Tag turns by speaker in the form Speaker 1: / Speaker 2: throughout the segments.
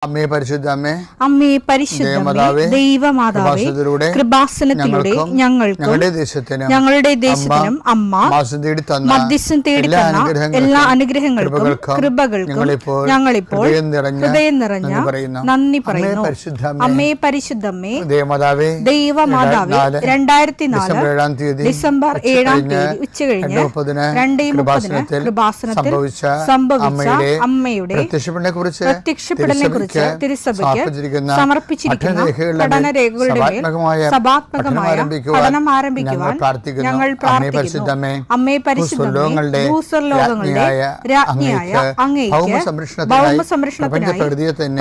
Speaker 1: അമ്മേ പരിശുദ്ധ അമ്മേ,
Speaker 2: അമ്മേ പരിശുദ്ധമേ, ദൈവമാതാവേ, കൃപാസനത്തിലൂടെ ഞങ്ങളുടെ ദേശത്തിനും അമ്മ മധ്യസ്ഥം തേടി തന്ന എല്ലാ അനുഗ്രഹങ്ങൾക്കും കൃപകൾക്കും ഞങ്ങളിപ്പോൾ ഹൃദയം നിറഞ്ഞ നന്ദി പറയുന്നു. അമ്മേ പരിശുദ്ധമ്മേ, ദൈവമാതാവേ, 2004 ഡിസംബർ 7 ഉച്ചകഴിഞ്ഞ് 2:30 കൃപാസനത്തിൽ സംഭവിച്ച അമ്മയുടെ പ്രത്യക്ഷപ്പെടലിനെ കുറിച്ച് തിരുസഭയ്ക്ക് സമർപ്പിച്ചിരിക്കുന്ന പഠനരേഖകളുടെ മേൽ സഭാത്മകമായ പഠനം ആരംഭിക്കുവാൻ ഞങ്ങൾ പ്രാർത്ഥിക്കുന്നു. അമ്മേ പരിശുദ്ധമേ, ഭൂസ്വർലോകങ്ങളുടെ രാജ്ഞിയായ അങ്ങേയ്ക്ക് ഭൗമസംരക്ഷണത്തിനായി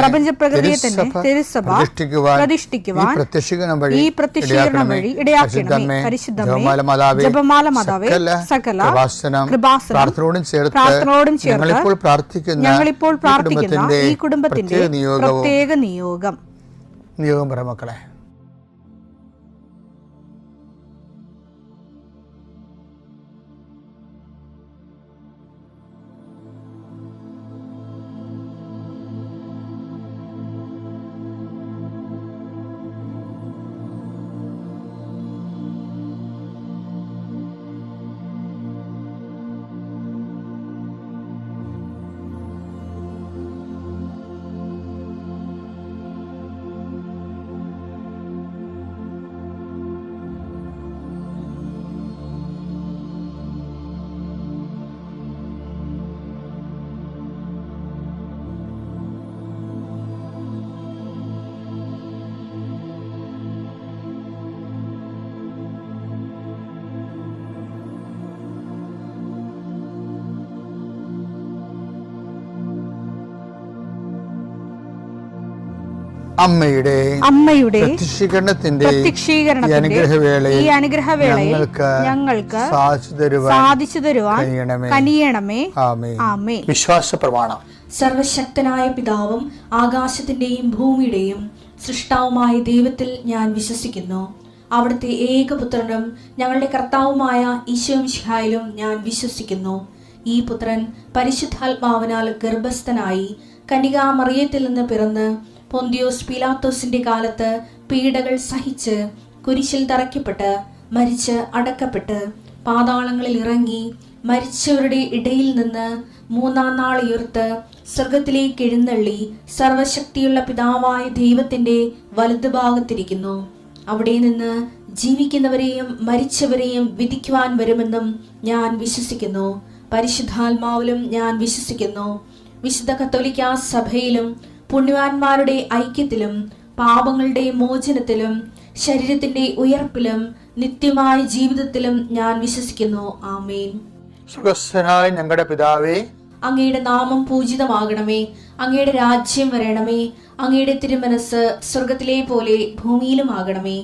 Speaker 2: പ്രപഞ്ചപ്രകൃതിയെ തന്നെ തിരുസഭ പ്രതിഷ്ഠിക്കുവാൻ ഈ പ്രത്യക്ഷീകരണം വഴി ഇടയാക്കണമേ. പരിശുദ്ധമേ, ജപമാല മാതാവേ, സകല കൃപാസനം പ്രാർത്ഥനയോടും ചേർത്ത് ഞങ്ങളിപ്പോൾ പ്രാർത്ഥിക്കുന്ന ഈ കുടുംബത്തിന്റെ പ്രത്യേക നിയോഗം
Speaker 1: പറ മക്കളെ.
Speaker 2: അമ്മയുടെ പ്രത്യക്ഷീകരണത്തിന്റെ ഈ അനുഗ്രഹവേളയിൽ ഞങ്ങൾക്ക് സാധിച്ചു തരുവാൻ കനിയണമേ. ആമേൻ.
Speaker 1: വിശ്വാസ പ്രമാണം.
Speaker 3: സർവശക്തനായ പിതാവും ആകാശത്തിന്റെയും ഭൂമിയുടെയും സൃഷ്ടാവുമായ ദൈവത്തിൽ ഞാൻ വിശ്വസിക്കുന്നു. അവിടുത്തെ ഏകപുത്രനും ഞങ്ങളുടെ കർത്താവുമായ ഈശോമിശിഹായിലും ഞാൻ വിശ്വസിക്കുന്നു. ഈ പുത്രൻ പരിശുദ്ധാത്മാവിനാൽ ഗർഭസ്ഥനായി കന്യകാമറിയത്തിൽ നിന്ന് പിറന്ന് പൊന്തിയോസ് പീലാത്തോസിന്റെ കാലത്ത് പീഡകൾ സഹിച്ച് കുരിശിൽ തറയ്ക്കപ്പെട്ട് മരിച്ച് അടക്കപ്പെട്ട് പാതാളങ്ങളിൽ ഇറങ്ങി മരിച്ചവരുടെ ഇടയിൽ നിന്ന് 3-ാം നാൾ ഉയർത്ത് സ്വർഗത്തിലേക്ക് എഴുന്നള്ളി സർവശക്തിയുള്ള പിതാവായ ദൈവത്തിന്റെ വലതുഭാഗത്തിരിക്കുന്നു. അവിടെ നിന്ന് ജീവിക്കുന്നവരെയും മരിച്ചവരെയും വിധിക്കുവാൻ വരുമെന്നും ഞാൻ വിശ്വസിക്കുന്നു. പരിശുദ്ധാത്മാവിലും ഞാൻ വിശ്വസിക്കുന്നു. വിശുദ്ധ കത്തോലിക്കാ സഭയിലും പുണ്യവാന്മാരുടെ ഐക്യത്തിലും പാപങ്ങളുടെ മോചനത്തിലും ശരീരത്തിന്റെ ഉയർപ്പിലും നിത്യമായ ജീവിതത്തിലും ഞാൻ വിശ്വസിക്കുന്നു. ആമേൻ.
Speaker 1: സുഖസ്ഥനായ ഞങ്ങളുടെ പിതാവേ,
Speaker 3: അങ്ങയുടെ നാമം പൂജിതമാകണമേ. അങ്ങയുടെ രാജ്യം വരണമേ. അങ്ങയുടെ തിരുമനസ് സ്വർഗത്തിലെ പോലെ ഭൂമിയിലും ആകണമേ.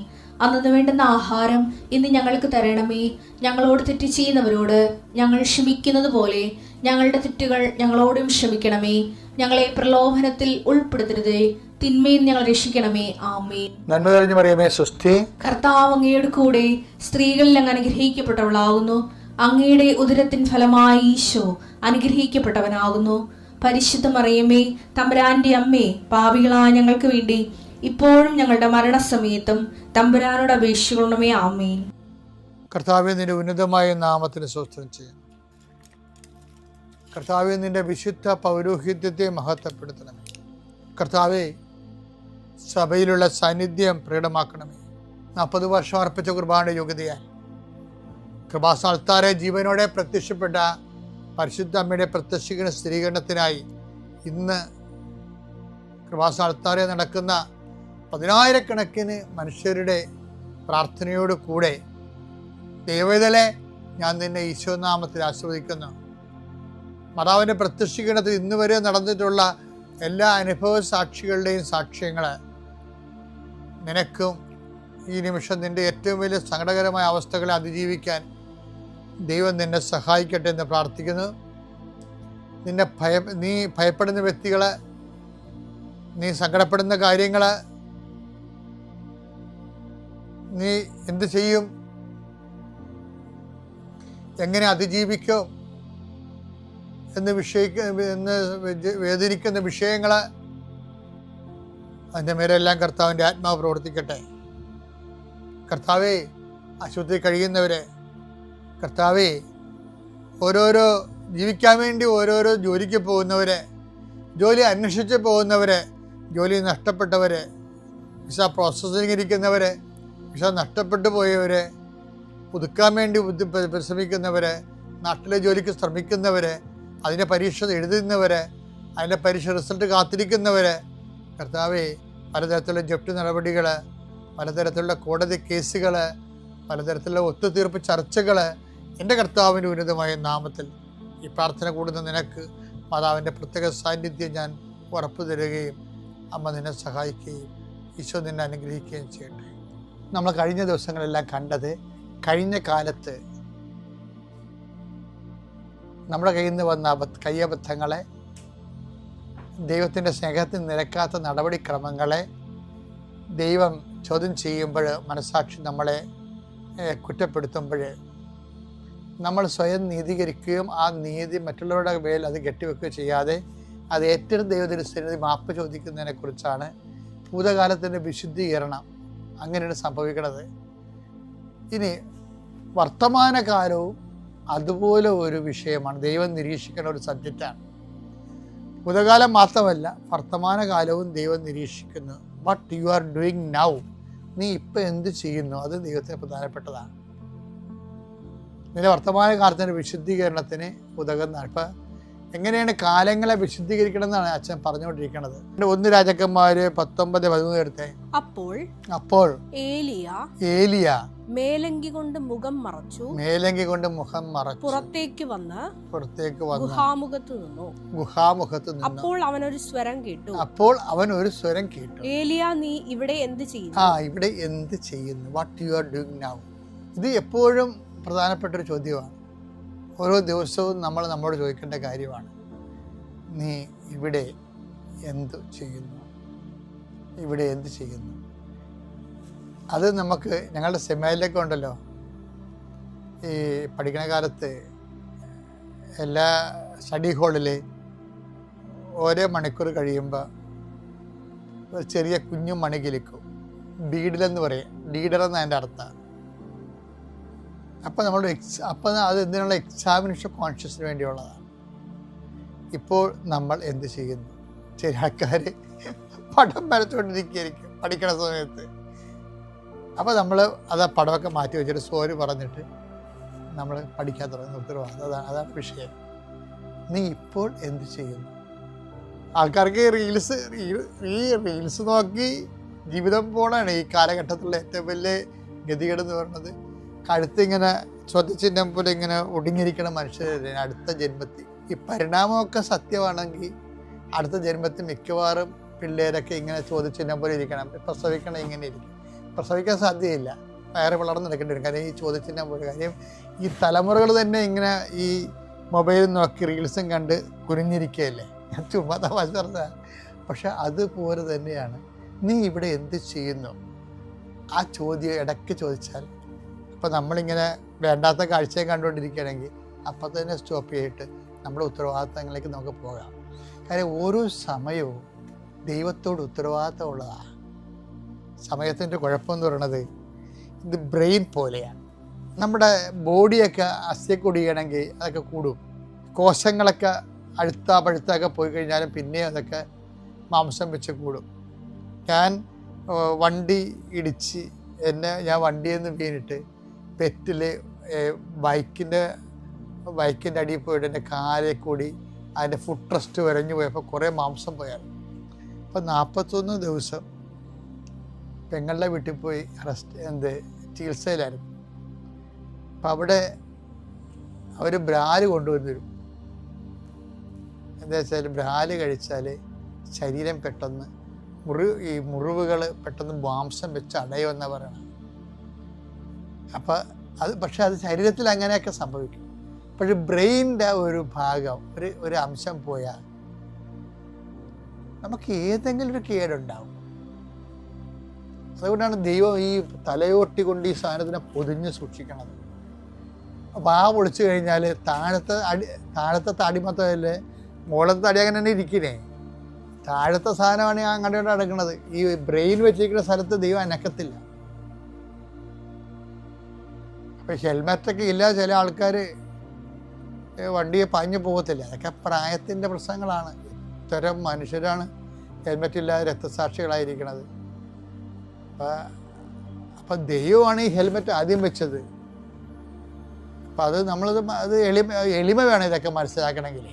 Speaker 3: അന്നു വേണ്ടുന്ന ആഹാരം ഇന്ന് ഞങ്ങൾക്ക് തരണമേ. ഞങ്ങളോട് തെറ്റ് ചെയ്യുന്നവരോട് ഞങ്ങൾ ക്ഷമിക്കുന്നത് പോലെ ഞങ്ങളുടെ തെറ്റുകൾ ഞങ്ങളോടും ക്ഷമിക്കണമേ. ഞങ്ങളെ പ്രലോഭനത്തിൽ ഉൾപ്പെടുത്തരുതേ, തിന്മയിൽ ഞങ്ങൾ രക്ഷിക്കണമേ. ആമേൻ.
Speaker 1: നന്മ നിറഞ്ഞ മറിയമേ, സ്വസ്തി.
Speaker 3: കർത്താവ് അങ്ങയുടെ കൂടെ സ്ത്രീകളിൽ അങ്ങ് അനുഗ്രഹിക്കപ്പെട്ടവളാകുന്നു. അങ്ങയുടെ ഉദരത്തിൻ ഫലമായി ഈശോ അനുഗ്രഹിക്കപ്പെട്ടവനാകുന്നു. പരിശുദ്ധ മറിയമേ, തമ്പുരാന്റെ അമ്മേ, പാപികളായ ഞങ്ങൾക്ക് വേണ്ടി ഇപ്പോഴും ഞങ്ങളുടെ മരണസമയത്തും തമ്പുരാനോട് അപേക്ഷിക്കണമേ. ആമേൻ.
Speaker 1: കർത്താവേ, നിന്റെ ഉന്നതമായ നാമത്തിന് സ്തോത്രം ചെയ്യുന്നു. കർത്താവേ, നിന്റെ വിശുദ്ധ പൗരോഹിത്യത്തെ മഹത്വപ്പെടുത്തണമേ. കർത്താവേ, സഭയിലുള്ള സാന്നിധ്യം പ്രകടമാക്കണമേ. 40 വർഷം അർപ്പിച്ച കുർബാനയുടെ യോഗ്യതയാൽ കൃപാസ്ഥാനത്താരെ ജീവനോടെ പ്രത്യക്ഷപ്പെട്ട പരിശുദ്ധ അമ്മയുടെ പ്രത്യക്ഷീകരണ സ്ഥിരീകരണത്തിനായി ഇന്ന് കൃപാസ്ഥാനത്താരെ നടക്കുന്ന 10,000-കണക്കിന് മനുഷ്യരുടെ പ്രാർത്ഥനയോട് കൂടെ ദൈവവേദനെ ഞാൻ നിന്നെ ഈശോനാമത്തിൽ ആസ്വദിക്കുന്നു. മാതാവിൻ്റെ പ്രത്യക്ഷീകരണത്തിൽ ഇന്ന് വരെ നടന്നിട്ടുള്ള എല്ലാ അനുഭവ സാക്ഷികളുടെയും സാക്ഷ്യങ്ങൾ നിനക്കും ഈ നിമിഷം നിൻ്റെ ഏറ്റവും വലിയ സങ്കടകരമായ അവസ്ഥകളെ അതിജീവിക്കാൻ ദൈവം നിന്നെ സഹായിക്കട്ടെ എന്ന് പ്രാർത്ഥിക്കുന്നു. നീ ഭയപ്പെടുന്ന വ്യക്തികൾ, നീ സങ്കടപ്പെടുന്ന കാര്യങ്ങൾ, നീ എന്ത് ചെയ്യും, എങ്ങനെ അതിജീവിക്കും എന്ന് വേദനിക്കുന്ന വിഷയങ്ങൾ അതിൻ്റെ മേലെല്ലാം കർത്താവിൻ്റെ ആത്മാവ് പ്രവർത്തിക്കട്ടെ. കർത്താവേ, ആശുപത്രി കഴിയുന്നവരെ, കർത്താവേ, ഓരോരോ ജീവിക്കാൻ വേണ്ടി ഓരോരോ ജോലിക്ക് പോകുന്നവരെ, ജോലി അന്വേഷിച്ച് പോകുന്നവരെ, ജോലി നഷ്ടപ്പെട്ടവരെ, വിസ പ്രോസസ്സിംഗ് ഇരിക്കുന്നവരെ, വിസ നഷ്ടപ്പെട്ടു പോയവരെ, പുതുക്കാൻ വേണ്ടി പരിശ്രമിക്കുന്നവരെ, നാട്ടിലെ ജോലിക്ക് ശ്രമിക്കുന്നവരെ, അതിൻ്റെ പരീക്ഷ എഴുതുന്നവരെ, അതിൻ്റെ പരീക്ഷ റിസൾട്ട് കാത്തിരിക്കുന്നവരെ, കർത്താവേ, പലതരത്തിലുള്ള ജപ്തി നടപടികൾ, പലതരത്തിലുള്ള കോടതി കേസുകൾ, പലതരത്തിലുള്ള ഒത്തുതീർപ്പ് ചർച്ചകൾ, എൻ്റെ കർത്താവിൻ്റെ ഉന്നതമായ നാമത്തിൽ ഈ പ്രാർത്ഥന കൂടുന്ന നിനക്ക് മാതാവിൻ്റെ പ്രത്യേക സാന്നിധ്യം ഞാൻ ഉറപ്പു തരികയും അമ്മ നിന്നെ സഹായിക്കുകയും ഈശോ നിന്നെ അനുഗ്രഹിക്കുകയും ചെയ്യട്ടെ. നമ്മൾ കഴിഞ്ഞ ദിവസങ്ങളെല്ലാം കണ്ടത്, കഴിഞ്ഞ കാലത്ത് നമ്മുടെ കയ്യിൽ നിന്ന് വന്ന കയ്യബദ്ധങ്ങളെ, ദൈവത്തിൻ്റെ സ്നേഹത്തിന് നിരക്കാത്ത നടപടിക്രമങ്ങളെ ദൈവം ചോദ്യം ചെയ്യുമ്പോൾ, മനസാക്ഷി നമ്മളെ കുറ്റപ്പെടുത്തുമ്പോൾ നമ്മൾ സ്വയം നീതീകരിക്കുകയും ആ നീതി മറ്റുള്ളവരുടെ മേൽ അത് കെട്ടിവെക്കുകയോ ചെയ്യാതെ അത് ഏറ്റെടുത്ത് ദൈവത്തിൻ്റെ മാപ്പ് ചോദിക്കുന്നതിനെക്കുറിച്ചാണ് ഭൂതകാലത്തിൻ്റെ വിശുദ്ധീകരണം. അങ്ങനെയാണ് സംഭവിക്കുന്നത്. ഇനി വർത്തമാനകാലവും അതുപോലെ ഒരു വിഷയമാണ്. ദൈവം നിരീക്ഷിക്കുന്ന ഒരു സബ്ജക്റ്റാണ്. ഭൂതകാലം മാത്രമല്ല, വർത്തമാനകാലവും ദൈവം നിരീക്ഷിക്കുന്നു. What you are doing now, നീ ഇപ്പം എന്ത് ചെയ്യുന്നു, അത് ദൈവത്തിന് പ്രധാനപ്പെട്ടതാണ്. നിന്റെ വർത്തമാനകാലത്തിൻ്റെ വിശുദ്ധീകരണത്തിന് ഉതകുന്നതാണ്. ഇപ്പം എങ്ങനെയാണ് കാലങ്ങളെ വിശുദ്ധീകരിക്കണം എന്നാണ് അച്ഛൻ പറഞ്ഞുകൊണ്ടിരിക്കുന്നത്. 1 രാജാക്കന്മാർ 19:13 എടുത്തേ. അപ്പോൾ ഏലിയ
Speaker 4: മേലങ്കി കൊണ്ട് മുഖം മറച്ചു, പുറത്തേക്ക് വന്ന് ഗുഹാമുഖത്ത് നിന്നു. അപ്പോൾ അവൻ ഒരു സ്വരം കേട്ടു, ഏലിയ, നീ ഇവിടെ എന്ത് ചെയ്യുന്നു?
Speaker 1: What you are doing now. ഇത് എപ്പോഴും പ്രധാനപ്പെട്ടൊരു ചോദ്യമാണ്. ഓരോ ദിവസവും നമ്മൾ നമ്മോട് ചോദിക്കേണ്ട കാര്യമാണ്. നീ ഇവിടെ എന്ത് ചെയ്യുന്നു? അത് നമുക്ക് ഞങ്ങളുടെ സെമിനാറിലൊക്കെ ഉണ്ടല്ലോ, ഈ പഠിക്കുന്ന കാലത്ത് എല്ലാ സ്റ്റഡി ഹാളിൽ ഓരോ മണിക്കൂർ കഴിയുമ്പോൾ ഒരു ചെറിയ കുഞ്ഞു മണി കിളിക്കും. ഡീഡലെന്ന് പറയും. ഡീഡർ എന്ന് അതിൻ്റെ അർത്ഥമാണ്. അപ്പോൾ നമ്മൾ അത് എന്തിനുള്ള എക്സാമിനേഷൻ കോൺഷ്യസിന് വേണ്ടിയുള്ളതാണ്. ഇപ്പോൾ നമ്മൾ എന്ത് ചെയ്യുന്നു? ചില ആൾക്കാർ പടം വരച്ചുകൊണ്ടിരിക്കുകയായിരിക്കും പഠിക്കണ സമയത്ത്. അപ്പോൾ നമ്മൾ അത് ആ പടമൊക്കെ മാറ്റി വെച്ചിട്ട് സോറി പറഞ്ഞിട്ട് നമ്മൾ പഠിക്കാൻ തുടങ്ങുന്ന ഉത്തരവാദിത്തം. അതാണ് വിഷയം. നീ ഇപ്പോൾ എന്ത് ചെയ്യുന്നു? ആൾക്കാർക്ക് റീൽസ് നോക്കി ജീവിതം പോകണമാണ് ഈ കാലഘട്ടത്തിലുള്ള ഏറ്റവും വലിയ ഗതികേടെന്ന് പറയുന്നത്. കഴുത്തിങ്ങനെ ചോദ്യചിഹ്നം പോലെ ഇങ്ങനെ ഒടുങ്ങിയിരിക്കണ മനുഷ്യരെ അടുത്ത ജന്മത്തിൽ. ഈ പരിണാമമൊക്കെ സത്യമാണെങ്കിൽ അടുത്ത ജന്മത്തിൽ മിക്കവാറും പിള്ളേരൊക്കെ ഇങ്ങനെ ചോദ്യചിഹ്നം പോലെ ഇരിക്കണം. പ്രസവിക്കണം ഇങ്ങനെ ഇരിക്കും. പ്രസവിക്കാൻ സാധ്യതയില്ല, വയറ് വളർന്ന് നടക്കേണ്ടി വരും. കാര്യം ഈ ചോദ്യചിഹ്നം പോലെ. കാര്യം ഈ തലമുറകൾ തന്നെ ഇങ്ങനെ ഈ മൊബൈൽ നോക്കി റീൽസും കണ്ട് കുനിഞ്ഞിരിക്കുകയല്ലേ. ചുമ്മാ തമാശ പറഞ്ഞ. പക്ഷെ അതുപോലെ തന്നെയാണ് നീ ഇവിടെ എന്ത് ചെയ്യുന്നു. ആ ചോദ്യം ഇടയ്ക്ക് ചോദിച്ചാൽ, അപ്പോൾ നമ്മളിങ്ങനെ വേണ്ടാത്ത കാഴ്ചയും കണ്ടുകൊണ്ടിരിക്കുകയാണെങ്കിൽ അപ്പം തന്നെ സ്റ്റോപ്പ് ചെയ്തിട്ട് നമ്മുടെ ഉത്തരവാദിത്തങ്ങളിലേക്ക് നമുക്ക് പോകാം. കാര്യം ഓരോ സമയവും ദൈവത്തോട് ഉത്തരവാദിത്തമുള്ളതാണ്. സമയത്തിൻ്റെ കുഴപ്പമെന്ന് പറയുന്നത് ഇത് ബ്രെയിൻ പോലെയാണ്. നമ്മുടെ ബോഡിയൊക്കെ അസ്ഥിക്കൊടിയണമെങ്കിൽ അതൊക്കെ കൂടും. കോശങ്ങളൊക്കെ പഴുത്തൊക്കെ പോയി കഴിഞ്ഞാലും പിന്നെയും അതൊക്കെ മാംസം വെച്ച് കൂടും. ഞാൻ വണ്ടി ഇടിച്ച് ഞാൻ വണ്ടിയിൽ നിന്ന് വീണിട്ട് പെറ്റിൽ ബൈക്കിൻ്റെ അടിയിൽ പോയിട്ട് എൻ്റെ കാലിൽ കൂടി അതിൻ്റെ ഫുട് റെസ്റ്റ് വരഞ്ഞു പോയപ്പോൾ കുറേ മാംസം പോയായിരുന്നു. അപ്പോൾ 41 ദിവസം പെങ്ങളുടെ വീട്ടിൽ പോയി ചികിത്സയിലായിരുന്നു. അപ്പം അവിടെ അവർ ബ്രാല് കൊണ്ടുവന്നു തരും. എന്താ വെച്ചാൽ ബ്രാല് കഴിച്ചാൽ ശരീരം പെട്ടെന്ന് മുറിവുകൾ പെട്ടെന്ന് മാംസം വെച്ച് അടയുമെന്നാണ് പറയണത്. അപ്പം പക്ഷെ അത് ശരീരത്തിൽ അങ്ങനെയൊക്കെ സംഭവിക്കും. പക്ഷെ ബ്രെയിനിൻ്റെ ഒരു ഭാഗം ഒരു അംശം പോയാൽ നമുക്ക് ഏതെങ്കിലും ഒരു കേടുണ്ടാവും. അതുകൊണ്ടാണ് ദൈവം ഈ തലയോട്ടി കൊണ്ട് ഈ സാധനത്തിനെ പൊതിഞ്ഞ് സൂക്ഷിക്കണത്. അപ്പോൾ ആ പൊളിച്ചു കഴിഞ്ഞാൽ താഴത്തെ താടി മാത്രമല്ലേ, മുകളത്തെ തടി അങ്ങനെ തന്നെ ഇരിക്കണേ. താഴത്തെ സാധനമാണ് ഞാൻ അങ്ങോട്ട് അടക്കുന്നത്. ഈ ബ്രെയിൻ വെച്ചിരിക്കുന്ന സ്ഥലത്ത് ദൈവം അനക്കത്തില്ല. അപ്പം ഹെൽമെറ്റൊക്കെ ഇല്ലാതെ ചില ആൾക്കാർ വണ്ടിയെ പാഞ്ഞു പോകത്തില്ല. അതൊക്കെ പ്രായത്തിൻ്റെ പ്രശ്നങ്ങളാണ്. ഇത്തരം മനുഷ്യരാണ് ഹെൽമെറ്റ് ഇല്ലാതെ രക്തസാക്ഷികളായിരിക്കണത്. അപ്പം ദൈവമാണ് ഈ ഹെൽമെറ്റ് ആദ്യം വെച്ചത്. അപ്പം അത് നമ്മളത് അത് എളിമ വേണം ഇതൊക്കെ മനസ്സിലാക്കണമെങ്കിൽ.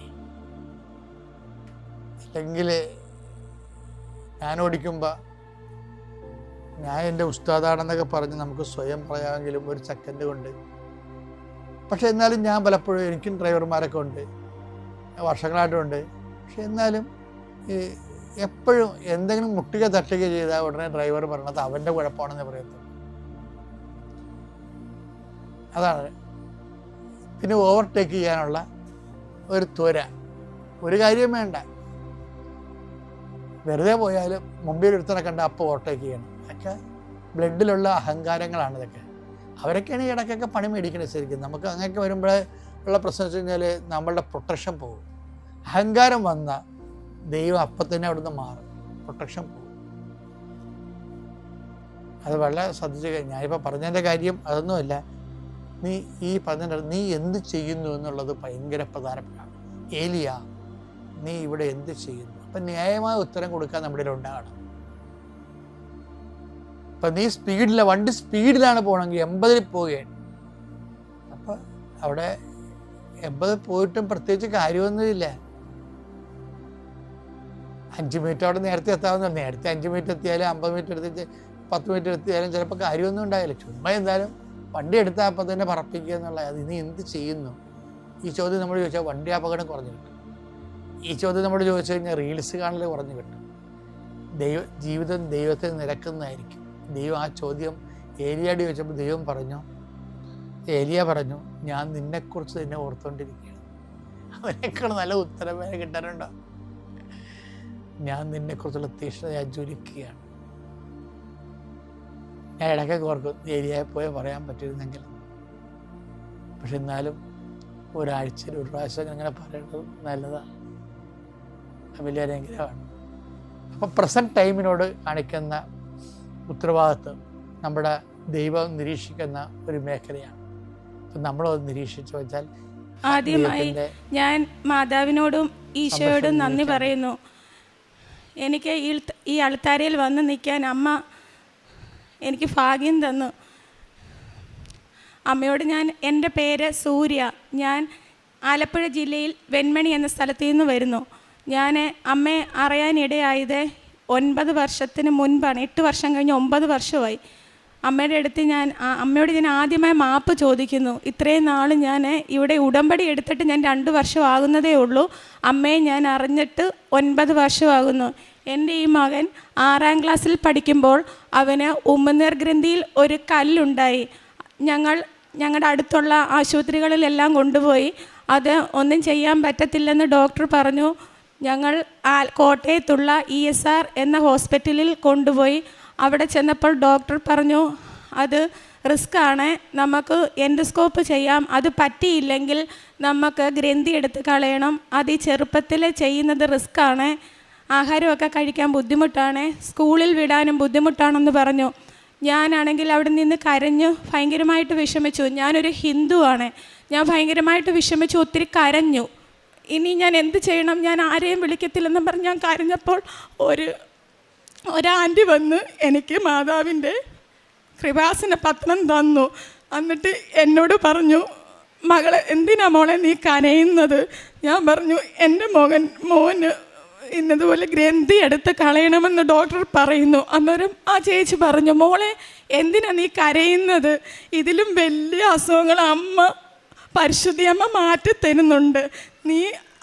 Speaker 1: അല്ലെങ്കിൽ ഞാൻ ഓടിക്കുമ്പോൾ ഞാൻ എൻ്റെ ഉസ്താദാണെന്നൊക്കെ പറഞ്ഞ് നമുക്ക് സ്വയം പറയാമെങ്കിലും ഒരു സെക്കൻഡ് കൊണ്ട്. പക്ഷെ എന്നാലും ഞാൻ പലപ്പോഴും, എനിക്കും ഡ്രൈവർമാരൊക്കെ ഉണ്ട്, വർഷങ്ങളായിട്ടുമുണ്ട്. പക്ഷെ എന്നാലും ഈ എപ്പോഴും എന്തെങ്കിലും മുട്ടുക തട്ടുക ചെയ്താൽ ഉടനെ ഡ്രൈവർ പറയണത് അവൻ്റെ കുഴപ്പമാണെന്ന് പറയത്തുള്ളൂ. അതാണ്. പിന്നെ ഓവർടേക്ക് ചെയ്യാനുള്ള ഒരു ത്വര, ഒരു കാര്യം വേണ്ട. വെറുതെ പോയാലും മുമ്പിൽ ഒരുത്തനെ കണ്ട അപ്പോൾ ഓവർടേക്ക് ചെയ്യണം. അതൊക്കെ ബ്ലഡിലുള്ള അഹങ്കാരങ്ങളാണ് ഇതൊക്കെ. അവരൊക്കെയാണ് ഈ ഇടയ്ക്കൊക്കെ പണി മേടിക്കണത്. ശരിക്കും നമുക്ക് അങ്ങനെയൊക്കെ വരുമ്പോഴേ ഉള്ള പ്രശ്നം വെച്ച് കഴിഞ്ഞാൽ നമ്മളുടെ പ്രൊട്ടക്ഷൻ പോകും. അഹങ്കാരം വന്നാൽ ദൈവം അപ്പം തന്നെ അവിടുന്ന് മാറും, പ്രൊട്ടക്ഷൻ പോകും. അത് വളരെ ശ്രദ്ധിച്ച്. ഞാനിപ്പോൾ പറഞ്ഞതിൻ്റെ കാര്യം അതൊന്നുമല്ല. നീ ഈ പറഞ്ഞ നീ എന്ത് ചെയ്യുന്നു എന്നുള്ളത് ഭയങ്കര പ്രധാനപ്പെട്ടാണ്. ഏലിയ, നീ ഇവിടെ എന്ത് ചെയ്യുന്നു? അപ്പം ന്യായമായ ഉത്തരം കൊടുക്കാൻ നമ്മുടെ ഉണ്ടാകണം. അപ്പം നീ സ്പീഡിലാണ്, വണ്ടി സ്പീഡിലാണ് പോകണമെങ്കിൽ 80 പോവുകയാണ്. അപ്പം അവിടെ 80 പോയിട്ടും പ്രത്യേകിച്ച് കാര്യമൊന്നുമില്ല. 5 മിനിറ്റ് അവിടെ നേരത്തെ എത്താവുന്ന, നേരത്തെ 5 മിനിറ്റ് എത്തിയാലും 50 മിനിറ്റ് എടുത്തിട്ട് 10 മിനിറ്റ് എത്തിയാലും ചിലപ്പോൾ കാര്യമൊന്നും ഉണ്ടാവില്ല. ചുമ്മാ എന്തായാലും വണ്ടി എടുത്താൽ അപ്പം തന്നെ പറപ്പിക്കുക എന്നുള്ള. അത് നീ എന്ത് ചെയ്യുന്നു? ഈ ചോദ്യം നമ്മൾ ചോദിച്ചാൽ വണ്ടി അപകടം കുറഞ്ഞു കിട്ടും. ഈ ചോദ്യം നമ്മൾ ചോദിച്ചു കഴിഞ്ഞാൽ റീൽസ് കാണൽ കുറഞ്ഞു കിട്ടും. ജീവിതം ദൈവത്തിൽ നിരക്കുന്നതായിരിക്കും. ദൈവം ആ ചോദ്യം ഏലിയോട് ചോദിച്ചപ്പോൾ ദൈവം പറഞ്ഞു, ഏലിയ പറഞ്ഞു, ഞാൻ നിന്നെക്കുറിച്ച് തന്നെ ഓർത്തുകൊണ്ടിരിക്കുകയാണ്. അതിനേക്കാൾ നല്ല ഉത്തരം വരെ കിട്ടാനുണ്ടോ? ഞാൻ നിന്നെക്കുറിച്ചുള്ള തീഷ്ണത ഞാൻ ജ്വലിക്കുകയാണ്. ഞാൻ ഇടയ്ക്കൊക്കെ ഓർക്കും ഏലിയയെ പോയി പറയാൻ പറ്റിയിരുന്നെങ്കിൽ. പക്ഷെ എന്നാലും ഒരാഴ്ചയിൽ ഒരു പ്രാവശ്യം അങ്ങനെ പറയേണ്ടത് നല്ലതാണ്. വലിയ അനുഗ്രഹമാണ്. അപ്പം പ്രസൻറ്റ് ടൈമിനോട് കാണിക്കുന്ന ഉത്തരവാദിത്വം നമ്മുടെ ദൈവം നിരീക്ഷിക്കുന്ന ഒരു മേഖലയാണ്. അപ്പം നമ്മളത് നിരീക്ഷിച്ചു വെച്ചാൽ,
Speaker 2: ആദ്യമായി ഞാൻ മാതാവിനോടും ഈശോയോടും നന്ദി പറയുന്നു. എനിക്ക് ഈ അൾത്താരയിൽ വന്ന് നിൽക്കാൻ അമ്മ എനിക്ക് ഭാഗ്യം തന്നു. അമ്മയോട് ഞാൻ, എൻ്റെ പേര് സൂര്യ, ഞാൻ ആലപ്പുഴ ജില്ലയിൽ വെൺമണി എന്ന സ്ഥലത്തു നിന്ന് വരുന്നു. ഞാൻ അമ്മയെ അറിയാനിടയായത് 9 വർഷത്തിന് മുൻപാണ്. 8 വർഷം കഴിഞ്ഞ് 9 വർഷമായി. അമ്മയുടെ അടുത്ത് അമ്മയോട് ഞാൻ ആദ്യമായി മാപ്പ് ചോദിക്കുന്നു. ഇത്രയും നാൾ ഞാൻ ഇവിടെ ഉടമ്പടി എടുത്തിട്ട് ഞാൻ 2 വർഷം ആകുന്നതേ ഉള്ളൂ. അമ്മയെ ഞാൻ അറിഞ്ഞിട്ട് 9 വർഷമാകുന്നു. എൻ്റെ ഈ മകൻ 6ാം ക്ലാസ്സിൽ പഠിക്കുമ്പോൾ അവന് ഉമ്മനീർ ഗ്രന്ഥിയിൽ ഒരു കല്ലുണ്ടായി. ഞങ്ങളുടെ അടുത്തുള്ള ആശുപത്രികളിലെല്ലാം കൊണ്ടുപോയി. അത് ഒന്നും ചെയ്യാൻ പറ്റത്തില്ലെന്ന് ഡോക്ടർ പറഞ്ഞു. ഞങ്ങൾ കോട്ടയത്തുള്ള ESR എന്ന ഹോസ്പിറ്റലിൽ കൊണ്ടുപോയി. അവിടെ ചെന്നപ്പോൾ ഡോക്ടർ പറഞ്ഞു, അത് റിസ്ക്കാണ്, നമുക്ക് എൻഡോസ്കോപ്പ് ചെയ്യാം, അത് പറ്റിയില്ലെങ്കിൽ നമുക്ക് ഗ്രന്ഥി എടുത്ത് കളയണം, അത് ഈ ചെറുപ്പത്തിൽ ചെയ്യുന്നത് റിസ്ക്കാണ്, ആഹാരമൊക്കെ കഴിക്കാൻ ബുദ്ധിമുട്ടാണ്, സ്കൂളിൽ വിടാനും ബുദ്ധിമുട്ടാണെന്ന് പറഞ്ഞു. ഞാനാണെങ്കിൽ അവിടെ നിന്ന് കരഞ്ഞു ഭയങ്കരമായിട്ട് വിഷമിച്ചു. ഞാനൊരു ഹിന്ദുവാണ്. ഞാൻ ഭയങ്കരമായിട്ട് വിഷമിച്ചു, ഒത്തിരി കരഞ്ഞു. ഇനി ഞാൻ എന്ത് ചെയ്യണം, ഞാൻ ആരെയും വിളിക്കത്തില്ലെന്നും പറഞ്ഞ് ഞാൻ കരഞ്ഞപ്പോൾ ഒരാൻറ്റി വന്ന് എനിക്ക് മാതാവിൻ്റെ കൃപാസന പത്രം തന്നു. എന്നിട്ട് എന്നോട് പറഞ്ഞു, മകളെ എന്തിനാ മോളെ നീ കരയുന്നത്? ഞാൻ പറഞ്ഞു, എൻ്റെ മോന് ഇന്നതുപോലെ ഗ്രന്ഥി എടുത്ത് കളയണമെന്ന് ഡോക്ടർ പറയുന്നു. അന്നേരം ആ ചേച്ചി പറഞ്ഞു, മോളെ എന്തിനാ നീ കരയുന്നത്? ഇതിലും വലിയ അസുഖങ്ങൾ പരിശുദ്ധി അമ്മ മാറ്റി തരുന്നുണ്ട്. നീ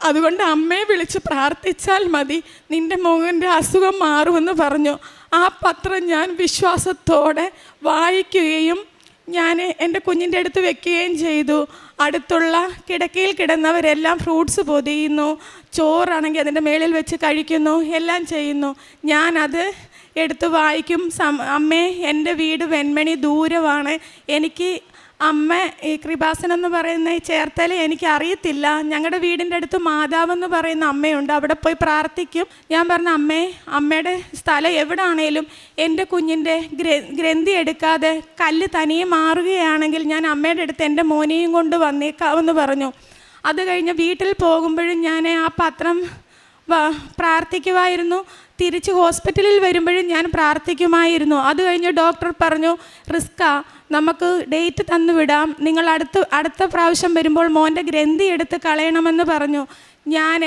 Speaker 2: അതുകൊണ്ട് അമ്മയെ വിളിച്ച് പ്രാർത്ഥിച്ചാൽ മതി, നിൻ്റെ മകൻ്റെ അസുഖം മാറുമെന്ന് പറഞ്ഞു. ആ പത്രം ഞാൻ വിശ്വാസത്തോടെ വായിക്കുകയും ഞാൻ എൻ്റെ കുഞ്ഞിൻ്റെ അടുത്ത് വെക്കുകയും ചെയ്തു. അടുത്തുള്ള കിടക്കയിൽ കിടന്നവരെല്ലാം ഫ്രൂട്ട്സ് പൊതിയുന്നു, ചോറാണെങ്കിൽ അതിൻ്റെ മേളിൽ വെച്ച് കഴിക്കുന്നു, എല്ലാം ചെയ്യുന്നു. ഞാനത് എടുത്ത് വായിക്കും. അമ്മേ, എൻ്റെ വീട് വെൺമണി ദൂരമാണ്, എനിക്ക് അമ്മ ഈ കൃപാസനം എന്ന് പറയുന്ന ഈ ചേർത്തല എനിക്ക് അറിയത്തില്ല, ഞങ്ങളുടെ വീടിൻ്റെ അടുത്ത് മാതാവെന്ന് പറയുന്ന അമ്മയുണ്ട്, അവിടെ പോയി പ്രാർത്ഥിക്കും. ഞാൻ പറഞ്ഞ അമ്മയുടെ സ്ഥലം എവിടാണേലും എൻ്റെ കുഞ്ഞിൻ്റെ ഗ്രന്ഥി എടുക്കാതെ കല്ല് തനിയെ മാറുകയാണെങ്കിൽ ഞാൻ അമ്മയുടെ അടുത്ത് എൻ്റെ മോനെയും കൊണ്ട് വന്നേക്കാമെന്ന് പറഞ്ഞു. അത് കഴിഞ്ഞ് വീട്ടിൽ പോകുമ്പോഴും ഞാൻ ആ പത്രം പ്രാർത്ഥിക്കുമായിരുന്നു. തിരിച്ച് ഹോസ്പിറ്റലിൽ വരുമ്പോഴും ഞാൻ പ്രാർത്ഥിക്കുമായിരുന്നു. അത് കഴിഞ്ഞ് ഡോക്ടർ പറഞ്ഞു, റിസ്ക്കാ, നമുക്ക് ഡേറ്റ് തന്നു വിടാം, നിങ്ങൾ അടുത്ത പ്രാവശ്യം വരുമ്പോൾ മോൻ്റെ ഗ്രന്ഥി എടുത്ത് കളയണമെന്ന് പറഞ്ഞു. ഞാൻ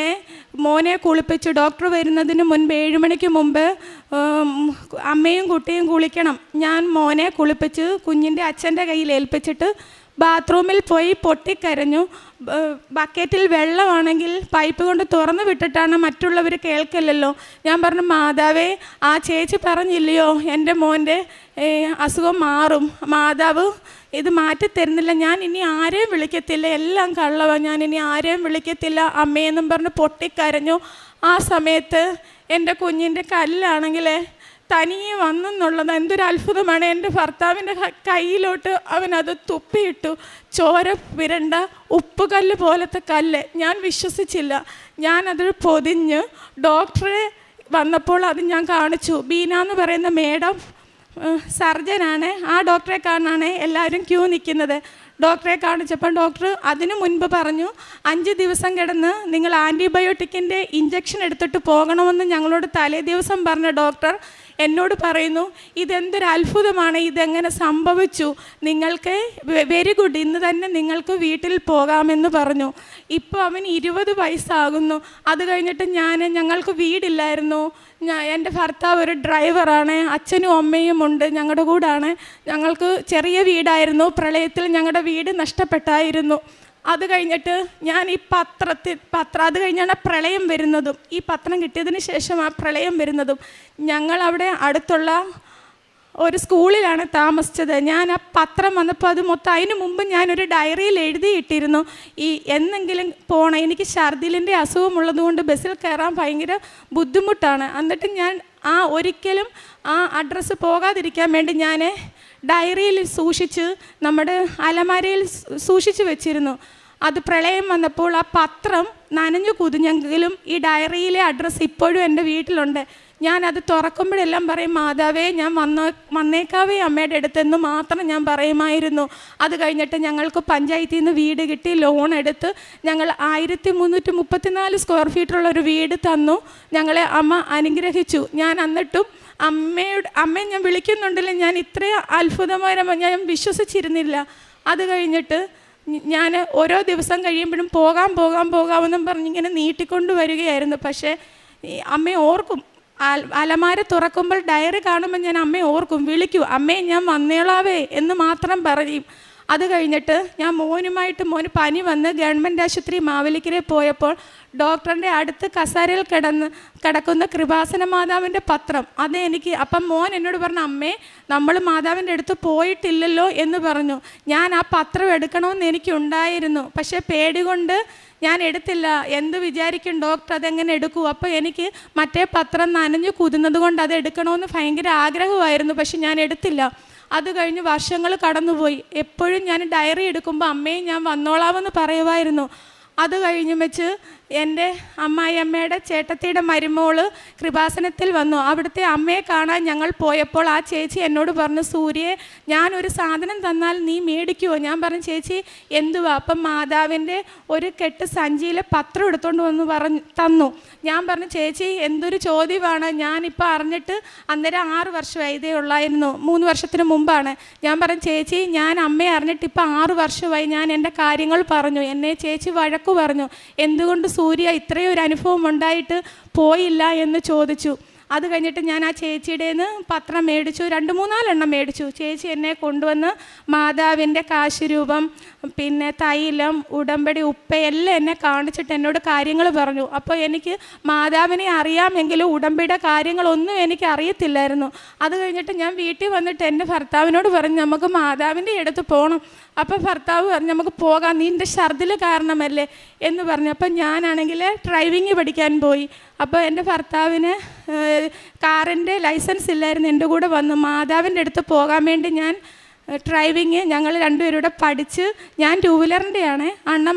Speaker 2: മോനെ കുളിപ്പിച്ചു. ഡോക്ടർ വരുന്നതിന് മുൻപ് 7 മണിക്ക് മുമ്പ് അമ്മയും കുട്ടിയും കുളിക്കണം. ഞാൻ മോനെ കുളിപ്പിച്ച് കുഞ്ഞിൻ്റെ അച്ഛൻ്റെ കയ്യിൽ ഏൽപ്പിച്ചിട്ട് ബാത്റൂമിൽ പോയി പൊട്ടിക്കരഞ്ഞു. ബക്കറ്റിൽ വെള്ളമാണെങ്കിൽ പൈപ്പ് കൊണ്ട് തുറന്നു വിട്ടിട്ടാണ്, മറ്റുള്ളവർ കേൾക്കില്ലല്ലോ. ഞാൻ പറഞ്ഞു, മാതാവേ, ആ ചേച്ചി പറഞ്ഞില്ലയോ എൻ്റെ മോൻ്റെ അസുഖം മാറും, മാതാവ് ഇത് മാറ്റിത്തരുന്നില്ല, ഞാൻ ഇനി ആരെയും വിളിക്കത്തില്ല, എല്ലാം കള്ളവാണ്, ഞാൻ ഇനി ആരെയും വിളിക്കത്തില്ല അമ്മയെന്നും പറഞ്ഞ് പൊട്ടിക്കരഞ്ഞു. ആ സമയത്ത് എൻ്റെ കുഞ്ഞിൻ്റെ കല്ലാണെങ്കിൽ തനിയെ വന്നെന്നുള്ളത് എന്തൊരു അത്ഭുതമാണ്. എൻ്റെ ഭർത്താവിൻ്റെ കയ്യിലോട്ട് അവനത് തുപ്പിയിട്ടു. ചോര വിരണ്ട ഉപ്പുകല്ല് പോലത്തെ കല്ല്. ഞാൻ വിശ്വസിച്ചില്ല. ഞാനത് പൊതിഞ്ഞ് ഡോക്ടറെ വന്നപ്പോൾ അത് ഞാൻ കാണിച്ചു. ബീന എന്ന് പറയുന്ന മേഡം സർജനാണ്. ആ ഡോക്ടറെ കാണാനാണ് എല്ലാവരും ക്യൂ നിൽക്കുന്നത്. ഡോക്ടറെ കാണിച്ചപ്പോൾ ഡോക്ടർ അതിനു മുൻപ് പറഞ്ഞു, 5 ദിവസം കിടന്ന് നിങ്ങൾ ആൻറ്റിബയോട്ടിക്കിൻ്റെ ഇഞ്ചക്ഷൻ എടുത്തിട്ട് പോകണമെന്ന് ഞങ്ങളോട് തലേ ദിവസം പറഞ്ഞ ഡോക്ടർ എന്നോട് പറയുന്നു, ഇതെന്തൊരു അത്ഭുതമാണ്, ഇതെങ്ങനെ സംഭവിച്ചു, നിങ്ങൾക്ക് വെരി ഗുഡ്, ഇന്ന് തന്നെ നിങ്ങൾക്ക് വീട്ടിൽ പോകാമെന്ന് പറഞ്ഞു. ഇപ്പോൾ അവൻ 20 വയസ്സാകുന്നു. അത് കഴിഞ്ഞിട്ട് ഞങ്ങൾക്ക് വീടില്ലായിരുന്നു. എൻ്റെ ഭർത്താവ് ഒരു ഡ്രൈവറാണ്, അച്ഛനും അമ്മയും ഉണ്ട്, ഞങ്ങളുടെ കൂടാണ്. ഞങ്ങൾക്ക് ചെറിയ വീടായിരുന്നു. പ്രളയത്തിൽ ഞങ്ങളുടെ വീട് നഷ്ടപ്പെട്ടായിരുന്നു. അത് കഴിഞ്ഞിട്ട് ഞാൻ ഈ പത്രം അത് കഴിഞ്ഞാണ് പ്രളയം വരുന്നതും. ഈ പത്രം കിട്ടിയതിന് ശേഷം ആ പ്രളയം വരുന്നതും. ഞങ്ങളവിടെ അടുത്തുള്ള ഒരു സ്കൂളിലാണ് താമസിച്ചത്. ഞാൻ ആ പത്രം വന്നപ്പോൾ അത് മൊത്തം, അതിന് മുമ്പ് ഞാനൊരു ഡയറിയിൽ എഴുതിയിട്ടിരുന്നു, ഈ എന്നെങ്കിലും പോകണം, എനിക്ക് ഛർദിലിൻ്റെ അസുഖമുള്ളതുകൊണ്ട് ബസ്സിൽ കയറാൻ ഭയങ്കര ബുദ്ധിമുട്ടാണ്. എന്നിട്ട് ഞാൻ ഒരിക്കലും ആ അഡ്രസ്സ് പോകാതിരിക്കാൻ വേണ്ടി ഞാൻ ഡയറിയിൽ സൂക്ഷിച്ച് നമ്മുടെ അലമാരയിൽ സൂക്ഷിച്ച് വെച്ചിരുന്നു. അത് പ്രളയം വന്നപ്പോൾ ആ പത്രം നനഞ്ഞു കുതിഞ്ഞെങ്കിലും ഈ ഡയറിയിലെ അഡ്രസ്സ് ഇപ്പോഴും എൻ്റെ വീട്ടിലുണ്ട്. ഞാനത് തുറക്കുമ്പോഴെല്ലാം പറയും, മാതാവേ, ഞാൻ വന്നേക്കാവേ അമ്മയുടെ അടുത്തെന്ന് മാത്രം ഞാൻ പറയുമായിരുന്നു. അത് കഴിഞ്ഞിട്ട് ഞങ്ങൾക്ക് പഞ്ചായത്തിൽ നിന്ന് വീട് കിട്ടി, ലോൺ എടുത്ത് ഞങ്ങൾ 1334 സ്ക്വയർ ഫീറ്റുള്ളൊരു വീട് തന്നു. ഞങ്ങളെ അമ്മ അനുഗ്രഹിച്ചു. ഞാൻ എന്നിട്ടും അമ്മയെ ഞാൻ വിളിക്കുന്നുണ്ടല്ലോ, ഞാൻ ഇത്രയും അത്ഭുതകരമായി ഞാൻ വിശ്വസിച്ചിരുന്നില്ല. അത് കഴിഞ്ഞിട്ട് ഞാൻ ഓരോ ദിവസം കഴിയുമ്പോഴും പോകാമെന്നും പറഞ്ഞിങ്ങനെ നീട്ടിക്കൊണ്ട് വരികയായിരുന്നു. പക്ഷേ അമ്മയെ ഓർക്കും, അലമാര തുറക്കുമ്പോൾ ഡയറി കാണുമ്പോൾ ഞാൻ അമ്മയെ ഓർക്കും, വിളിക്കൂ, അമ്മയെ ഞാൻ വന്നേളാവേ എന്ന് മാത്രം പറയും. അത് കഴിഞ്ഞിട്ട് ഞാൻ മോന് പനി വന്ന് ഗവൺമെൻറ് ആശുപത്രി മാവേലിക്കരയിൽ പോയപ്പോൾ ഡോക്ടറിൻ്റെ അടുത്ത് കസാരയിൽ കിടക്കുന്ന കൃപാസന മാതാവിൻ്റെ പത്രം അപ്പം മോൻ എന്നോട് പറഞ്ഞു, അമ്മേ, നമ്മൾ മാതാവിൻ്റെ അടുത്ത് പോയിട്ടില്ലല്ലോ എന്ന് പറഞ്ഞു. ഞാൻ ആ പത്രം എടുക്കണമെന്ന് എനിക്കുണ്ടായിരുന്നു. പക്ഷേ പേടി കൊണ്ട് ഞാൻ എടുത്തില്ല. എന്ത് വിചാരിക്കും ഡോക്ടർ, അതെങ്ങനെ എടുക്കൂ? അപ്പോൾ എനിക്ക് മറ്റേ പത്രം നനഞ്ഞു കുതിർന്നത് കൊണ്ട് അത് എടുക്കണമെന്ന് ഭയങ്കര ആഗ്രഹമായിരുന്നു. പക്ഷെ ഞാൻ എടുത്തില്ല. അത് കഴിഞ്ഞ് വർഷങ്ങൾ കടന്നുപോയി. എപ്പോഴും ഞാൻ ഡയറി എടുക്കുമ്പോൾ അമ്മയെ ഞാൻ വന്നോളാമെന്ന് പറയുമായിരുന്നു. അത് കഴിഞ്ഞ് വെച്ച് എൻ്റെ അമ്മായിയമ്മയുടെ ചേട്ടത്തിയുടെ മരുമോള് കൃപാസനത്തിൽ വന്നു. അവിടുത്തെ അമ്മയെ കാണാൻ ഞങ്ങൾ പോയപ്പോൾ ആ ചേച്ചി എന്നോട് പറഞ്ഞു, സൂര്യയെ, ഞാനൊരു സാധനം തന്നാൽ നീ മേടിക്കുമോ? ഞാൻ പറഞ്ഞു, ചേച്ചി എന്തുവാ? അപ്പം മാതാവിൻ്റെ ഒരു കെട്ട് സഞ്ചിയിലെ പത്രം എടുത്തുകൊണ്ട് വന്ന് തന്നു. ഞാൻ പറഞ്ഞു, ചേച്ചി എന്തൊരു ചോദ്യമാണ്, ഞാനിപ്പോൾ അറിഞ്ഞിട്ട് അന്നേരം 6 വർഷമായി, ഇതേ ഉള്ളായിരുന്നു, 3 വർഷത്തിന് മുമ്പാണ്. ഞാൻ പറഞ്ഞു, ചേച്ചി ഞാൻ അമ്മയെ അറിഞ്ഞിട്ട് ഇപ്പോൾ 6 വർഷമായി, ഞാൻ എൻ്റെ കാര്യങ്ങൾ പറഞ്ഞു. എന്നെ ചേച്ചി വഴക്കു പറഞ്ഞു, എന്തുകൊണ്ട് സൂര്യ ഇത്രയും ഒരു അനുഭവം ഉണ്ടായിട്ട് പോയില്ല എന്ന് ചോദിച്ചു. അത് കഴിഞ്ഞിട്ട് ഞാൻ ആ ചേച്ചിയുടെ നിന്ന് പത്രം മേടിച്ചു, 2-3-4 എണ്ണം മേടിച്ചു. ചേച്ചി എന്നെ കൊണ്ടുവന്ന് മാതാവിൻ്റെ കാശുരൂപം, പിന്നെ തൈലം, ഉടമ്പടി, ഉപ്പ എല്ലാം എന്നെ കാണിച്ചിട്ട് എന്നോട് കാര്യങ്ങൾ പറഞ്ഞു. അപ്പോൾ എനിക്ക് മാതാവിനെ അറിയാമെങ്കിലും ഉടമ്പടിയുടെ കാര്യങ്ങളൊന്നും എനിക്ക് അറിയത്തില്ലായിരുന്നു. അത് കഴിഞ്ഞിട്ട് ഞാൻ വീട്ടിൽ വന്നിട്ട് എൻ്റെ ഭർത്താവിനോട് പറഞ്ഞു, നമുക്ക് മാതാവിൻ്റെ അടുത്ത് പോകണം. അപ്പോൾ ഭർത്താവ് പറഞ്ഞു, നമുക്ക് പോകാം, നിൻ്റെ ഛർദിൽ കാരണമല്ലേ എന്ന് പറഞ്ഞു. അപ്പം ഞാനാണെങ്കിൽ ഡ്രൈവിങ് പഠിക്കാൻ പോയി. അപ്പോൾ എൻ്റെ ഭർത്താവിന് കാറിൻ്റെ ലൈസൻസ് ഇല്ലായിരുന്നു. എൻ്റെ കൂടെ വന്നു മാതാവിൻ്റെ അടുത്ത് പോകാൻ വേണ്ടി ഞാൻ ഡ്രൈവിങ് ഞങ്ങൾ രണ്ടുപേരും കൂടെ പഠിച്ച്, ഞാൻ 2 വീലറിൻ്റെയാണ്, അണ്ണൻ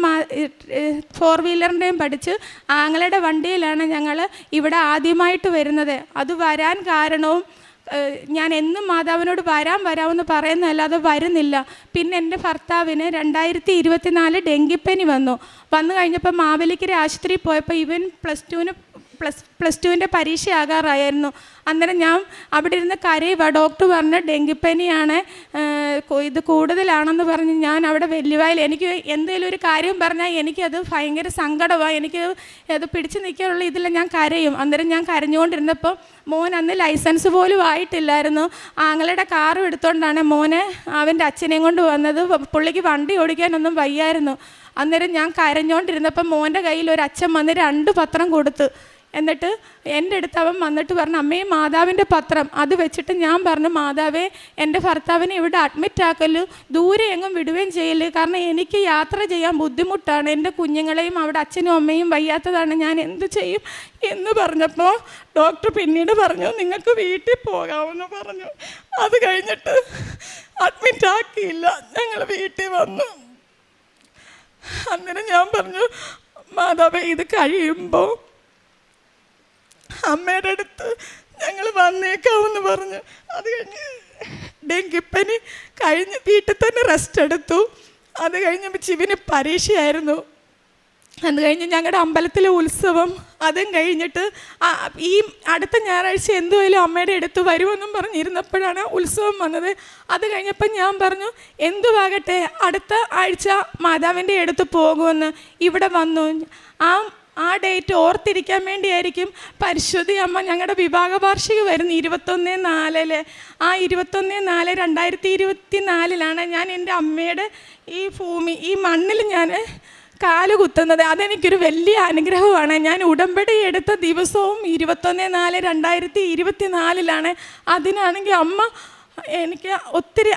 Speaker 2: 4 വീലറിൻ്റെയും പഠിച്ച് ആങ്ങളുടെ വണ്ടിയിലാണ് ഞങ്ങൾ ഇവിടെ ആദ്യമായിട്ട് വരുന്നത്. അത് വരാൻ കാരണവും ഞാൻ എന്നും മാതാവിനോട് വരാമെന്ന് പറയുന്നതല്ലാതെ വരുന്നില്ല. പിന്നെ എൻ്റെ ഭർത്താവിന് 2024 ഡെങ്കിപ്പനി വന്നു കഴിഞ്ഞപ്പോൾ മാവേലിക്കര ആശുപത്രിയിൽ പോയപ്പോൾ ഇവൻ പ്ലസ് ടുവിൻ്റെ പരീക്ഷ ആകാറായിരുന്നു. അന്നേരം ഞാൻ അവിടെ ഇരുന്ന് കരയുക. ഡോക്ടർ പറഞ്ഞു ഡെങ്കിപ്പനിയാണ്, ഇത് കൂടുതലാണെന്ന് പറഞ്ഞ് ഞാൻ അവിടെ വെല്ലുവായിൽ എനിക്ക് എന്തെങ്കിലും ഒരു കാര്യം പറഞ്ഞാൽ എനിക്കത് ഭയങ്കര സങ്കടമാണ്. എനിക്ക് അത് പിടിച്ച് നിൽക്കാനുള്ള ഇതില്ല, ഞാൻ കരയും. അന്നേരം ഞാൻ കരഞ്ഞുകൊണ്ടിരുന്നപ്പോൾ മോൻ അന്ന് ലൈസൻസ് പോലും ആയിട്ടില്ലായിരുന്നു. ആങ്ങളുടെ കാറും എടുത്തുകൊണ്ടാണ് മോനെ അവൻ്റെ അച്ഛനെയും കൊണ്ട് വന്നത്. പുള്ളിക്ക് വണ്ടി ഓടിക്കാനൊന്നും വയ്യായിരുന്നു. അന്നേരം ഞാൻ കരഞ്ഞുകൊണ്ടിരുന്നപ്പോൾ മോൻ്റെ കയ്യിൽ ഒരു അച്ഛൻ വന്ന് 2 പത്രം കൊടുത്ത്. എന്നിട്ട് എൻ്റെ അടുത്ത് അവൻ വന്നിട്ട് പറഞ്ഞു, അമ്മേ മാതാവിൻ്റെ പത്രം. അത് വെച്ചിട്ട് ഞാൻ പറഞ്ഞു, മാതാവേ എൻ്റെ ഭർത്താവിനെ ഇവിടെ അഡ്മിറ്റ് ആക്കല്, ദൂരെ എങ്ങും വിടുകയും ചെയ്യല്, കാരണം എനിക്ക് യാത്ര ചെയ്യാൻ ബുദ്ധിമുട്ടാണ്, എൻ്റെ കുഞ്ഞുങ്ങളെയും അവിടെ അച്ഛനും അമ്മയും വയ്യാത്തതാണ്, ഞാൻ എന്ത് ചെയ്യും എന്ന് പറഞ്ഞപ്പോൾ ഡോക്ടർ പിന്നീട് പറഞ്ഞു നിങ്ങൾക്ക് വീട്ടിൽ പോകാമെന്ന് പറഞ്ഞു. അത് കഴിഞ്ഞിട്ട് അഡ്മിറ്റ് ആക്കിയില്ല, ഞങ്ങൾ വീട്ടിൽ വന്നു. അന്നേരം ഞാൻ പറഞ്ഞു, മാതാവേ ഇത് കഴിയുമ്പോൾ അമ്മയുടെ അടുത്ത് ഞങ്ങൾ വന്നേക്കാമെന്ന് പറഞ്ഞു. അത് കഴിഞ്ഞ് ഡെങ്കിപ്പനി കഴിഞ്ഞ് വീട്ടിൽ തന്നെ റെസ്റ്റ് എടുത്തു. അത് കഴിഞ്ഞപ്പോൾ ശിവന് പരീക്ഷയായിരുന്നു. അത് കഴിഞ്ഞ് ഞങ്ങളുടെ അമ്പലത്തിലെ ഉത്സവം, അതും കഴിഞ്ഞിട്ട് ഈ അടുത്ത ഞായറാഴ്ച എന്തുമായാലും അമ്മയുടെ അടുത്ത് വരുമെന്നും പറഞ്ഞിരുന്നപ്പോഴാണ് ഉത്സവം വന്നത്. അത് കഴിഞ്ഞപ്പോൾ ഞാൻ പറഞ്ഞു എന്തുവാകട്ടെ അടുത്ത ആഴ്ച മാതാവിൻ്റെ അടുത്ത് പോകുമെന്ന്. ഇവിടെ വന്നു. ആ ഡേറ്റ് ഓർത്തിരിക്കാൻ വേണ്ടിയായിരിക്കും പരിശുദ്ധി അമ്മ ഞങ്ങളുടെ വിവാഹ വാർഷിക വരുന്നത് 21/4. ആ 21/4/2024 ഞാൻ എൻ്റെ അമ്മയുടെ ഈ മണ്ണിൽ ഞാൻ കാല് കുത്തുന്നത്. അതെനിക്കൊരു വലിയ അനുഗ്രഹമാണ്. ഞാൻ ഉടമ്പടി എടുത്ത ദിവസവും 21/4/2024. അതിനാണെങ്കിൽ അമ്മ എനിക്ക് ഒത്തിരി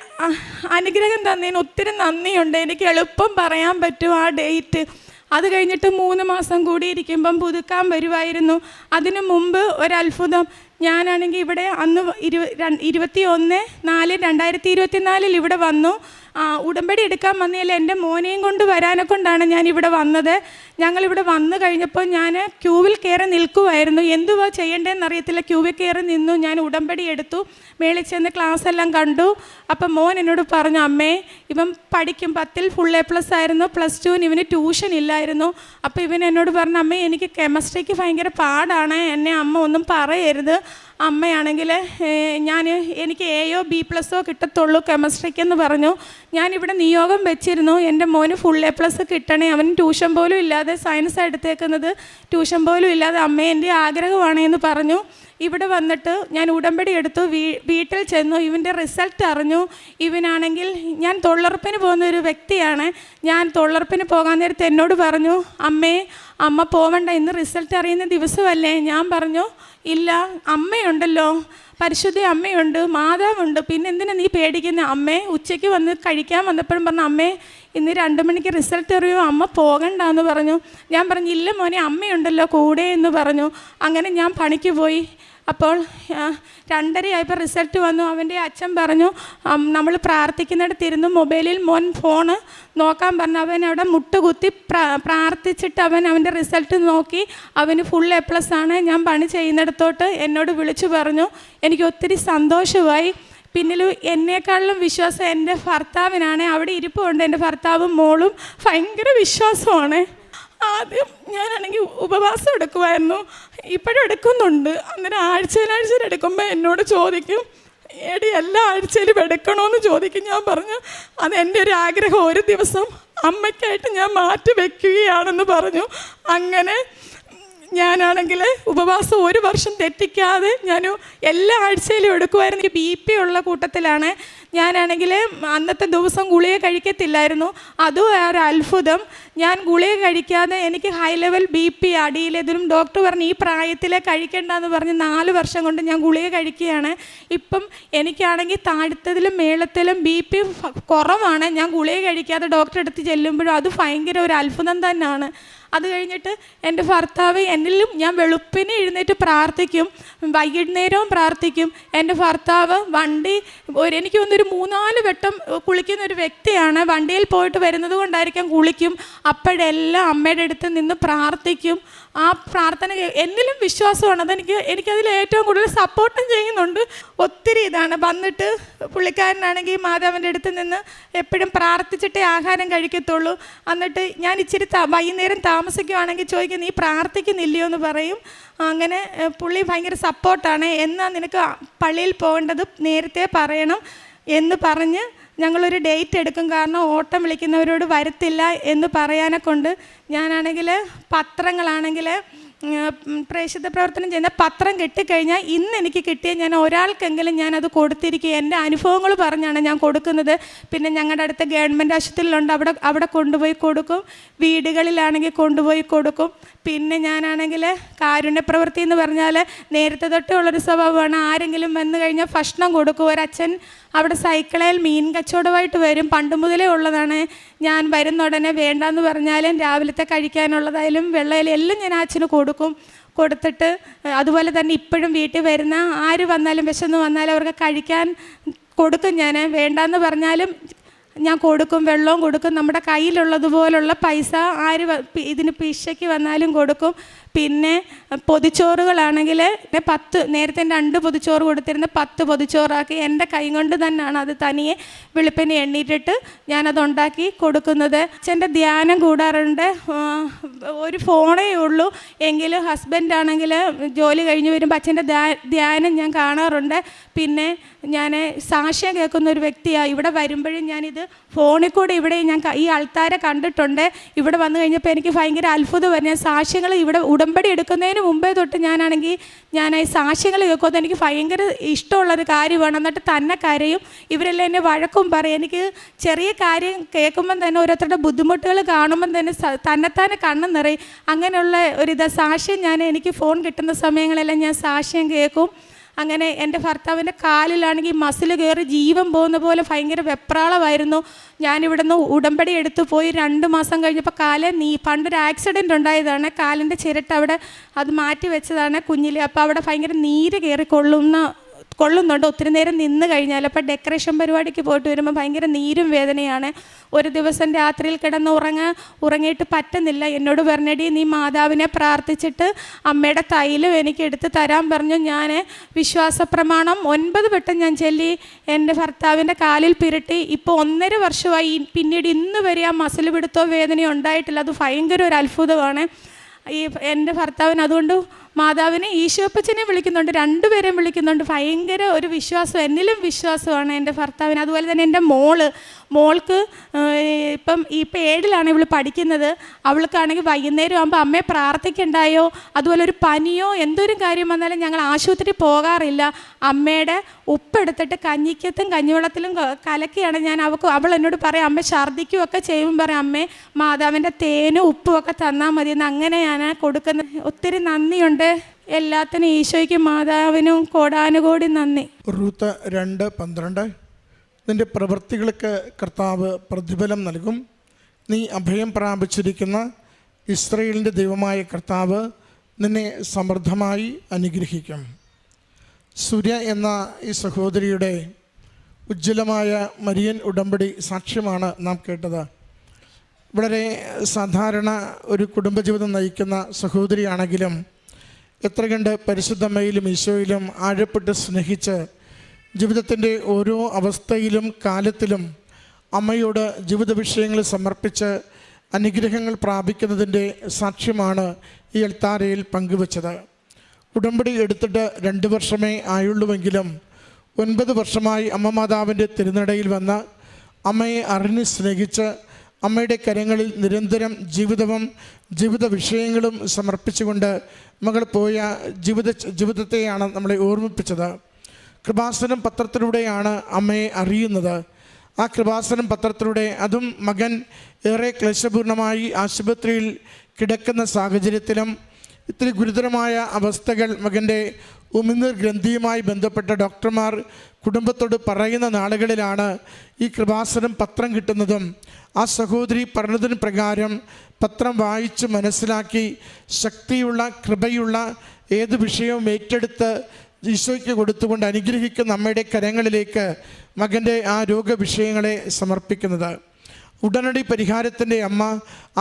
Speaker 2: അനുഗ്രഹം തന്നതിന് ഒത്തിരി നന്ദിയുണ്ട്. എനിക്ക് എളുപ്പം പറയാൻ പറ്റും ആ ഡേറ്റ്. അത് കഴിഞ്ഞിട്ട് 3 മാസം കൂടി ഇരിക്കുമ്പം പുതുക്കാൻ വരുമായിരുന്നു. അതിനു മുമ്പ് ഒരത്ഭുതം. ഞാനാണെങ്കിൽ ഇവിടെ അന്ന് 21/4/2024 ഇവിടെ വന്നു. ഉടമ്പടി എടുക്കാൻ വന്നതിൽ എൻ്റെ മോനെയും കൊണ്ട് വരാനെ കൊണ്ടാണ് ഞാനിവിടെ വന്നത്. ഞങ്ങളിവിടെ വന്നു കഴിഞ്ഞപ്പോൾ ഞാൻ ക്യൂവിൽ കയറി നിൽക്കുമായിരുന്നു. എന്തുവാ ചെയ്യേണ്ടതെന്ന് അറിയത്തില്ല. ക്യൂവിൽ കയറി നിന്നു. ഞാൻ ഉടമ്പടി എടുത്തു. മേളിൽ ചെന്ന് ക്ലാസ് എല്ലാം കണ്ടു. അപ്പം മോൻ എന്നോട് പറഞ്ഞു, അമ്മേ ഇവൻ പഠിക്കും, 10ൽ ഫുൾ A+ ആയിരുന്നു. +2 ഇവന് ട്യൂഷൻ ഇല്ലായിരുന്നു. അപ്പോൾ ഇവൻ എന്നോട് പറഞ്ഞു, അമ്മേ എനിക്ക് കെമിസ്ട്രിക്ക് ഭയങ്കര പാടാണ്, എന്നെ അമ്മ ഒന്നും പറയരുത്. അമ്മയാണെങ്കിൽ എനിക്ക് A B+ കിട്ടത്തുള്ളൂ കെമിസ്ട്രിക്കെന്ന് പറഞ്ഞു. ഞാനിവിടെ നിയോഗം വെച്ചിരുന്നു എൻ്റെ മോന് ഫുൾ A+ കിട്ടണേ. അവൻ ട്യൂഷൻ പോലും ഇല്ലാതെ സയൻസ് എടുത്തേക്കുന്നത്, ട്യൂഷൻ പോലും ഇല്ലാതെ അമ്മ എൻ്റെ ആഗ്രഹമാണെന്ന് പറഞ്ഞു. ഇവിടെ വന്നിട്ട് ഞാൻ ഉടമ്പടി എടുത്തു. വീട്ടിൽ ചെന്നു. ഇവൻ്റെ റിസൾട്ട് അറിഞ്ഞു. ഇവനാണെങ്കിൽ ഞാൻ തൊഴിലുറപ്പിന് പോകുന്ന ഒരു വ്യക്തിയാണ്. ഞാൻ തൊഴിലുറപ്പിന് പോകാൻ നേരത്ത് എന്നോട് പറഞ്ഞു, അമ്മ പോവണ്ട, ഇന്ന് റിസൾട്ട് അറിയുന്ന ദിവസമല്ലേ. ഞാൻ പറഞ്ഞു, ഇല്ല, അമ്മയുണ്ടല്ലോ, പരിശുദ്ധ അമ്മയുണ്ട്, മാതാവുണ്ട്, പിന്നെ എന്തിനാ നീ പേടിക്കുന്നത്? അമ്മേ ഉച്ചയ്ക്ക് വന്ന് കഴിക്കാൻ വന്നപ്പോഴും പറഞ്ഞു, അമ്മേ ഇന്ന് 2 മണിക്ക് റിസൾട്ട് അറിയുമോ, അമ്മ പോകണ്ടെന്ന് പറഞ്ഞു. ഞാൻ പറഞ്ഞു, ഇല്ല മോനെ, അമ്മയുണ്ടല്ലോ കൂടെ എന്ന് പറഞ്ഞു. അങ്ങനെ ഞാൻ പണിക്ക് പോയി. അപ്പോൾ 2:30 ആയപ്പോൾ റിസൾട്ട് വന്നു. അവൻ്റെ അച്ഛൻ പറഞ്ഞു, നമ്മൾ പ്രാർത്ഥിക്കുന്നിടത്തിരുന്ന് മൊബൈലിൽ മോൻ ഫോണ് നോക്കാൻ പറഞ്ഞു. അവൻ അവിടെ മുട്ടുകുത്തി പ്രാർത്ഥിച്ചിട്ട് അവൻ്റെ റിസൾട്ട് നോക്കി. അവന് ഫുൾ A+ ആണ്. ഞാൻ പണി ചെയ്യുന്നിടത്തോട്ട് എന്നോട് വിളിച്ചു പറഞ്ഞു. എനിക്ക് ഒത്തിരി സന്തോഷമായി. പിന്നിൽ എന്നേക്കാളിലും വിശ്വാസം എൻ്റെ ഭർത്താവിനാണ്. അവിടെ ഇരിപ്പുണ്ട് എൻ്റെ ഭർത്താവും മോളും. ഭയങ്കര വിശ്വാസമാണ്. ആദ്യം ഞാനാണെങ്കിൽ ഉപവാസം എടുക്കുമായിരുന്നു, ഇപ്പോഴും എടുക്കുന്നുണ്ട്. അന്നേരം ആഴ്ചയിൽ എടുക്കുമ്പോൾ എന്നോട് ചോദിക്കും, എടി എല്ലാ ആഴ്ചയിലും എടുക്കണമെന്ന് ചോദിക്കും. ഞാൻ പറഞ്ഞു, അതെൻ്റെ ഒരു ആഗ്രഹം, ഒരു ദിവസം അമ്മയ്ക്കായിട്ട് ഞാൻ മാറ്റി വയ്ക്കുകയാണെന്ന് പറഞ്ഞു. അങ്ങനെ ഞാനാണെങ്കിൽ ഉപവാസം 1 വർഷം തെറ്റിക്കാതെ ഞാൻ എല്ലാ ആഴ്ചയിലും എടുക്കുമായിരുന്നു. BP ഉള്ള കൂട്ടത്തിലാണ്. ഞാനാണെങ്കിൽ അന്നത്തെ ദിവസം ഗുളിക കഴിക്കത്തില്ലായിരുന്നു. അതും ഒരു അത്ഭുതം. ഞാൻ ഗുളിക കഴിക്കാതെ എനിക്ക് ഹൈ ലെവൽ BP അടിയിലേതിലും ഡോക്ടർ പറഞ്ഞു ഈ പ്രായത്തിലെ കഴിക്കേണ്ടെന്ന് പറഞ്ഞ് 4 വർഷം കൊണ്ട് ഞാൻ ഗുളിക കഴിക്കുകയാണ്. ഇപ്പം എനിക്കാണെങ്കിൽ താഴത്തതിലും മേളത്തിലും BP കുറവാണ്. ഞാൻ ഗുളിക കഴിക്കാതെ ഡോക്ടറെ അടുത്ത് ചെല്ലുമ്പോഴും അത് ഭയങ്കര ഒരു അത്ഭുതം തന്നെയാണ്. അത് കഴിഞ്ഞിട്ട് എൻ്റെ ഭർത്താവ് എന്നിലും, ഞാൻ വെളുപ്പിനെ എഴുന്നേറ്റ് പ്രാർത്ഥിക്കും, വൈകുന്നേരവും പ്രാർത്ഥിക്കും. എൻ്റെ ഭർത്താവ് എനിക്ക് തോന്നുന്നൊരു 3-4 വട്ടം കുളിക്കുന്ന ഒരു വ്യക്തിയാണ്. വണ്ടിയിൽ പോയിട്ട് വരുന്നത് കൊണ്ടായിരിക്കാം കുളിക്കും. അപ്പോഴെല്ലാം അമ്മയുടെ അടുത്ത് നിന്ന് പ്രാർത്ഥിക്കും. ആ പ്രാർത്ഥന എന്നിലും വിശ്വാസമാണ്. എനിക്കതിൽ ഏറ്റവും കൂടുതൽ സപ്പോർട്ടും ചെയ്യുന്നുണ്ട്. ഒത്തിരി ഇതാണ്. വന്നിട്ട് പുള്ളിക്കാരനാണെങ്കിൽ മാതാവിൻ്റെ അടുത്ത് നിന്ന് എപ്പോഴും പ്രാർത്ഥിച്ചിട്ടേ ആഹാരം കഴിക്കത്തുള്ളൂ. എന്നിട്ട് ഞാൻ ഇച്ചിരി വൈകുന്നേരം താമസിക്കുവാണെങ്കിൽ ചോദിക്കും, നീ പ്രാർത്ഥിക്കുന്നില്ലയോ എന്ന് പറയും. അങ്ങനെ പുള്ളി ഭയങ്കര സപ്പോർട്ടാണ്. എന്നാൽ നിനക്ക് പള്ളിയിൽ പോകേണ്ടത് നേരത്തെ പറയണം എന്ന് പറഞ്ഞ് ഞങ്ങളൊരു ഡേറ്റ് എടുക്കും. കാരണം ഓട്ടം വിളിക്കുന്നവരോട് വരത്തില്ല എന്ന് പറയാനെ കൊണ്ട് ഞാനാണെങ്കിൽ പത്രങ്ങളാണെങ്കിൽ പ്രേക്ഷിത പ്രവർത്തനം ചെയ്യുന്ന പത്രം കിട്ടിക്കഴിഞ്ഞാൽ ഇന്ന് എനിക്ക് കിട്ടിയ ഞാൻ ഒരാൾക്കെങ്കിലും ഞാനത് കൊടുത്തിരിക്കുക. എൻ്റെ അനുഭവങ്ങൾ പറഞ്ഞാണ് ഞാൻ കൊടുക്കുന്നത്. പിന്നെ ഞങ്ങളുടെ അടുത്ത ഗവൺമെൻറ് ആശുപത്രിയിലുണ്ട്, അവിടെ കൊണ്ടുപോയി കൊടുക്കും. വീടുകളിലാണെങ്കിൽ കൊണ്ടുപോയി കൊടുക്കും. പിന്നെ ഞാനാണെങ്കിൽ കാരുണ്യപ്രവൃത്തി എന്ന് പറഞ്ഞാൽ നേരത്തെ തൊട്ടേ ഉള്ളൊരു സ്വഭാവമാണ്. ആരെങ്കിലും വന്നു കഴിഞ്ഞാൽ ഭക്ഷണം കൊടുക്കും. ഒരച്ഛൻ അവിടെ സൈക്കിളിൽ മീൻ കച്ചവടമായിട്ട് വരും. പണ്ട് മുതലേ ഉള്ളതാണ്. ഞാൻ വരുന്ന ഉടനെ വേണ്ടാന്ന് പറഞ്ഞാലും രാവിലത്തെ കഴിക്കാനുള്ളതായാലും വെള്ളയിലും എല്ലാം ഞാൻ അച്ഛന് കൊടുത്തിട്ട് അതുപോലെ തന്നെ ഇപ്പോഴും വീട്ടിൽ വരുന്ന ആര് വന്നാലും വിശന്ന് വന്നാലും അവർക്ക് കഴിക്കാൻ കൊടുക്കും. ഞാൻ വേണ്ടാന്ന് പറഞ്ഞാലും ഞാൻ കൊടുക്കും, വെള്ളവും കൊടുക്കും. നമ്മുടെ കയ്യിലുള്ളതുപോലുള്ള പൈസ ഇതിന് പിശയ്ക്ക് വന്നാലും കൊടുക്കും. പിന്നെ പൊതിച്ചോറുകളാണെങ്കിൽ നേരത്തെ 2 പൊതിച്ചോറ് കൊടുത്തിരുന്ന 10 പൊതിച്ചോറാക്കി എൻ്റെ കൈ കൊണ്ട് തന്നെയാണ് അത് തനിയെ വെളുപ്പിനെ എണ്ണീറ്റിട്ട് ഞാനത് ഉണ്ടാക്കി കൊടുക്കുന്നത്. അച്ഛൻ്റെ ധ്യാനം കൂടാറുണ്ട്. ഒരു ഫോണേ ഉള്ളൂ എങ്കിലും ഹസ്ബൻഡാണെങ്കിൽ ജോലി കഴിഞ്ഞ് വരുമ്പോൾ അച്ഛൻ്റെ ധ്യാനം ഞാൻ കാണാറുണ്ട്. പിന്നെ ഞാൻ സാക്ഷ്യം കേൾക്കുന്ന ഒരു വ്യക്തിയാണ്. ഇവിടെ വരുമ്പോഴും ഞാനിത് ഫോണിൽ കൂടെ ഇവിടെ ഞാൻ ഈ ആൾക്കാരെ കണ്ടിട്ടുണ്ട്. ഇവിടെ വന്നു കഴിഞ്ഞപ്പോൾ എനിക്ക് ഭയങ്കര അത്ഭുതം. ഞാൻ സാക്ഷ്യങ്ങൾ ഇവിടെ ഉടമ്പടി എടുക്കുന്നതിന് മുമ്പേ തൊട്ട് ഞാൻ ഈ സാക്ഷ്യങ്ങൾ കേൾക്കുന്നത് എനിക്ക് ഭയങ്കര ഇഷ്ടമുള്ളൊരു കാര്യമാണ്. എന്നിട്ട് തന്നെ കരയും. ഇവരെല്ലാം എന്നെ വഴക്കും പറയും. എനിക്ക് ചെറിയ കാര്യം കേൾക്കുമ്പം തന്നെ ഓരോരുത്തരുടെ ബുദ്ധിമുട്ടുകൾ കാണുമ്പം തന്നെ തന്നെത്താനെ കണ്ണ് നിറയും. അങ്ങനെയുള്ള സാക്ഷ്യം എനിക്ക് ഫോൺ കിട്ടുന്ന സമയങ്ങളെല്ലാം ഞാൻ സാക്ഷ്യം കേൾക്കും. അങ്ങനെ എൻ്റെ ഭർത്താവിൻ്റെ കാലിലാണെങ്കിൽ മസിൽ കയറി ജീവൻ പോകുന്ന പോലെ ഭയങ്കര വെപ്രാളമായിരുന്നു. ഞാനിവിടെ നിന്ന് ഉടമ്പടി എടുത്തു പോയി 2 മാസം കഴിഞ്ഞപ്പോൾ പണ്ടൊരു ആക്സിഡൻറ്റ് ഉണ്ടായതാണ്. കാലിൻ്റെ ചിരട്ട അവിടെ അത് മാറ്റി വെച്ചതാണ് കുഞ്ഞിൽ. അപ്പോൾ അവിടെ ഭയങ്കര നീര് കയറി കൊള്ളുന്നുണ്ട് ഒത്തിരി നേരം നിന്ന് കഴിഞ്ഞാൽ. അപ്പോൾ ഡെക്കറേഷൻ പരിപാടിക്ക് പോയിട്ട് വരുമ്പോൾ ഭയങ്കര നീരും വേദനയാണ്. ഒരു ദിവസം രാത്രിയിൽ കിടന്ന് ഉറങ്ങിയിട്ട് പറ്റുന്നില്ല. എന്നോട് പറഞ്ഞടി, നീ മാതാവിനെ പ്രാർത്ഥിച്ചിട്ട് അമ്മയുടെ തൈലം എനിക്ക് എടുത്ത് തരാൻ പറഞ്ഞു. ഞാൻ വിശ്വാസപ്രമാണം 9 വട്ടം ഞാൻ ചൊല്ലി എൻ്റെ ഭർത്താവിൻ്റെ കാലിൽ പിരട്ടി. ഇപ്പോൾ 1.5 വർഷമായി. പിന്നീട് ഇന്ന് വരെ ആ മസിൽ പിടുത്തോ വേദനയോ ഉണ്ടായിട്ടില്ല. അത് ഭയങ്കര ഒരു അത്ഭുതമാണ് എൻ്റെ ഭർത്താവിന്. അതുകൊണ്ട് മാതാവിനെ ഈശോപ്പച്ചനെ വിളിക്കുന്നുണ്ട്, 2 പേരെയും വിളിക്കുന്നുണ്ട്. ഭയങ്കര ഒരു വിശ്വാസം, എന്നിലും വിശ്വാസമാണ് എൻ്റെ ഭർത്താവിന്. അതുപോലെ തന്നെ എൻ്റെ മോൾക്ക് ഇപ്പം 7ലാണ് ഇവൾ പഠിക്കുന്നത്. അവൾക്കാണെങ്കിൽ വൈകുന്നേരം ആകുമ്പോൾ അമ്മയെ പ്രാർത്ഥിക്കണ്ടായോ, അതുപോലെ ഒരു പനിയോ എന്തൊരു കാര്യം വന്നാലും ഞങ്ങൾ ആശുപത്രി പോകാറില്ല. അമ്മയുടെ ഉപ്പെടുത്തിട്ട് കഞ്ഞിക്കത്തും കഞ്ഞിവെള്ളത്തിലും കലക്കിയാണ് അവൾ എന്നോട് പറയും, അമ്മ ഛർദ്ദിക്കുകയൊക്കെ ചെയ്യുമ്പോൾ പറയും, അമ്മേ മാതാവിൻ്റെ തേനും ഉപ്പും ഒക്കെ തന്നാൽ മതി എന്ന്. അങ്ങനെയാണ് കൊടുക്കുന്നത്. ഒത്തിരി നന്ദിയുണ്ട് എല്ലാത്തിനും. ഈശോയ്ക്കും മാതാവിനും കോടാനുകോടി നന്ദി.
Speaker 5: റൂത്ത് 2:12 നിന്റെ പ്രവൃത്തികൾക്ക് കർത്താവ് പ്രതിഫലം നൽകും. നീ അഭയം പ്രാപിച്ചിരിക്കുന്ന ഇസ്രായേലിൻ്റെ ദൈവമായ കർത്താവ് നിന്നെ സമൃദ്ധമായി അനുഗ്രഹിക്കും. സൂര്യ എന്ന ഈ സഹോദരിയുടെ ഉജ്ജ്വലമായ മരിയൻ ഉടമ്പടി സാക്ഷ്യമാണ് നാം കേട്ടത്. വളരെ സാധാരണ ഒരു കുടുംബജീവിതം നയിക്കുന്ന സഹോദരിയാണെങ്കിലും എത്ര കണ്ട് പരിശുദ്ധമ്മയിലും ഈശോയിലും ആഴപ്പെട്ട് സ്നേഹിച്ച് ജീവിതത്തിൻ്റെ ഓരോ അവസ്ഥയിലും കാലത്തിലും അമ്മയോട് ജീവിത വിഷയങ്ങൾ സമർപ്പിച്ച് അനുഗ്രഹങ്ങൾ പ്രാപിക്കുന്നതിൻ്റെ സാക്ഷ്യമാണ് ഈ അൾത്താരയിൽ പങ്കുവച്ചത്. ഉടമ്പടി എടുത്തിട്ട് 2 വർഷമേ ആയുള്ളൂവെങ്കിലും 9 വർഷമായി അമ്മ മാതാവിൻ്റെ തിരുനടയിൽ വന്ന് അമ്മയെ അറിഞ്ഞ് സ്നേഹിച്ച് അമ്മയുടെ കരങ്ങളിൽ നിരന്തരം ജീവിത വിഷയങ്ങളും സമർപ്പിച്ചുകൊണ്ട് മകൾ പോയ ജീവിതത്തെയാണ് നമ്മളെ ഓർമ്മിപ്പിച്ചത്. കൃപാസനം പത്രത്തിലൂടെയാണ് അമ്മയെ അറിയുന്നത്. ആ കൃപാസനം പത്രത്തിലൂടെ, അതും മകൻ ഏറെ ക്ലേശപൂർണമായി ആശുപത്രിയിൽ കിടക്കുന്ന സാഹചര്യത്തിലും ഇത്തിരി ഗുരുതരമായ അവസ്ഥകൾ മകൻ്റെ ഉമിനീർ ഗ്രന്ഥിയുമായി ബന്ധപ്പെട്ട ഡോക്ടർമാർ കുടുംബത്തോട് പറയുന്ന നാളുകളിലാണ് ഈ കൃപാസനം പത്രം കിട്ടുന്നതും ആ സഹോദരി പറഞ്ഞതിന് പ്രകാരം പത്രം വായിച്ച് മനസ്സിലാക്കി ശക്തിയുള്ള കൃപയുള്ള ഏത് വിഷയവും ഏറ്റെടുത്ത് ഈശോയ്ക്ക് കൊടുത്തുകൊണ്ട് അനുഗ്രഹിക്കുന്ന അമ്മയുടെ കരങ്ങളിലേക്ക് മകൻ്റെ ആ രോഗവിഷയങ്ങളെ സമർപ്പിക്കുന്നത്. ഉടനടി പരിഹാരത്തിൻ്റെ അമ്മ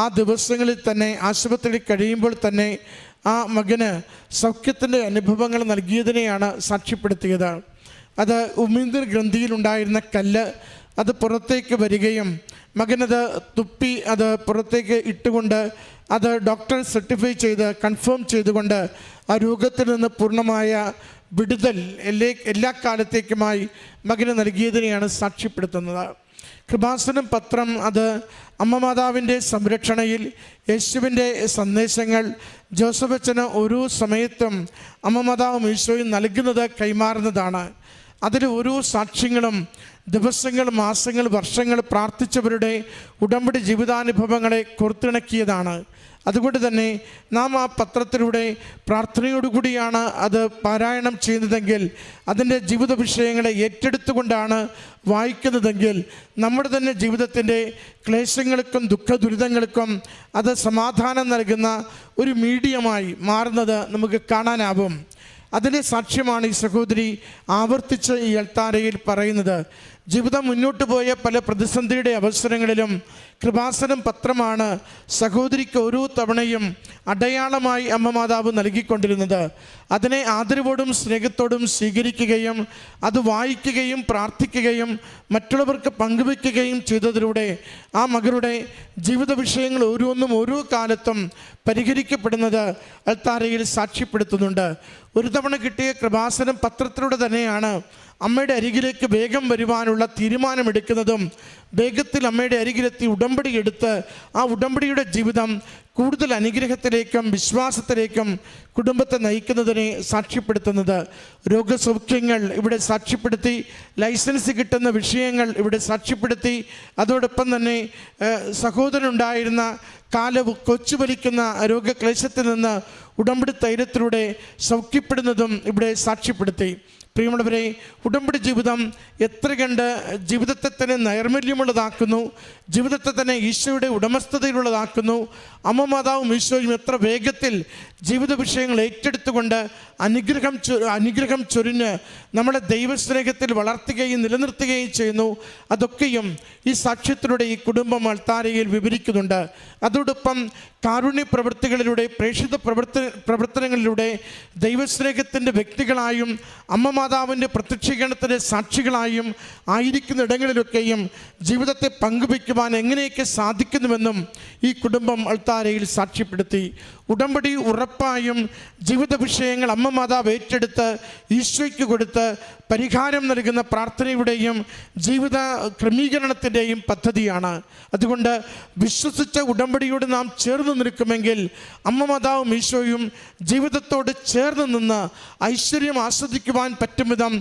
Speaker 5: ആ ദിവസങ്ങളിൽ തന്നെ ആശുപത്രിയിൽ കഴിയുമ്പോൾ തന്നെ ആ മകന് സൗഖ്യത്തിൻ്റെ അനുഭവങ്ങൾ നൽകിയതിനെയാണ് സാക്ഷ്യപ്പെടുത്തിയത്. അത് ഉമിന്ദ്ര ഗ്രന്ഥിയിലുണ്ടായിരുന്ന കല്ല് അത് പുറത്തേക്ക് വരികയും മകനത് തുപ്പി അത് പുറത്തേക്ക് ഇട്ടുകൊണ്ട് അത് ഡോക്ടർ സർട്ടിഫൈ ചെയ്ത് കൺഫേം ചെയ്തുകൊണ്ട് ആ രോഗത്തിൽ നിന്ന് പൂർണ്ണമായ വിടുതൽ എല്ലാ കാലത്തേക്കുമായി മകന് നൽകിയതിനെയാണ് സാക്ഷ്യപ്പെടുത്തുന്നത്. കൃപാസനം പത്രം അത് അമ്മ മാതാവിൻ്റെ സംരക്ഷണയിൽ യേശുവിൻ്റെ സന്ദേശങ്ങൾ ജോസഫ് അച്ഛന് ഓരോ സമയത്തും അമ്മ മാതാവും ഈശോയും നൽകുന്നത് കൈമാറുന്നതാണ്. അതിൽ ഓരോ സാക്ഷ്യങ്ങളും ദിവസങ്ങൾ, മാസങ്ങൾ, വർഷങ്ങൾ പ്രാർത്ഥിച്ചവരുടെ ഉടമ്പടി ജീവിതാനുഭവങ്ങളെ കോർത്തിണക്കിയതാണ്. അതുകൊണ്ട് തന്നെ നാം ആ പത്രത്തിലൂടെ പ്രാർത്ഥനയോടുകൂടിയാണ് അത് പാരായണം ചെയ്യുന്നതെങ്കിൽ, അതിൻ്റെ ജീവിത വിഷയങ്ങളെ ഏറ്റെടുത്തുകൊണ്ടാണ് വായിക്കുന്നതെങ്കിൽ നമ്മുടെ തന്നെ ജീവിതത്തിൻ്റെ ക്ലേശങ്ങൾക്കും ദുഃഖ ദുരിതങ്ങൾക്കും അത് സമാധാനം നൽകുന്ന ഒരു മീഡിയമായി മാറുന്നത് നമുക്ക് കാണാനാവും. അതിൻ്റെ സാക്ഷ്യമാണ് ഈ സഹോദരി ആവർത്തിച്ച് ഈ അൾത്താരയിൽ പറയുന്നത്. ജീവിതം മുന്നോട്ട് പോയ പല പ്രതിസന്ധിയുടെ അവസരങ്ങളിലും കൃപാസനം പത്രമാണ് സഹോദരിക്ക് ഓരോ തവണയും അടയാളമായി അമ്മ മാതാവ് നൽകിക്കൊണ്ടിരുന്നത്. അതിനെ ആദരവോടും സ്നേഹത്തോടും സ്വീകരിക്കുകയും അത് വായിക്കുകയും പ്രാർത്ഥിക്കുകയും മറ്റുള്ളവർക്ക് പങ്കുവയ്ക്കുകയും ചെയ്തതിലൂടെ ആ മകളുടെ ജീവിത വിഷയങ്ങൾ ഓരോന്നും ഓരോ കാലത്തും പരിഹരിക്കപ്പെടുന്നത് അൾത്താരയിൽ സാക്ഷ്യപ്പെടുത്തുന്നുണ്ട്. ഒരു തവണ കിട്ടിയ കൃപാസനം പത്രത്തിലൂടെ തന്നെയാണ് അമ്മയുടെ അരികിലേക്ക് വേഗം വരുവാനുള്ള തീരുമാനമെടുക്കുന്നതും വേഗത്തിൽ അമ്മയുടെ അരികിലെത്തി ഉടമ്പടി എടുത്ത് ആ ഉടമ്പടിയുടെ ജീവിതം കൂടുതൽ അനുഗ്രഹത്തിലേക്കും വിശ്വാസത്തിലേക്കും കുടുംബത്തെ നയിക്കുന്നതിനെ സാക്ഷ്യപ്പെടുത്തുന്നത്. രോഗസൗഖ്യങ്ങൾ ഇവിടെ സാക്ഷ്യപ്പെടുത്തി, ലൈസൻസ് കിട്ടുന്ന വിഷയങ്ങൾ ഇവിടെ സാക്ഷ്യപ്പെടുത്തി. അതോടൊപ്പം തന്നെ സഹോദരനുണ്ടായിരുന്ന കൊച്ചു വലിക്കുന്ന രോഗക്ലേശത്തിൽ നിന്ന് ഉടമ്പടി തൈലത്തിലൂടെ സൗഖ്യപ്പെടുന്നതും ഇവിടെ സാക്ഷ്യപ്പെടുത്തി. പ്രിയമുള്ളവരെ, ഉടമ്പടി ജീവിതം എത്ര കണ്ട് ജീവിതത്തെ തന്നെ നൈർമല്യമുള്ളതാക്കുന്നു, ജീവിതത്തെ തന്നെ ഈശോയുടെ ഉടമസ്ഥതയിലുള്ളതാക്കുന്നു. അമ്മ മാതാവും ഈശോയും എത്ര വേഗത്തിൽ ജീവിത വിഷയങ്ങൾ ഏറ്റെടുത്തുകൊണ്ട് അനുഗ്രഹം ചൊരിഞ്ഞ് നമ്മളെ ദൈവസ്നേഹത്തിൽ വളർത്തുകയും നിലനിർത്തുകയും ചെയ്യുന്നു. അതൊക്കെയും ഈ സാക്ഷ്യത്തിലൂടെ ഈ കുടുംബം അൾത്താരയിൽ വിവരിക്കുന്നുണ്ട്. അതോടൊപ്പം കാരുണ്യ പ്രവൃത്തികളിലൂടെ, പ്രേക്ഷിത പ്രവർത്തനങ്ങളിലൂടെ ദൈവസ്നേഹത്തിൻ്റെ വ്യക്തികളായും അമ്മ മാതാവിൻ്റെ പ്രത്യക്ഷീകരണത്തിൻ്റെ സാക്ഷികളായും ആയിരിക്കുന്ന ഇടങ്ങളിലൊക്കെയും ജീവിതത്തെ പങ്കുവയ്ക്കുവാൻ എങ്ങനെയൊക്കെ സാധിക്കുന്നുവെന്നും ഈ കുടുംബം അൾത്താരയിൽ സാക്ഷ്യപ്പെടുത്തി. ഉടമ്പടി ഉറപ്പായും ജീവിത വിഷയങ്ങൾ അമ്മ മാതാവ് ഏറ്റെടുത്ത് ഈശോയ്ക്ക് കൊടുത്ത് പരിഹാരം നൽകുന്ന പ്രാർത്ഥനയുടെയും ജീവിത ക്രമീകരണത്തിൻ്റെയും പദ്ധതിയാണ്. അതുകൊണ്ട് വിശ്വസിച്ച ഉടമ്പടിയോട് നാം ചേർന്ന് നിൽക്കുമെങ്കിൽ അമ്മ മാതാവും ഈശോയും ജീവിതത്തോട് ചേർന്ന് നിന്ന് ഐശ്വര്യം ആസ്വദിക്കുവാൻ പറ്റും വിധം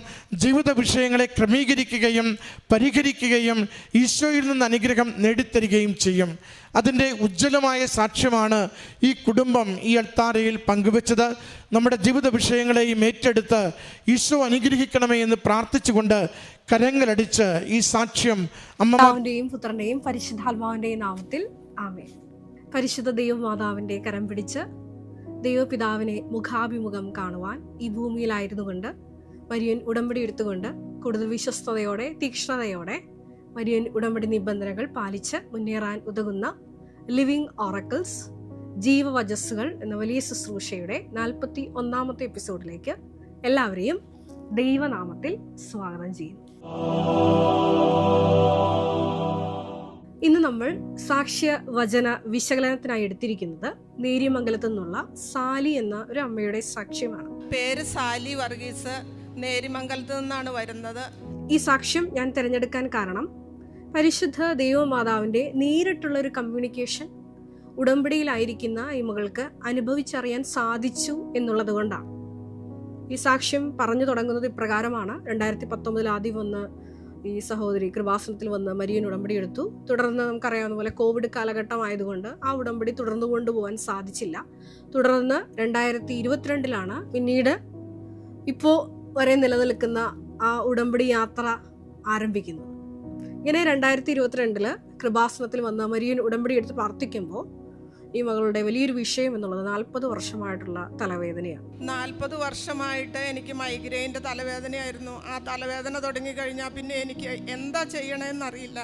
Speaker 5: ജീവിത വിഷയങ്ങളെ ക്രമീകരിക്കുകയും പരിഹരിക്കുകയും ഈശോയിൽ നിന്ന് അനുഗ്രഹം നേടിത്തരികയും ചെയ്യും. അതിൻ്റെ ഉജ്ജ്വലമായ സാക്ഷ്യമാണ് ഈ കുടുംബം ഈ അൾത്താരയിൽ പങ്കുവച്ചത്. നമ്മുടെ ജീവിത വിഷയങ്ങളെയും ഏറ്റെടുത്ത് ഈശോ അനുഗ്രഹിക്കണമേ എന്ന് പ്രാർത്ഥിച്ചുകൊണ്ട് കരങ്ങളടിച്ച് ഈ സാക്ഷ്യം
Speaker 4: അമ്മമാവിന്റെയും പുത്രന്റെയും പരിശുദ്ധാത്മാവിന്റെയും നാമത്തിൽ ആമേൻ. പരിശുദ്ധ ദൈവമാതാവിന്റെ കരം പിടിച്ച് ദൈവപിതാവിനെ മുഖാഭിമുഖം കാണുവാൻ ഈ ഭൂമിയിലായിരുന്നു കൊണ്ട് മരിയൻ ഉടമ്പടി എടുത്തുകൊണ്ട് കൂടുതൽ വിശ്വസ്തയോടെ തീക്ഷ്ണതയോടെ മരിയൻ ഉടമ്പടി നിബന്ധനകൾ പാലിച്ച് മുന്നേറാൻ ഉതകുന്ന ലിവിങ് ഓറക്കിൾസ് ജീവവചസ്സുകൾ എന്ന വലിയ ശുശ്രൂഷയുടെ 41ാമത്തെ എപ്പിസോഡിലേക്ക് എല്ലാവരെയും ദൈവനാമത്തിൽ സ്വാഗതം ചെയ്യുന്നു. ഇന്ന് നമ്മൾ സാക്ഷ്യ വചന വിശകലനത്തിനായി എടുത്തിരിക്കുന്നത് നേര്യമംഗലത്തു നിന്നുള്ള സാലി എന്ന ഒരു അമ്മയുടെ സാക്ഷ്യമാണ്.
Speaker 6: പേര് സാലി വർഗീസ്, നേര്യമംഗലത്ത് നിന്നാണ് വരുന്നത്.
Speaker 4: ഈ സാക്ഷ്യം ഞാൻ തിരഞ്ഞെടുക്കാൻ കാരണം പരിശുദ്ധ ദൈവമാതാവിൻ്റെ നേരിട്ടുള്ള ഒരു കമ്മ്യൂണിക്കേഷൻ ഉടമ്പടിയിലായിരിക്കുന്ന ഈ മകൾക്ക് അനുഭവിച്ചറിയാൻ സാധിച്ചു എന്നുള്ളത് കൊണ്ടാണ്. ഈ സാക്ഷ്യം പറഞ്ഞു തുടങ്ങുന്നത് ഇപ്രകാരമാണ്. 2019 ആദ്യം വന്ന് ഈ സഹോദരി കൃപാസനത്തിൽ വന്ന് മരിയൻ ഉടമ്പടി എടുത്തു. തുടർന്ന് നമുക്കറിയാവുന്ന പോലെ കോവിഡ് കാലഘട്ടം ആയതുകൊണ്ട് ആ ഉടമ്പടി തുടർന്നു കൊണ്ടുപോകാൻ സാധിച്ചില്ല. തുടർന്ന് 2022 പിന്നീട് ഇപ്പോൾ വരെ നിലനിൽക്കുന്ന ആ ഉടമ്പടി യാത്ര ആരംഭിക്കുന്നത്. ഇങ്ങനെ 2022 കൃപാസനത്തിൽ വന്ന മരിയൻ ഉടമ്പടി എടുത്ത് പ്രാർത്ഥിക്കുമ്പോൾ ഈ മകളുടെ വലിയൊരു വിഷയം എന്നുള്ളത് 40 വർഷമായിട്ടുള്ള തലവേദനയാണ്.
Speaker 6: 40 വർഷമായിട്ട് എനിക്ക് മൈഗ്രെയിൻ്റെ തലവേദനയായിരുന്നു. ആ തലവേദന തുടങ്ങിക്കഴിഞ്ഞാൽ പിന്നെ എനിക്ക് എന്താ ചെയ്യണമെന്നറിയില്ല.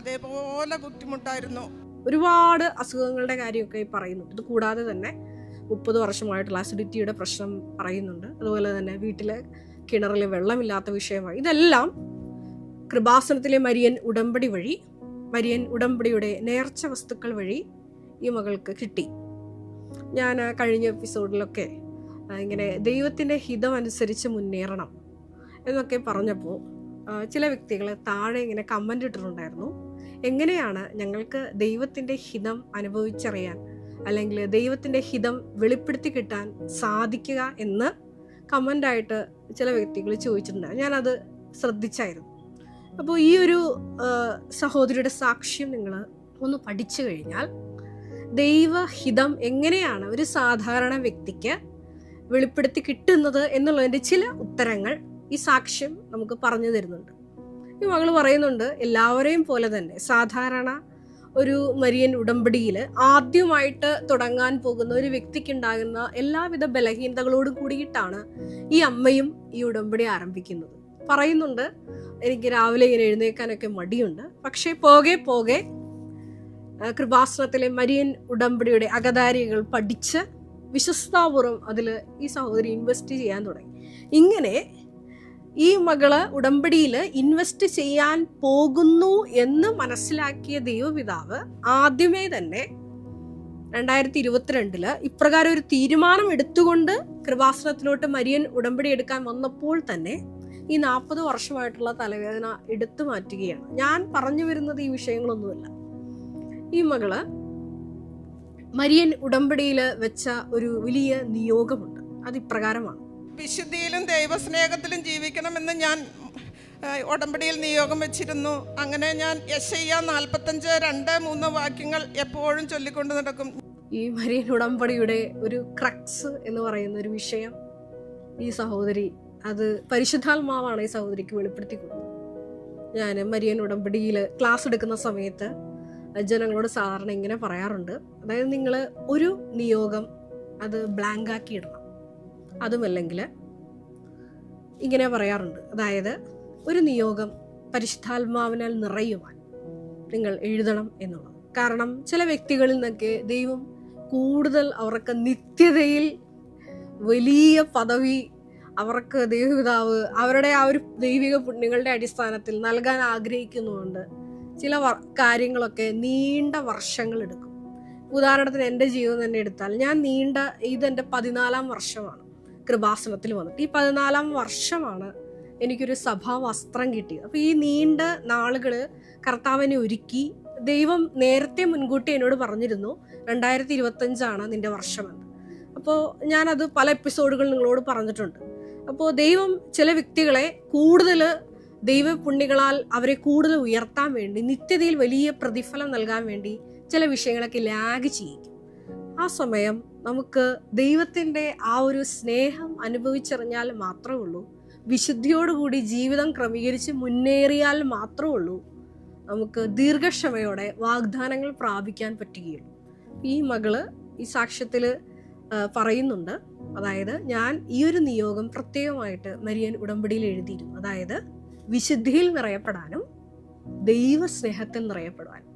Speaker 6: അതേപോലെ ബുദ്ധിമുട്ടായിരുന്നു.
Speaker 4: ഒരുപാട് അസുഖങ്ങളുടെ കാര്യമൊക്കെ പറയുന്നുണ്ട്. ഇത് കൂടാതെ തന്നെ 30 വർഷമായിട്ടുള്ള അസിഡിറ്റിയുടെ പ്രശ്നം പറയുന്നുണ്ട്. അതുപോലെ തന്നെ വീട്ടിലെ കിണറിൽ വെള്ളമില്ലാത്ത വിഷയമായി. ഇതെല്ലാം കൃപാസനത്തിലെ മരിയൻ ഉടമ്പടി വഴി, മരിയൻ ഉടമ്പടിയുടെ നേർച്ച വസ്തുക്കൾ വഴി ഈ മകൾക്ക് കിട്ടി. ഞാൻ കഴിഞ്ഞ എപ്പിസോഡിലൊക്കെ ഇങ്ങനെ ദൈവത്തിൻ്റെ ഹിതം അനുസരിച്ച് മുന്നേറണം എന്നൊക്കെ പറഞ്ഞപ്പോൾ ചില വ്യക്തികൾ താഴെ ഇങ്ങനെ കമൻ്റ് ഇട്ടിട്ടുണ്ടായിരുന്നു. എങ്ങനെയാണ് ഞങ്ങൾക്ക് ദൈവത്തിൻ്റെ ഹിതം അനുഭവിച്ചറിയാൻ അല്ലെങ്കിൽ ദൈവത്തിൻ്റെ ഹിതം വെളിപ്പെടുത്തി കിട്ടാൻ സാധിക്കുക എന്ന് കമൻ്റായിട്ട് ചില വ്യക്തികൾ ചോദിച്ചിട്ടുണ്ട്. ഞാനത് ശ്രദ്ധിച്ചായിരുന്നു. അപ്പോൾ ഈ ഒരു സഹോദരിയുടെ സാക്ഷ്യം നിങ്ങൾ ഒന്ന് പഠിച്ചു കഴിഞ്ഞാൽ ദൈവഹിതം എങ്ങനെയാണ് ഒരു സാധാരണ വ്യക്തിക്ക് വെളിപ്പെടുത്തി കിട്ടുന്നത് എന്നുള്ളതിൻ്റെ ചില ഉത്തരങ്ങൾ ഈ സാക്ഷ്യം നമുക്ക് പറഞ്ഞു തരുന്നുണ്ട്. ഈ മകൾ പറയുന്നുണ്ട്, എല്ലാവരെയും പോലെ തന്നെ സാധാരണ ഒരു മരിയൻ ഉടമ്പടിയിൽ ആദ്യമായിട്ട് തുടങ്ങാൻ പോകുന്ന ഒരു വ്യക്തിക്കുണ്ടാകുന്ന എല്ലാവിധ ബലഹീനതകളോട് കൂടിയിട്ടാണ് ഈ അമ്മയും ഈ ഉടമ്പടി ആരംഭിക്കുന്നത്. പറയുന്നുണ്ട്, എനിക്ക് രാവിലെ ഇങ്ങനെ എഴുന്നേൽക്കാനൊക്കെ മടിയുണ്ട്, പക്ഷേ പോകെ പോകെ കൃപാസനത്തിലെ മരിയൻ ഉടമ്പടിയുടെ അകതാരികൾ പഠിച്ച് വിശ്വസ്താപൂർവ്വം അതിൽ ഈ സഹോദരി ഇൻവെസ്റ്റ് ചെയ്യാൻ തുടങ്ങി. ഇങ്ങനെ ഈ മകള് ഉടമ്പടിയിൽ ഇൻവെസ്റ്റ് ചെയ്യാൻ പോകുന്നു എന്ന് മനസ്സിലാക്കിയ ദൈവപിതാവ് ആദ്യമേ തന്നെ 2022 ഇപ്രകാരം ഒരു തീരുമാനം എടുത്തുകൊണ്ട് കൃപാസനത്തിലോട്ട് മരിയൻ ഉടമ്പടി എടുക്കാൻ വന്നപ്പോൾ തന്നെ ഈ 40 വർഷമായിട്ടുള്ള തലവേദന എടുത്തു മാറ്റുകയാണ്. ഞാൻ പറഞ്ഞു വരുന്നത് ഈ വിഷയങ്ങളൊന്നുമല്ല. ഈ മകള് മരിയൻ ഉടമ്പടിയിൽ വെച്ച ഒരു വലിയ നിയോഗമുണ്ട്. അത് ഇപ്രകാരമാണ്:
Speaker 6: വിശുദ്ധിയിലും ദൈവസ്നേഹത്തിലും ജീവിക്കണമെന്ന് ഞാൻ ഉടമ്പടിയിൽ നിയോഗം വെച്ചിരുന്നു. അങ്ങനെ ഞാൻ യെശയ്യാ 45:2-3 വാക്യങ്ങൾ എപ്പോഴും ചൊല്ലിക്കൊണ്ട് നടക്കും.
Speaker 4: ഈ മരിയൻ ഉടമ്പടിയുടെ ഒരു ക്രക്സ് എന്ന് പറയുന്ന ഒരു വിഷയം ഈ സഹോദരി, അത് പരിശുദ്ധാത്മാവാണ് ഈ സഹോദരിക്ക് വെളിപ്പെടുത്തി കൊടുത്തത്. ഞാൻ മരിയൻ ഉടമ്പടിയിൽ ക്ലാസ് എടുക്കുന്ന സമയത്ത് ജനങ്ങളോട് സാധാരണ ഇങ്ങനെ പറയാറുണ്ട്, അതായത് നിങ്ങൾ ഒരു നിയോഗം അത് ബ്ലാങ്ക് ആക്കി ഇടണം. അതുമല്ലെങ്കിൽ ഇങ്ങനെ പറയാറുണ്ട്, അതായത് ഒരു നിയോഗം പരിശുദ്ധാത്മാവിനാൽ നിറയുവാൻ നിങ്ങൾ എഴുതണം എന്നുള്ളത്. കാരണം ചില വ്യക്തികളിൽ നിന്നൊക്കെ ദൈവം കൂടുതൽ അവർക്ക് നിത്യതയിൽ വലിയ പദവി അവർക്ക് ദൈവപിതാവ് അവരുടെ ആ ഒരു ദൈവിക പുണ്യങ്ങളുടെ അടിസ്ഥാനത്തിൽ നൽകാൻ ആഗ്രഹിക്കുന്നുണ്ട്. ചില കാര്യങ്ങളൊക്കെ നീണ്ട വർഷങ്ങൾ എടുക്കും. ഉദാഹരണത്തിന് എൻ്റെ ജീവിതം തന്നെ എടുത്താൽ, ഞാൻ ഇതെൻ്റെ 14-ാം വർഷമാണ് കൃപാസനത്തിൽ വന്നിട്ട്. ഈ 14-ാം വർഷമാണ് എനിക്കൊരു സഭാ വസ്ത്രം കിട്ടിയത്. അപ്പോൾ ഈ നീണ്ട നാളുകൾ കർത്താവിനെ ഒരുക്കി ദൈവം നേരത്തെ മുൻകൂട്ടി എന്നോട് പറഞ്ഞിരുന്നു 2025 നിന്റെ വർഷമെന്ന്. അപ്പോൾ ഞാനത് പല എപ്പിസോഡുകൾ നിങ്ങളോട് പറഞ്ഞിട്ടുണ്ട്. അപ്പോൾ ദൈവം ചില വ്യക്തികളെ കൂടുതൽ ദൈവപുണ്യങ്ങളാൽ അവരെ കൂടുതൽ ഉയർത്താൻ വേണ്ടി, നിത്യതയിൽ വലിയ പ്രതിഫലം നൽകാൻ വേണ്ടി ചില വിഷയങ്ങളൊക്കെ ലാഗ് ചെയ്യിക്കും. ആ സമയം നമുക്ക് ദൈവത്തിൻ്റെ ആ ഒരു സ്നേഹം അനുഭവിച്ചറിഞ്ഞാൽ മാത്രമേ ഉള്ളൂ, വിശുദ്ധിയോടുകൂടി ജീവിതം ക്രമീകരിച്ച് മുന്നേറിയാൽ മാത്രമേ ഉള്ളൂ നമുക്ക് ദീർഘക്ഷമയോടെ വാഗ്ദാനങ്ങൾ പ്രാപിക്കാൻ പറ്റുകയുള്ളൂ. ഈ മകള് ഈ സാക്ഷ്യത്തിൽ പറയുന്നുണ്ട്, അതായത് ഞാൻ ഈ ഒരു നിയോഗം പ്രത്യേകമായിട്ട് മരിയൻ ഉടമ്പടിയിൽ എഴുതിയിരുന്നു. അതായത് വിശുദ്ധിയിൽ നിറയപ്പെടാനും ദൈവസ്നേഹത്തിൽ നിറയപ്പെടാനും.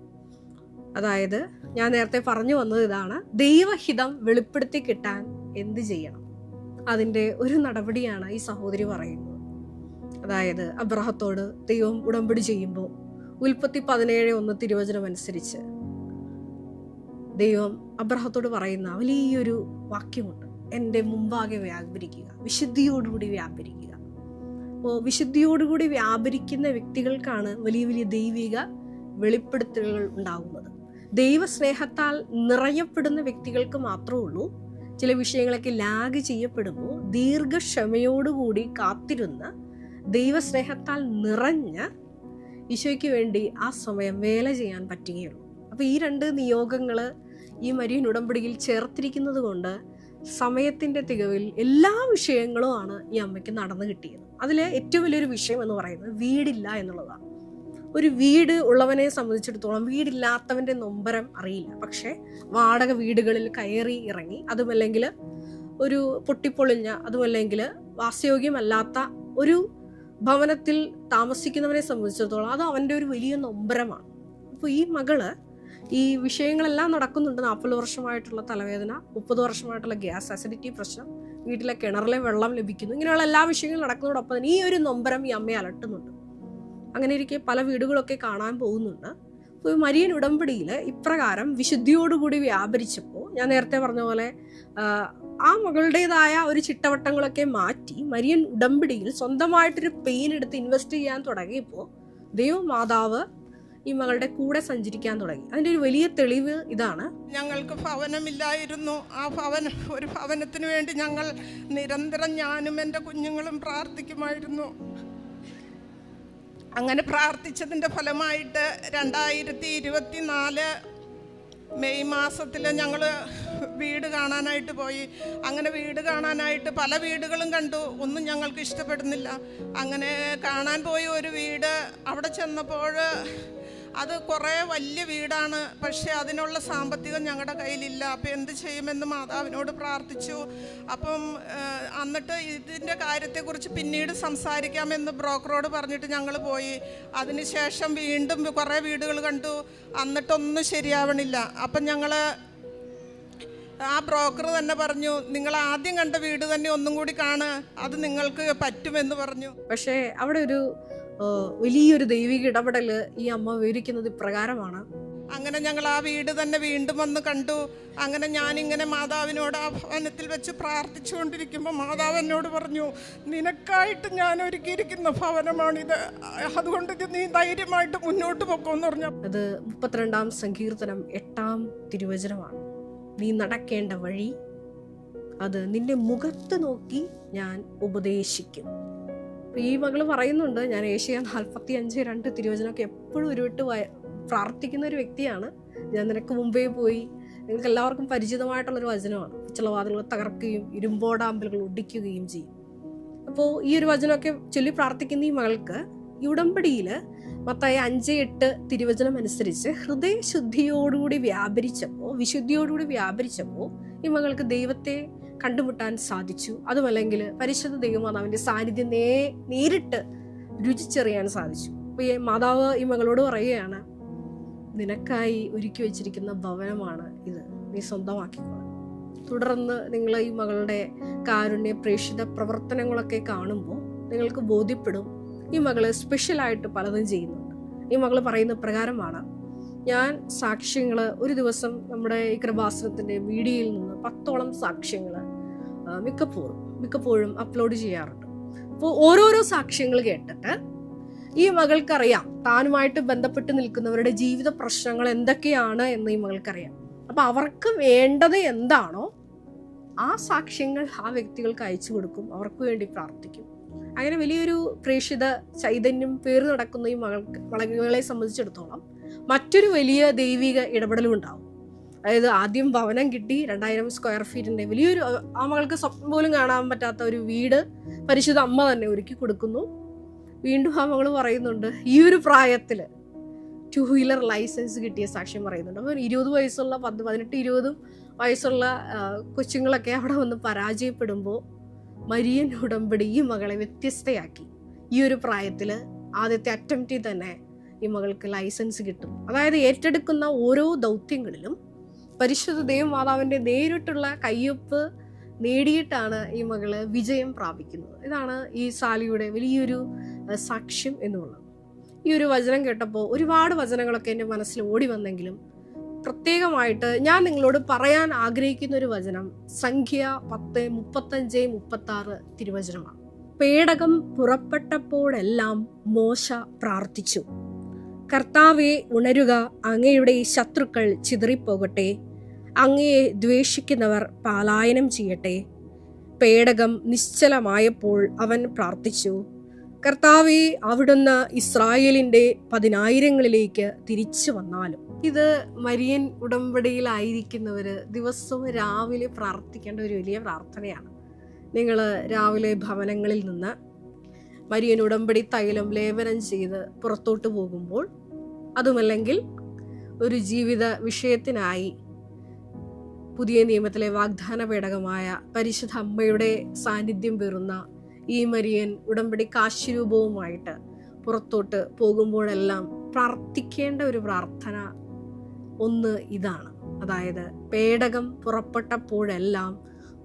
Speaker 4: അതായത് ഞാൻ നേരത്തെ പറഞ്ഞു വന്നത് ഇതാണ്, ദൈവഹിതം വെളിപ്പെടുത്തി കിട്ടാൻ എന്ത് ചെയ്യണം, അതിൻ്റെ ഒരു നടപടിയാണ് ഈ സഹോദരി പറയുന്നത്. അതായത് അബ്രഹത്തോട് ദൈവം ഉടമ്പടി ചെയ്യുമ്പോൾ ഉൽപ്പത്തി 17:1 തിരുവചനം അനുസരിച്ച് ദൈവം അബ്രഹത്തോട് പറയുന്ന വലിയൊരു വാക്യമുണ്ട്, എൻ്റെ മുമ്പാകെ വ്യാപരിക്കുക, വിശുദ്ധിയോടുകൂടി വ്യാപരിക്കുക. അപ്പോൾ വിശുദ്ധിയോടുകൂടി വ്യാപരിക്കുന്ന വ്യക്തികൾക്കാണ് വലിയ വലിയ ദൈവിക വെളിപ്പെടുത്തലുകൾ ഉണ്ടാകുന്നത്. ദൈവസ്നേഹത്താൽ നിറയപ്പെടുന്ന വ്യക്തികൾക്ക് മാത്രമേ ഉള്ളൂ ചില വിഷയങ്ങളൊക്കെ ലാഗ് ചെയ്യപ്പെടുമ്പോൾ ദീർഘക്ഷമയോടുകൂടി കാത്തിരുന്ന് ദൈവസ്നേഹത്താൽ നിറഞ്ഞ് ഈശോയ്ക്ക് വേണ്ടി ആ സമയം വേല ചെയ്യാൻ പറ്റുകയുള്ളൂ. അപ്പോൾ ഈ 2 നിയോഗങ്ങൾ ഈ മരിയൻ ഉടമ്പടിയിൽ ചേർത്തിരിക്കുന്നത് കൊണ്ട് സമയത്തിൻ്റെ തികവിൽ എല്ലാ വിഷയങ്ങളുമാണ് ഈ അമ്മയ്ക്ക് നടന്നു കിട്ടിയത്. അതിൽ ഏറ്റവും വലിയൊരു വിഷയം എന്ന് പറയുന്നത് വീടില്ല എന്നുള്ളതാണ്. ഒരു വീട് ഉള്ളവനെ സംബന്ധിച്ചിടത്തോളം വീടില്ലാത്തവൻ്റെ നൊമ്പരം അറിയില്ല. പക്ഷേ വാടക വീടുകളിൽ കയറി ഇറങ്ങി, അതുമല്ലെങ്കിൽ ഒരു പൊട്ടിപ്പൊളിഞ്ഞ, അതുമല്ലെങ്കിൽ വാസയോഗ്യമല്ലാത്ത ഒരു ഭവനത്തിൽ താമസിക്കുന്നവനെ സംബന്ധിച്ചിടത്തോളം അത് അവൻ്റെ ഒരു വലിയ നൊമ്പരമാണ്. അപ്പോൾ ഈ മകള് ഈ വിഷയങ്ങളെല്ലാം നടക്കുന്നുണ്ട്. 40 വർഷമായിട്ടുള്ള തലവേദന, 30 വർഷമായിട്ടുള്ള ഗ്യാസ് അസിഡിറ്റി പ്രശ്നം, വീട്ടിലെ കിണറിലെ വെള്ളം ലഭിക്കുന്നു, ഇങ്ങനെയുള്ള എല്ലാ വിഷയങ്ങളും നടക്കുന്നതോടൊപ്പം തന്നെ ഈ ഒരു നൊമ്പരം ഈ അമ്മയെ അലട്ടുന്നുണ്ട്. അങ്ങനെ ഇരിക്കെ പല വീടുകളൊക്കെ കാണാൻ പോകുന്നുണ്ട്. അപ്പോൾ മരിയൻ ഉടമ്പടിയിൽ ഇപ്രകാരം വിശുദ്ധിയോടുകൂടി വ്യാപരിച്ചപ്പോൾ, ഞാൻ നേരത്തെ പറഞ്ഞ പോലെ ആ മകളുടേതായ ഒരു ചിട്ടവട്ടങ്ങളൊക്കെ മാറ്റി മരിയൻ ഉടമ്പടിയിൽ സ്വന്തമായിട്ടൊരു പെയിൻ എടുത്ത് ഇൻവെസ്റ്റ് ചെയ്യാൻ തുടങ്ങിയപ്പോൾ ദൈവമാതാവ് ഈ മകളുടെ കൂടെ സഞ്ചരിക്കാൻ തുടങ്ങി. അതിൻ്റെ ഒരു വലിയ തെളിവ് ഇതാണ്.
Speaker 6: ഞങ്ങൾക്ക് ഭവനമില്ലായിരുന്നു. ഒരു ഭവനത്തിന് വേണ്ടി ഞങ്ങൾ നിരന്തരം ഞാനും എൻ്റെ കുഞ്ഞുങ്ങളും പ്രാർത്ഥിക്കുമായിരുന്നു. അങ്ങനെ പ്രാർത്ഥിച്ചതിൻ്റെ ഫലമായിട്ട് 2024 മെയ് മാസത്തിൽ ഞങ്ങൾ വീട് കാണാനായിട്ട് പോയി. അങ്ങനെ വീട് കാണാനായിട്ട് പല വീടുകളും കണ്ടു, ഒന്നും ഞങ്ങൾക്ക് ഇഷ്ടപ്പെടുന്നില്ല. അങ്ങനെ കാണാൻ പോയി ഒരു വീട്, അവിടെ ചെന്നപ്പോൾ അത് കുറേ വലിയ വീടാണ്, പക്ഷേ അതിനുള്ള സാമ്പത്തികം ഞങ്ങളുടെ കയ്യിലില്ല. അപ്പോൾ എന്ത് ചെയ്യുമെന്ന് മാതാവിനോട് പ്രാർത്ഥിച്ചു. അപ്പം എന്നിട്ട് ഇതിൻ്റെ കാര്യത്തെക്കുറിച്ച് പിന്നീട് സംസാരിക്കാമെന്ന് ബ്രോക്കറോട് പറഞ്ഞിട്ട് ഞങ്ങൾ പോയി. അതിനുശേഷം വീണ്ടും കുറേ വീടുകൾ കണ്ടു, എന്നിട്ടൊന്നും ശരിയാവണില്ല. അപ്പം ഞങ്ങൾ ആ ബ്രോക്കർ തന്നെ പറഞ്ഞു, നിങ്ങൾ ആദ്യം കണ്ട വീട് തന്നെ ഒന്നും കൂടി കാണ്, അത് നിങ്ങൾക്ക് പറ്റുമെന്ന് പറഞ്ഞു.
Speaker 4: പക്ഷേ അവിടെ ഒരു വലിയൊരു ദൈവിക ഇടപെടൽ ഈ അമ്മ വിവരിക്കുന്നത് ഇപ്രകാരമാണ്.
Speaker 6: അങ്ങനെ ഞങ്ങൾ ആ വീട് തന്നെ വീണ്ടും വന്ന് കണ്ടു. അങ്ങനെ ഞാനിങ്ങനെ മാതാവിനോട് ആ ഭവനത്തിൽ വെച്ച് പ്രാർത്ഥിച്ചുകൊണ്ടിരിക്കുമ്പോൾ മാതാവ് എന്നോട് പറഞ്ഞു, നിനക്കായിട്ട് ഞാൻ ഒരുക്കിയിരിക്കുന്ന ഭവനമാണിത്, അതുകൊണ്ട് നീ ധൈര്യമായിട്ട് മുന്നോട്ട് പോക്കോന്ന് പറഞ്ഞു.
Speaker 4: അത് 32-ാം സങ്കീർത്തനം 8-ാം തിരുവചനമാണ്. നീ നടക്കേണ്ട വഴി അത് നിന്റെ മുഖത്ത് നോക്കി ഞാൻ ഉപദേശിക്കും. ഈ മകള് പറയുന്നുണ്ട്, ഞാൻ ഏഷ്യ 45:2 തിരുവചനമൊക്കെ എപ്പോഴും ഉരുവിട്ട് പ്രാർത്ഥിക്കുന്ന ഒരു വ്യക്തിയാണ്. ഞാൻ നിനക്ക് മുമ്പേ പോയി, നിങ്ങൾക്ക് എല്ലാവർക്കും പരിചിതമായിട്ടുള്ളൊരു വചനമാണ്. പിച്ചളവാതിലുകൾ തകർക്കുകയും ഇരുമ്പോടാമ്പലുകൾ ഒടിക്കുകയും ചെയ്യും. അപ്പോൾ ഈ ഒരു വചനമൊക്കെ ചൊല്ലി പ്രാർത്ഥിക്കുന്ന ഈ മകൾക്ക് ഈ ഉടമ്പടിയിൽ മത്തായി 5:8 തിരുവചനം അനുസരിച്ച് ഹൃദയശുദ്ധിയോടുകൂടി വിശുദ്ധിയോടുകൂടി വ്യാപരിച്ചപ്പോൾ ഈ മകൾക്ക് ദൈവത്തെ കണ്ടുമുട്ടാൻ സാധിച്ചു. അതുമല്ലെങ്കിൽ പരിശുദ്ധ ദൈവമാതാവിൻ്റെ സാന്നിധ്യം നേരിട്ട് രുചിച്ചറിയാൻ സാധിച്ചു. അപ്പോൾ ഈ മാതാവ് ഈ മകളോട് പറയുകയാണ്, നിനക്കായി ഒരുക്കി വെച്ചിരിക്കുന്ന ഭവനമാണ് ഇത്, നീ സ്വന്തമാക്കിക്കോളാം. തുടർന്ന് നിങ്ങൾ ഈ മകളുടെ കാരുണ്യ പ്രേക്ഷിത പ്രവർത്തനങ്ങളൊക്കെ കാണുമ്പോൾ നിങ്ങൾക്ക് ബോധ്യപ്പെടും ഈ മകള് സ്പെഷ്യലായിട്ട് പലതും ചെയ്യുന്നുണ്ട്. ഈ മകൾ പറയുന്ന പ്രകാരമാണ്, ഞാൻ സാക്ഷ്യങ്ങൾ ഒരു ദിവസം നമ്മുടെ ഈ കൃപാസനത്തിൻ്റെ വീഡിയോയിൽ നിന്ന് 10ഓളം സാക്ഷ്യങ്ങൾ മിക്കപ്പോഴും അപ്ലോഡ് ചെയ്യാറുണ്ട്. അപ്പോൾ ഓരോരോ സാക്ഷ്യങ്ങൾ കേട്ടിട്ട് ഈ മകൾക്കറിയാം താനുമായിട്ട് ബന്ധപ്പെട്ട് നിൽക്കുന്നവരുടെ ജീവിത പ്രശ്നങ്ങൾ എന്തൊക്കെയാണ് എന്ന് ഈ മകൾക്കറിയാം. അപ്പം അവർക്ക് വേണ്ടത് എന്താണോ ആ സാക്ഷ്യങ്ങൾ ആ വ്യക്തികൾക്ക് അയച്ചു കൊടുക്കും, അവർക്ക് വേണ്ടി പ്രാർത്ഥിക്കും. അങ്ങനെ വലിയൊരു പ്രേക്ഷിത ചൈതന്യം പേറി നടക്കുന്ന ഈ മകളെ സംബന്ധിച്ചിടത്തോളം മറ്റൊരു വലിയ ദൈവിക ഇടപെടലും ഉണ്ടാവും. അതായത് ആദ്യം ഭവനം കിട്ടി, 2000 സ്ക്വയർ ഫീറ്റിൻ്റെ വലിയൊരു, ആ മകൾക്ക് സ്വപ്നം പോലും കാണാൻ പറ്റാത്ത ഒരു വീട് പരിശുദ്ധ അമ്മ തന്നെ ഒരുക്കി കൊടുക്കുന്നു. വീണ്ടും ആ മകൾ പറയുന്നുണ്ട്, ഈ ഒരു പ്രായത്തിൽ 2 വീലർ ലൈസൻസ് കിട്ടിയ സാക്ഷ്യം പറയുന്നുണ്ട്. അപ്പോൾ 20 വയസ്സുള്ള 18-20 വയസ്സുള്ള കൊച്ചുങ്ങളൊക്കെ അവിടെ വന്ന് പരാജയപ്പെടുമ്പോൾ മരിയൻ ഉടമ്പടി ഈ മകളെ വ്യത്യസ്തയാക്കി. ഈ ഒരു പ്രായത്തിൽ ആദ്യത്തെ അറ്റംപ്റ്റിൽ തന്നെ ഈ മകൾക്ക് ലൈസൻസ് കിട്ടും. അതായത് ഏറ്റെടുക്കുന്ന ഓരോ ദൗത്യങ്ങളിലും പരിശുദ്ധ ദൈവമാതാവിൻ്റെ നേരിട്ടുള്ള കയ്യൊപ്പ് നേടിയിട്ടാണ് ഈ മകള് വിജയം പ്രാപിക്കുന്നത്. ഇതാണ് ഈ സാലിയുടെ വലിയൊരു സാക്ഷ്യം എന്നുള്ളത്. ഈ ഒരു വചനം കേട്ടപ്പോൾ ഒരുപാട് വചനങ്ങളൊക്കെ എൻ്റെ മനസ്സിൽ ഓടി വന്നെങ്കിലും പ്രത്യേകമായിട്ട് ഞാൻ നിങ്ങളോട് പറയാൻ ആഗ്രഹിക്കുന്ന ഒരു വചനം സംഖ്യ 10:35-36 തിരുവചനമാണ്. പേടകം പുറപ്പെട്ടപ്പോഴെല്ലാം മോശ പ്രാർത്ഥിച്ചു, കർത്താവെ ഉണരുക, അങ്ങയുടെ ശത്രുക്കൾ ചിതറിപ്പോകട്ടെ, അങ്ങയെ ദ്വേഷിക്കുന്നവർ പലായനം ചെയ്യട്ടെ. പേടകം നിശ്ചലമായപ്പോൾ അവൻ പ്രാർത്ഥിച്ചു, കർത്താവെ അവിടുന്ന് ഇസ്രായേലിൻ്റെ 10,000ങ്ങളിലേക്ക് തിരിച്ചു വന്നാലും. ഇത് മരിയൻ ഉടമ്പടിയിലായിരിക്കുന്നവർ ദിവസവും രാവിലെ പ്രാർത്ഥിക്കേണ്ട ഒരു വലിയ പ്രാർത്ഥനയാണ്. നിങ്ങൾ രാവിലെ ഭവനങ്ങളിൽ നിന്ന് മരിയൻ ഉടമ്പടി തൈലം ലേപനം ചെയ്ത് പുറത്തോട്ട് പോകുമ്പോൾ, അതുമല്ലെങ്കിൽ ഒരു ജീവിത വിഷയത്തിനായി പുതിയ നിയമത്തിലെ വാഗ്ദാന പേടകമായ പരിശുദ്ധ അമ്മയുടെ സാന്നിധ്യം പേറുന്ന ഈ മരിയൻ ഉടമ്പടി കാശിരൂപവുമായിട്ട് പുറത്തോട്ട് പോകുമ്പോഴെല്ലാം പ്രാർത്ഥിക്കേണ്ട ഒരു പ്രാർത്ഥന ഒന്ന് ഇതാണ്. അതായത് പേടകം പുറപ്പെട്ടപ്പോഴെല്ലാം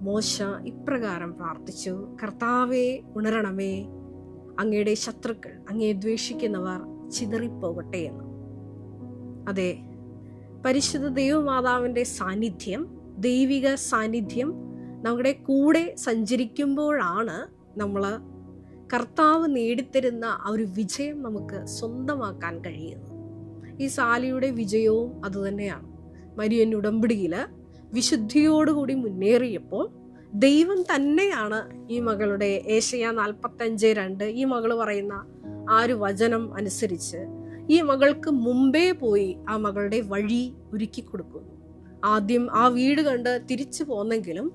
Speaker 4: മോശ ഇപ്രകാരം പ്രാർത്ഥിച്ചു: കർത്താവേ, ഉണരണമേ, അങ്ങയുടെ ശത്രുക്കൾ, അങ്ങയെ ദ്വേഷിക്കുന്നവർ ചിതറിപ്പോകട്ടെ എന്ന്. അതെ, പരിശുദ്ധ ദൈവമാതാവിൻ്റെ സാന്നിധ്യം, ദൈവിക സാന്നിധ്യം നമ്മുടെ കൂടെ സഞ്ചരിക്കുമ്പോഴാണ് നമ്മൾ കർത്താവ് നേടിത്തരുന്ന ആ ഒരു വിജയം നമുക്ക് സ്വന്തമാക്കാൻ കഴിയുന്നത്. ഈ സാലിയുടെ വിജയവും അതുതന്നെയാണ്. മരിയൻ ഉടമ്പടിയിൽ വിശുദ്ധിയോടുകൂടി മുന്നേറിയപ്പോൾ ദൈവം തന്നെയാണ് ഈ മകളുടെ ഏശയ്യാ 45:2 ഈ മകൾ പറയുന്ന ആ ഒരു വചനം അനുസരിച്ച് ഈ മകൾക്ക് മുമ്പേ പോയി ആ മകളുടെ വഴി ഒരുക്കി കൊടുക്കുന്നു. ആദ്യം ആ വീട് കണ്ട് തിരിച്ചു പോന്നെങ്കിലും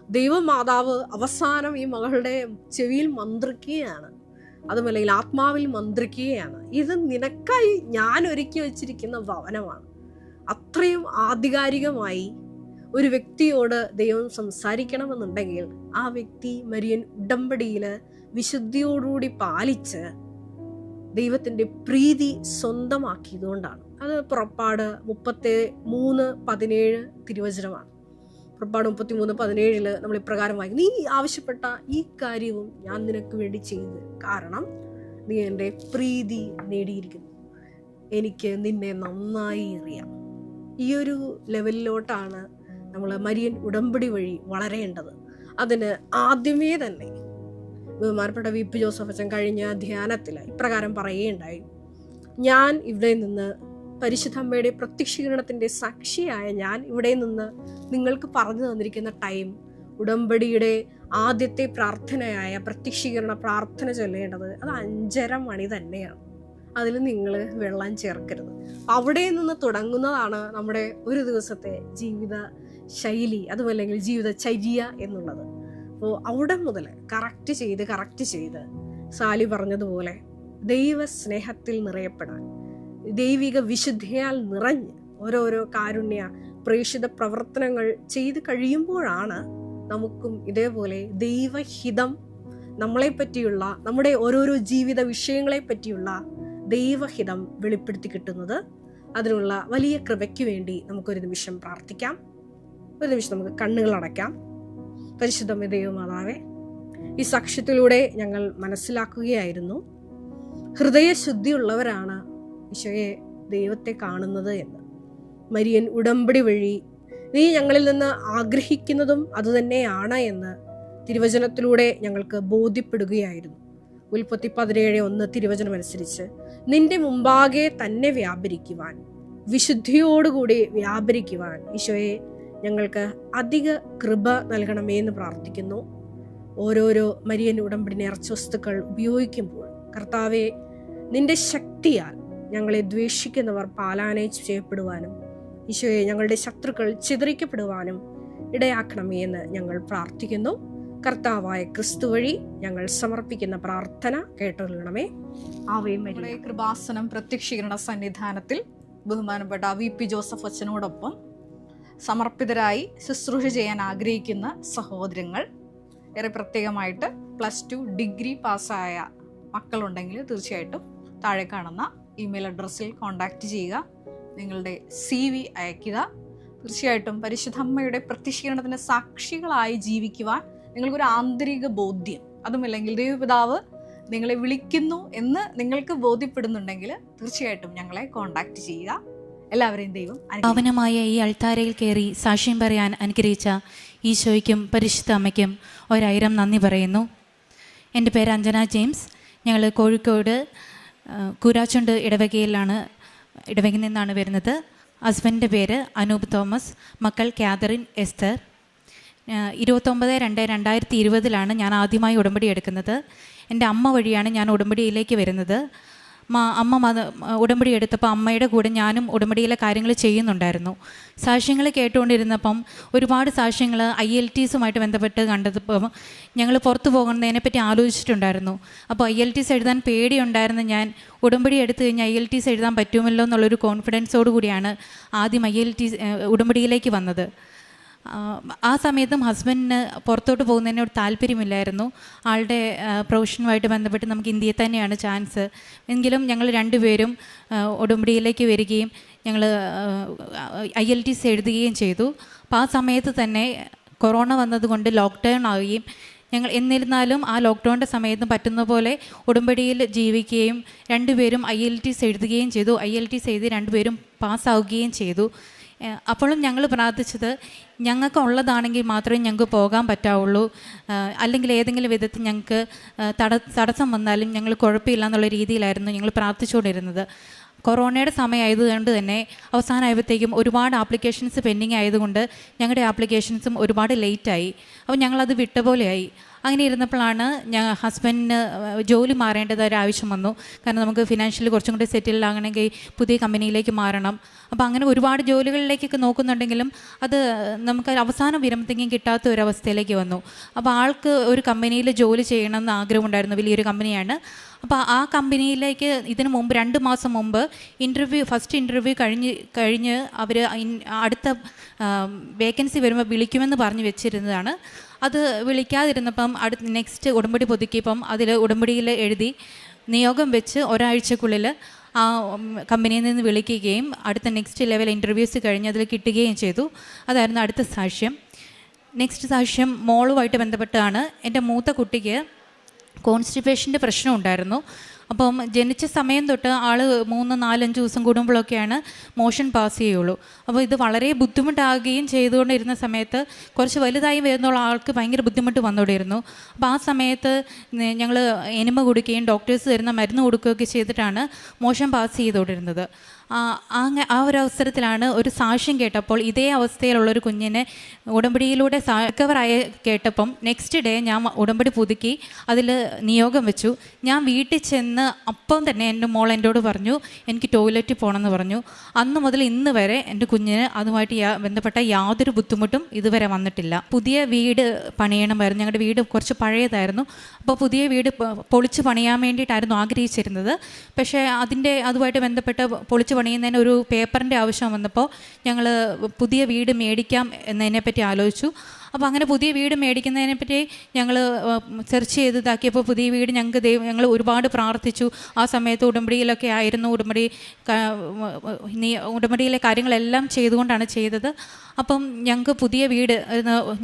Speaker 4: ദൈവമാതാവ് അവസാനം ഈ മകളുടെ ചെവിയിൽ മന്ത്രിക്കുകയാണ്, അതുമല്ലെങ്കിൽ ആത്മാവിൽ മന്ത്രിക്കുകയാണ്: ഇത് നിനക്കായി ഞാൻ ഒരുക്കി വെച്ചിരിക്കുന്ന ഭവനമാണ്. അത്രയും ആധികാരികമായി ഒരു വ്യക്തിയോട് ദൈവം സംസാരിക്കണമെന്നുണ്ടെങ്കിൽ ആ വ്യക്തി മരിയൻ ഉടമ്പടിയിൽ വിശുദ്ധിയോടുകൂടി പാലിച്ച് ദൈവത്തിൻ്റെ പ്രീതി സ്വന്തമാക്കിയതുകൊണ്ടാണ്. അത് പുറപ്പാട് 33:17 തിരുവചനമാണ്. പുറപ്പാട് 33:17 നമ്മൾ ഇപ്രകാരം വായിക്കും: നീ ആവശ്യപ്പെട്ട ഈ കാര്യവും ഞാൻ നിനക്ക് വേണ്ടി ചെയ്തു, കാരണം നീ എൻ്റെ പ്രീതി നേടിയിരിക്കുന്നു, എനിക്ക് നിന്നെ നന്നായി അറിയാം. ഈ ഒരു ലെവലിലോട്ടാണ് നമ്മൾ മരിയൻ ഉടമ്പടി വഴി വളരേണ്ടത്. അതിന് ആദ്യമേ തന്നെ ബഹുമാനപ്പെട്ട വി.പി. ജോസഫ് അച്ഛൻ കഴിഞ്ഞ ധ്യാനത്തിൽ ഇപ്രകാരം പറയുകയുണ്ടായി: ഞാൻ ഇവിടെ നിന്ന് പരിശുദ്ധ അമ്മയുടെ പ്രത്യക്ഷീകരണത്തിൻ്റെ സാക്ഷിയായ ഞാൻ ഇവിടെ നിന്ന് നിങ്ങൾക്ക് പറഞ്ഞു തന്നിരിക്കുന്ന ടൈം ഉടമ്പടിയുടെ ആദ്യത്തെ പ്രാർത്ഥനയായ പ്രത്യക്ഷീകരണ പ്രാർത്ഥന ചൊല്ലേണ്ടത് അത് 5:30 മണി തന്നെയാണ്. അതിൽ നിങ്ങൾ വെള്ളം ചേർക്കരുത്. അവിടെ നിന്ന് തുടങ്ങുന്നതാണ് നമ്മുടെ ഒരു ദിവസത്തെ ജീവിത ശൈലി, അതുമല്ലെങ്കിൽ ജീവിതചര്യ എന്നുള്ളത്. അപ്പോൾ അവിടെ മുതൽ കറക്റ്റ് ചെയ്ത് സാലി പറഞ്ഞതുപോലെ ദൈവ സ്നേഹത്തിൽ നിറയപ്പെടാൻ, ദൈവിക വിശുദ്ധിയാൽ നിറഞ്ഞ് ഓരോരോ കാരുണ്യ പ്രേക്ഷിത പ്രവർത്തനങ്ങൾ ചെയ്ത് കഴിയുമ്പോഴാണ് നമുക്കും ഇതേപോലെ ദൈവഹിതം, നമ്മളെ പറ്റിയുള്ള, നമ്മുടെ ഓരോരോ ജീവിത വിഷയങ്ങളെ പറ്റിയുള്ള ദൈവഹിതം വെളിപ്പെടുത്തി കിട്ടുന്നത്. അതിനുള്ള വലിയ കൃപയ്ക്ക് വേണ്ടി നമുക്കൊരു നിമിഷം പ്രാർത്ഥിക്കാം. ഒരു നിമിഷം നമുക്ക് കണ്ണുകൾ അടയ്ക്കാം. പരിശുദ്ധ ദൈവമാതാവേ, ഈ സാക്ഷ്യത്തിലൂടെ ഞങ്ങൾ മനസ്സിലാക്കുകയായിരുന്നു ഹൃദയശുദ്ധിയുള്ളവരാണ് ഈശോയെ ദൈവത്തെ കാണുന്നത് എന്ന്. മരിയൻ ഉടമ്പടി വഴി നീ ഞങ്ങളിൽ നിന്ന് ആഗ്രഹിക്കുന്നതും അതുതന്നെയാണ് എന്ന് തിരുവചനത്തിലൂടെ ഞങ്ങൾക്ക് ബോധ്യപ്പെടുകയായിരുന്നു. ഉൽപ്പത്തി 17:1 തിരുവചനം അനുസരിച്ച് നിന്റെ മുമ്പാകെ തന്നെ വ്യാപരിക്കുവാൻ, വിശുദ്ധിയോടുകൂടി വ്യാപരിക്കുവാൻ ഈശോയെ ഞങ്ങൾക്ക് അധിക കൃപ നൽകണമേ എന്ന് പ്രാർത്ഥിക്കുന്നു. ഓരോരോ മരിയൻ ഉടമ്പടി നേർച്ച വസ്തുക്കൾ ഉപയോഗിക്കുമ്പോൾ കർത്താവെ, നിന്റെ ശക്തിയാൽ ഞങ്ങളെ ദ്വേഷിക്കുന്നവർ പാലായനം ചെയ്യപ്പെടുവാനും ഈശോയെ ഞങ്ങളുടെ ശത്രുക്കൾ ചിതറിക്കപ്പെടുവാനും ഇടയാക്കണമേ എന്ന് ഞങ്ങൾ പ്രാർത്ഥിക്കുന്നു. കർത്താവായ ക്രിസ്തു വഴി ഞങ്ങൾ സമർപ്പിക്കുന്ന പ്രാർത്ഥന കേട്ടുകൊള്ളണമേ. Ave Maria.
Speaker 7: കൃപാസനം പ്രത്യക്ഷീകരണ സന്നിധാനത്തിൽ ബഹുമാനപ്പെട്ട വി.പി. ജോസഫ് അച്ഛനോടൊപ്പം സമർപ്പിതരായി ശുശ്രൂഷ ചെയ്യാൻ ആഗ്രഹിക്കുന്ന സഹോദരങ്ങൾ, ഏറെ പ്രത്യേകമായിട്ട് +2 ഡിഗ്രി പാസ്സായ മക്കളുണ്ടെങ്കിൽ തീർച്ചയായിട്ടും താഴെ കാണുന്ന ഇമെയിൽ അഡ്രസ്സിൽ കോൺടാക്റ്റ് ചെയ്യുക, നിങ്ങളുടെ CV അയയ്ക്കുക. തീർച്ചയായിട്ടും പരിശുദ്ധമ്മയുടെ പ്രത്യക്ഷീകരണത്തിൻ്റെ സാക്ഷികളായി ജീവിക്കുവാൻ നിങ്ങൾക്കൊരു ആന്തരിക ബോധ്യം, അതുമല്ലെങ്കിൽ ദൈവപിതാവ് നിങ്ങളെ വിളിക്കുന്നു എന്ന് നിങ്ങൾക്ക് ബോധ്യപ്പെടുന്നുണ്ടെങ്കിൽ തീർച്ചയായിട്ടും ഞങ്ങളെ കോൺടാക്റ്റ് ചെയ്യുക. എല്ലാവരെയും ദൈവം
Speaker 8: പാവനമായ ഈ അൾത്താരയിൽ കയറി സാക്ഷ്യം പറയാൻ അനുഗ്രഹിച്ച ഈശോയ്ക്കും പരിശുദ്ധ അമ്മയ്ക്കും 1000 നന്ദി പറയുന്നു. എൻ്റെ പേര് അഞ്ജന ജെയിംസ്. ഞങ്ങൾ കോഴിക്കോട് കൂരാച്ചുണ്ട് ഇടവകയിൽ നിന്നാണ് വരുന്നത്. ഹസ്ബൻഡിൻ്റെ പേര് അനൂപ് തോമസ്, മക്കൾ കാതറിൻ, എസ്തർ. 29/2/2020 ഞാൻ ആദ്യമായി ഉടമ്പടി എടുക്കുന്നത്. എൻ്റെ അമ്മ വഴിയാണ് ഞാൻ ഉടമ്പടിയിലേക്ക് വരുന്നത്. അമ്മ ഉടമ്പടി എടുത്തപ്പോൾ അമ്മയുടെ കൂടെ ഞാനും ഉടമ്പടിയിലെ കാര്യങ്ങൾ ചെയ്യുന്നുണ്ടായിരുന്നു. സാക്ഷ്യങ്ങൾ കേട്ടുകൊണ്ടിരുന്നപ്പം ഒരുപാട് സാക്ഷ്യങ്ങൾ IELTSുമായിട്ട് ബന്ധപ്പെട്ട് കണ്ടപ്പോൾ ഞങ്ങൾ പുറത്തു പോകുന്നതിനെപ്പറ്റി ആലോചിച്ചിട്ടുണ്ടായിരുന്നു. അപ്പോൾ IELTS എഴുതാൻ പേടിയുണ്ടായിരുന്ന ഞാൻ ഉടമ്പടി എടുത്തു കഴിഞ്ഞാൽ IELTS എഴുതാൻ പറ്റുമല്ലോ എന്നുള്ളൊരു കോൺഫിഡൻസോടു കൂടിയാണ് ആദ്യം ഉടമ്പടിയിലേക്ക് വന്നത്. ആ സമയത്തും ഹസ്ബൻഡിന് പുറത്തോട്ട് പോകുന്നതിനോട് താല്പര്യമില്ലായിരുന്നു. ആളുടെ പ്രൊഫഷനുമായിട്ട് ബന്ധപ്പെട്ട് നമുക്ക് ഇന്ത്യയിൽ തന്നെയാണ് ചാൻസ്. എങ്കിലും ഞങ്ങൾ രണ്ടുപേരും ഉടമ്പടിയിലേക്ക് വരികയും ഞങ്ങൾ IELTS എഴുതുകയും ചെയ്തു. അപ്പോൾ ആ സമയത്ത് തന്നെ കൊറോണ വന്നതുകൊണ്ട് ലോക്ക്ഡൗൺ ആവുകയും ഞങ്ങൾ എന്നിരുന്നാലും ആ ലോക്ക്ഡൗണിൻ്റെ സമയത്തും പറ്റുന്ന പോലെ ഉടമ്പടിയിൽ ജീവിക്കുകയും രണ്ടുപേരും IELTS എഴുതുകയും ചെയ്തു. IELTS എഴുതി രണ്ടുപേരും പാസ്സാവുകയും ചെയ്തു. അപ്പോഴും ഞങ്ങൾ പ്രാർത്ഥിച്ചത് ഞങ്ങൾക്ക് ഉള്ളതാണെങ്കിൽ മാത്രമേ ഞങ്ങൾക്ക് പോകാൻ പറ്റാവുള്ളൂ, അല്ലെങ്കിൽ ഏതെങ്കിലും വിധത്തിൽ ഞങ്ങൾക്ക് തടസ്സം വന്നാലും ഞങ്ങൾ കുഴപ്പമില്ല എന്നുള്ള രീതിയിലായിരുന്നു ഞങ്ങൾ പ്രാർത്ഥിച്ചുകൊണ്ടിരുന്നത്. കൊറോണയുടെ സമയമായതുകൊണ്ട് തന്നെ അവസാനമായപ്പോഴത്തേക്കും ഒരുപാട് ആപ്ലിക്കേഷൻസ് പെൻഡിങ് ആയതുകൊണ്ട് ഞങ്ങളുടെ ആപ്ലിക്കേഷൻസും ഒരുപാട് ലേറ്റായി. അപ്പോൾ ഞങ്ങളത് വിട്ട പോലെയായി. അങ്ങനെ ഇരുന്നപ്പോഴാണ് ഹസ്ബൻഡിന് ജോലി മാറേണ്ടത് ഒരാവശ്യം വന്നു. കാരണം നമുക്ക് ഫിനാൻഷ്യലി കുറച്ചും കൂടി സെറ്റിൽഡ് ആകണമെങ്കിൽ പുതിയ കമ്പനിയിലേക്ക് മാറണം. അപ്പോൾ അങ്ങനെ ഒരുപാട് ജോലികളിലേക്കൊക്കെ നോക്കുന്നുണ്ടെങ്കിലും അത് നമുക്ക് അവസാനം വരുമ്പോഴത്തേക്കും കിട്ടാത്ത ഒരവസ്ഥയിലേക്ക് വന്നു. അപ്പോൾ ആൾക്ക് ഒരു കമ്പനിയിൽ ജോലി ചെയ്യണമെന്ന് ആഗ്രഹമുണ്ടായിരുന്നു. വലിയൊരു കമ്പനിയാണ്. അപ്പോൾ ആ കമ്പനിയിലേക്ക് ഇതിന് മുമ്പ് 2 മാസം മുമ്പ് ഫസ്റ്റ് ഇൻ്റർവ്യൂ കഴിഞ്ഞ് അവർ അടുത്ത വേക്കൻസി വരുമ്പോൾ വിളിക്കുമെന്ന് പറഞ്ഞ് വെച്ചിരുന്നതാണ്. അത് വിളിക്കാതിരുന്നപ്പം നെക്സ്റ്റ് ഉടമ്പടി പുതുക്കിയപ്പം അതിൽ ഉടമ്പടിയിൽ എഴുതി നിയോഗം വെച്ച് ഒരാഴ്ചക്കുള്ളിൽ ആ കമ്പനിയിൽ നിന്ന് വിളിക്കുകയും അടുത്ത നെക്സ്റ്റ് ലെവൽ ഇൻ്റർവ്യൂസ് കഴിഞ്ഞ് അതിൽ കിട്ടുകയും ചെയ്തു. അതായിരുന്നു അടുത്ത സാക്ഷ്യം. നെക്സ്റ്റ് സാക്ഷ്യം മോളുമായിട്ട് ബന്ധപ്പെട്ടാണ്. എൻ്റെ മൂത്ത കുട്ടിക്ക് കോൺസ്റ്റിപ്പേഷൻ്റെ പ്രശ്നം ഉണ്ടായിരുന്നു. അപ്പം ജനിച്ച സമയം തൊട്ട് ആൾ 3-4-5 ദിവസം കൂടുമ്പോഴൊക്കെയാണ് മോഷൻ പാസ് ചെയ്യുള്ളൂ. അപ്പോൾ ഇത് വളരെ ബുദ്ധിമുട്ടാകുകയും ചെയ്തുകൊണ്ടിരുന്ന സമയത്ത് കുറച്ച് വലുതായി വരുന്നുള്ള ആൾക്ക് ഭയങ്കര ബുദ്ധിമുട്ട് വന്നുകൊണ്ടിരുന്നു. അപ്പോൾ ആ സമയത്ത് ഞങ്ങൾ എനിമ കൊടുക്കുകയും ഡോക്ടേഴ്സ് തരുന്ന മരുന്ന് കൊടുക്കുകയൊക്കെ ചെയ്തിട്ടാണ് മോഷൻ പാസ് ചെയ്തുകൊണ്ടിരുന്നത്. ആ ഒരു അവസരത്തിലാണ് ഒരു സാക്ഷ്യം കേട്ടപ്പോൾ ഇതേ അവസ്ഥയിലുള്ളൊരു കുഞ്ഞിനെ ഉടമ്പടിയിലൂടെ റിക്കവറായി കേട്ടപ്പം നെക്സ്റ്റ് ഡേ ഞാൻ ഉടമ്പടി പുതുക്കി അതിൽ നിയോഗം വെച്ചു. ഞാൻ വീട്ടിൽ ചെന്ന് അപ്പം തന്നെ എൻ്റെ മോൾ എന്നോട് പറഞ്ഞു എനിക്ക് ടോയ്ലറ്റിൽ പോകണമെന്ന് പറഞ്ഞു. അന്ന് മുതൽ ഇന്ന് വരെ എൻ്റെ കുഞ്ഞിന് അതുമായിട്ട് ബന്ധപ്പെട്ട യാതൊരു ബുദ്ധിമുട്ടും ഇതുവരെ വന്നിട്ടില്ല. പുതിയ വീട് പണിയണമായിരുന്നു. ഞങ്ങളുടെ വീട് കുറച്ച് പഴയതായിരുന്നു. അപ്പോൾ പുതിയ വീട് പൊളിച്ച് പണിയാൻ വേണ്ടിയിട്ടായിരുന്നു ആഗ്രഹിച്ചിരുന്നത്. പക്ഷേ അതുമായിട്ട് ബന്ധപ്പെട്ട് പൊളിച്ച് പണിയുന്നതിന് ഒരു പേപ്പറിൻ്റെ ആവശ്യം വന്നപ്പോൾ ഞങ്ങൾ പുതിയ വീട് മേടിക്കാം എന്നതിനെപ്പറ്റി ആലോചിച്ചു. അപ്പോൾ അങ്ങനെ പുതിയ വീട് മേടിക്കുന്നതിനെപ്പറ്റി ഞങ്ങൾ സെർച്ച് ചെയ്ത് ഇതാക്കിയപ്പോൾ പുതിയ വീട് ഞങ്ങൾ ഒരുപാട് പ്രാർത്ഥിച്ചു. ആ സമയത്ത് ഉടമ്പടിയിലൊക്കെ ആയിരുന്നു. ഉടമ്പടിയിലെ കാര്യങ്ങളെല്ലാം ചെയ്തുകൊണ്ടാണ് ചെയ്തത്. അപ്പം ഞങ്ങൾക്ക് പുതിയ വീട്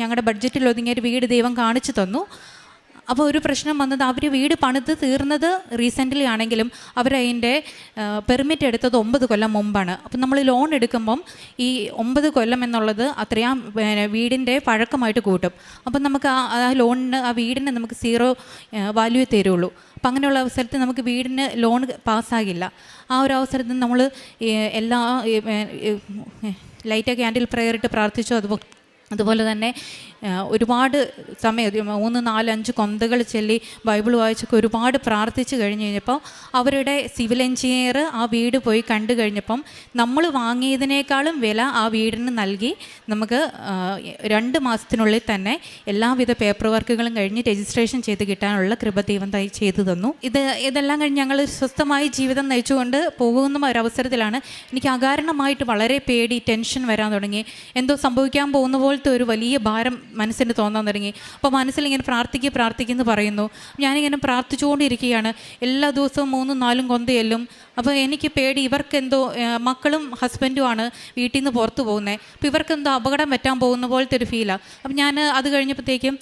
Speaker 8: ഞങ്ങളുടെ ബഡ്ജറ്റിൽ ഒതുങ്ങിയൊരു വീട് ദൈവം കാണിച്ചു തന്നു. അപ്പോൾ ഒരു പ്രശ്നം വന്നത് അവർ വീട് പണിത് തീർന്നത് റീസെൻ്റ്ലി ആണെങ്കിലും അവരതിൻ്റെ പെർമിറ്റ് എടുത്തത് 9 കൊല്ലം മുമ്പാണ്. അപ്പം നമ്മൾ ലോൺ എടുക്കുമ്പം ഈ 9 കൊല്ലം എന്നുള്ളത് അത്രയും വീടിൻ്റെ പഴക്കമായിട്ട് കൂട്ടും. അപ്പം നമുക്ക് ആ ലോണിന് ആ വീടിന് നമുക്ക് 0 വാല്യൂ തരുള്ളൂ. അപ്പം അങ്ങനെയുള്ള അവസരത്തിൽ നമുക്ക് വീടിന് ലോൺ പാസ്സാകില്ല. ആ ഒരു അവസരത്തിൽ നമ്മൾ എല്ലാ ലൈറ്റ് ക്യാൻഡിൽ പ്രയർ ഇട്ട് പ്രാർത്ഥിച്ചു. അതുപോലെ തന്നെ ഒരുപാട് സമയം 3, 4, 5 കൊന്തകൾ ചൊല്ലി ബൈബിൾ വായിച്ചൊക്കെ ഒരുപാട് പ്രാർത്ഥിച്ച് കഴിഞ്ഞപ്പോൾ അവരുടെ സിവിൽ എഞ്ചിനീയർ ആ വീട് പോയി കണ്ടു കഴിഞ്ഞപ്പം നമ്മൾ വാങ്ങിയതിനേക്കാളും വില ആ വീടിന് നൽകി നമുക്ക് 2 മാസത്തിനുള്ളിൽ തന്നെ എല്ലാവിധ പേപ്പർ വർക്കുകളും കഴിഞ്ഞ് രജിസ്ട്രേഷൻ ചെയ്ത് കിട്ടാനുള്ള കൃപ ദൈവം ചെയ്തു തന്നു. ഇതെല്ലാം കഴിഞ്ഞ് ഞങ്ങൾ സ്വസ്ഥമായി ജീവിതം നയിച്ചുകൊണ്ട് പോകുന്ന ഒരവസരത്തിലാണ് എനിക്ക് അകാരണമായിട്ട് വളരെ പേടി, ടെൻഷൻ വരാൻ തുടങ്ങി. എന്തോ സംഭവിക്കാൻ പോകുന്ന പോലത്തെ ഒരു വലിയ ഭാരം മനസ്സിന് തോന്നാൻ തുടങ്ങി. അപ്പോൾ മനസ്സിലിങ്ങനെ പ്രാർത്ഥിക്കുന്നു പറയുന്നു. ഞാനിങ്ങനെ പ്രാർത്ഥിച്ചുകൊണ്ടിരിക്കുകയാണ്. എല്ലാ ദിവസവും 3-4 കൊന്തയെല്ലും. അപ്പോൾ എനിക്ക് പേടി, ഇവർക്കെന്തോ മക്കളും ഹസ്ബൻഡുമാണ് വീട്ടിൽ നിന്ന് പുറത്തു പോകുന്നത്. അപ്പോൾ ഇവർക്കെന്തോ അപകടം പറ്റാൻ പോകുന്ന പോലത്തെ ഒരു ഫീലാണ്. അപ്പം ഞാൻ അത് കഴിഞ്ഞപ്പോഴത്തേക്കും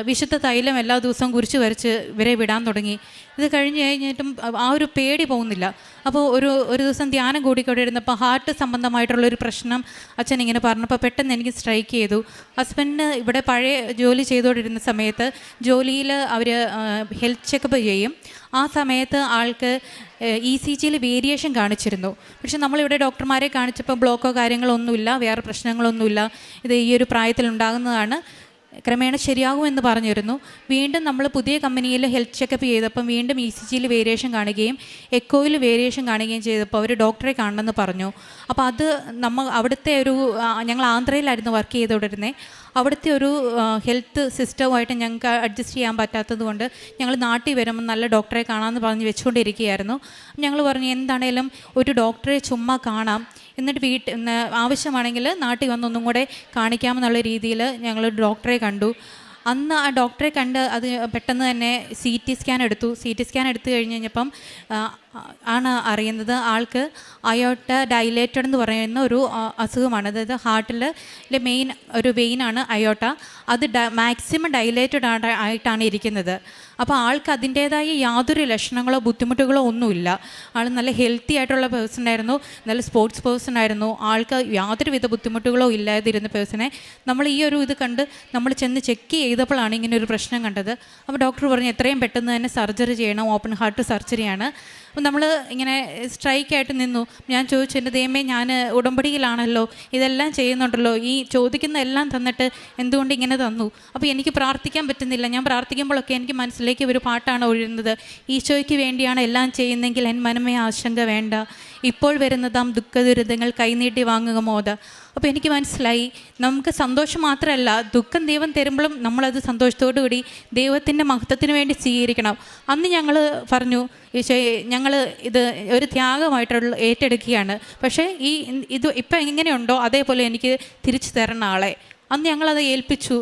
Speaker 8: വിശുദ്ധ തൈലം എല്ലാ ദിവസവും കുരിച്ച് വരച്ച് ഇവരെ വിടാൻ തുടങ്ങി. ഇത് കഴിഞ്ഞിട്ടും ആ ഒരു പേടി പോകുന്നില്ല. അപ്പോൾ ഒരു ദിവസം ധ്യാനം കൂടിക്കൊണ്ടിരുന്നപ്പോൾ ഹാർട്ട് സംബന്ധമായിട്ടുള്ളൊരു പ്രശ്നം അച്ഛൻ ഇങ്ങനെ പറഞ്ഞപ്പോൾ പെട്ടെന്ന് എനിക്ക് സ്ട്രൈക്ക് ചെയ്തു. ഹസ്ബൻഡിന് ഇവിടെ പഴയ ജോലി ചെയ്തുകൊണ്ടിരുന്ന സമയത്ത് ജോലിയിൽ അവർ ഹെൽത്ത് ചെക്കപ്പ് ചെയ്യും. ആ സമയത്ത് ആൾക്ക് ECGയിൽ വേരിയേഷൻ കാണിച്ചിരുന്നു. പക്ഷെ നമ്മളിവിടെ ഡോക്ടർമാരെ കാണിച്ചപ്പോൾ ബ്ലോക്കോ കാര്യങ്ങളോ ഒന്നുമില്ല, വേറെ പ്രശ്നങ്ങളൊന്നുമില്ല, ഇത് ഈ ഒരു പ്രായത്തിൽ ഉണ്ടാകുന്നതാണ്, ക്രമേണ ശരിയാകുമെന്ന് പറഞ്ഞിരുന്നു. വീണ്ടും നമ്മൾ പുതിയ കമ്പനിയിൽ ഹെൽത്ത് ചെക്കപ്പ് ചെയ്തപ്പം വീണ്ടും ECGയിൽ വേരിയേഷൻ കാണുകയും എക്കോയിൽ വേരിയേഷൻ കാണുകയും ചെയ്തപ്പോൾ അവർ ഡോക്ടറെ കാണണമെന്ന് പറഞ്ഞു. അപ്പോൾ അത് അവിടുത്തെ ഒരു ഞങ്ങൾ ആന്ധ്രയിലായിരുന്നു വർക്ക് ചെയ്തുകൊണ്ടിരുന്നത്. അവിടുത്തെ ഒരു ഹെൽത്ത് സിസ്റ്റവുമായിട്ട് ഞങ്ങൾക്ക് അഡ്ജസ്റ്റ് ചെയ്യാൻ പറ്റാത്തത് കൊണ്ട് ഞങ്ങൾ നാട്ടിൽ വരുമ്പോൾ നല്ല ഡോക്ടറെ കാണാമെന്ന് പറഞ്ഞ് വെച്ചുകൊണ്ടിരിക്കുകയായിരുന്നു. ഞങ്ങൾ പറഞ്ഞു എന്താണേലും ഒരു ഡോക്ടറെ ചുമ്മാ കാണാം, എന്നിട്ട് ആവശ്യമാണെങ്കിൽ നാട്ടിൽ വന്നൊന്നും കൂടെ കാണിക്കാമെന്നുള്ള രീതിയിൽ ഞങ്ങൾ ഡോക്ടറെ കണ്ടു. അന്ന് ആ ഡോക്ടറെ കണ്ട് അത് പെട്ടെന്ന് തന്നെ CT സ്കാൻ എടുത്തു. CT സ്കാൻ എടുത്തു കഴിഞ്ഞപ്പം ആണ് അറിയുന്നത് ആൾക്ക് അയോട്ട ഡൈലേറ്റഡ് എന്ന് പറയുന്ന ഒരു അസുഖമാണ്. അതായത് ഹാർട്ടിലെ മെയിൻ ഒരു വെയിനാണ് അയോട്ട. അത് മാക്സിമം ഡൈലേറ്റഡ് ആയിട്ടാണ് ഇരിക്കുന്നത്. അപ്പോൾ ആൾക്ക് അതിൻ്റേതായ യാതൊരു ലക്ഷണങ്ങളോ ബുദ്ധിമുട്ടുകളോ ഒന്നുമില്ല. ആൾ നല്ല ഹെൽത്തി ആയിട്ടുള്ള പേഴ്സൺ ആയിരുന്നു, നല്ല സ്പോർട്സ് പേഴ്സൺ ആയിരുന്നു. ആൾക്ക് യാതൊരുവിധ ബുദ്ധിമുട്ടുകളോ ഇല്ലാതിരുന്ന പേഴ്സണെ നമ്മൾ ഈ ഒരു ഇത് കണ്ട് നമ്മൾ ചെന്ന് ചെക്ക് ചെയ്തപ്പോഴാണ് ഇങ്ങനെ ഒരു പ്രശ്നം കണ്ടത്. അപ്പോൾ ഡോക്ടർ പറഞ്ഞു എത്രയും പെട്ടെന്ന് തന്നെ സർജറി ചെയ്യണം, ഓപ്പൺ ഹാർട്ട് സർജറിയാണ്. അപ്പം നമ്മൾ ഇങ്ങനെ സ്ട്രൈക്കായിട്ട് നിന്നു. ഞാൻ ചോദിച്ചു, എൻ്റെ ദൈവമേ, ഞാൻ ഉടമ്പടിയിലാണല്ലോ, ഇതെല്ലാം ചെയ്യുന്നുണ്ടല്ലോ, ഈ ചോദിക്കുന്ന എല്ലാം തന്നിട്ട് എന്തുകൊണ്ട് ഇങ്ങനെ തന്നു? അപ്പോൾ എനിക്ക് പ്രാർത്ഥിക്കാൻ പറ്റുന്നില്ല. ഞാൻ പ്രാർത്ഥിക്കുമ്പോഴൊക്കെ എനിക്ക് മനസ്സിലേക്ക് ഒരു പാട്ടാണ് ഒഴുകുന്നത്, ഈശോയ്ക്ക് വേണ്ടിയാണ് എല്ലാം ചെയ്യുന്നെങ്കിൽ എൻ മനമേ ആശങ്ക വേണ്ട, ഇപ്പോൾ വരുന്നതാം ദുഃഖദുരിതങ്ങൾ കൈനീട്ടി വാങ്ങുക മോദ. അപ്പോൾ എനിക്ക് മനസ്സിലായി, നമുക്ക് സന്തോഷം മാത്രമല്ല, ദുഃഖം ദൈവം തരുമ്പോഴും നമ്മളത് സന്തോഷത്തോടു കൂടി ദൈവത്തിൻ്റെ മഹത്വത്തിന് വേണ്ടി സ്വീകരിക്കണം. അന്ന് ഞങ്ങൾ പറഞ്ഞു, ഈശോയെ, ഞങ്ങൾ ഇത് ഒരു ത്യാഗമായിട്ടുള്ള ഏറ്റെടുക്കുകയാണ്. പക്ഷേ ഇത് ഇപ്പം എങ്ങനെയുണ്ടോ അതേപോലെ എനിക്ക് തിരിച്ചു തരണം ആളെ. അന്ന് ഞങ്ങളത് ഏൽപ്പിച്ചു.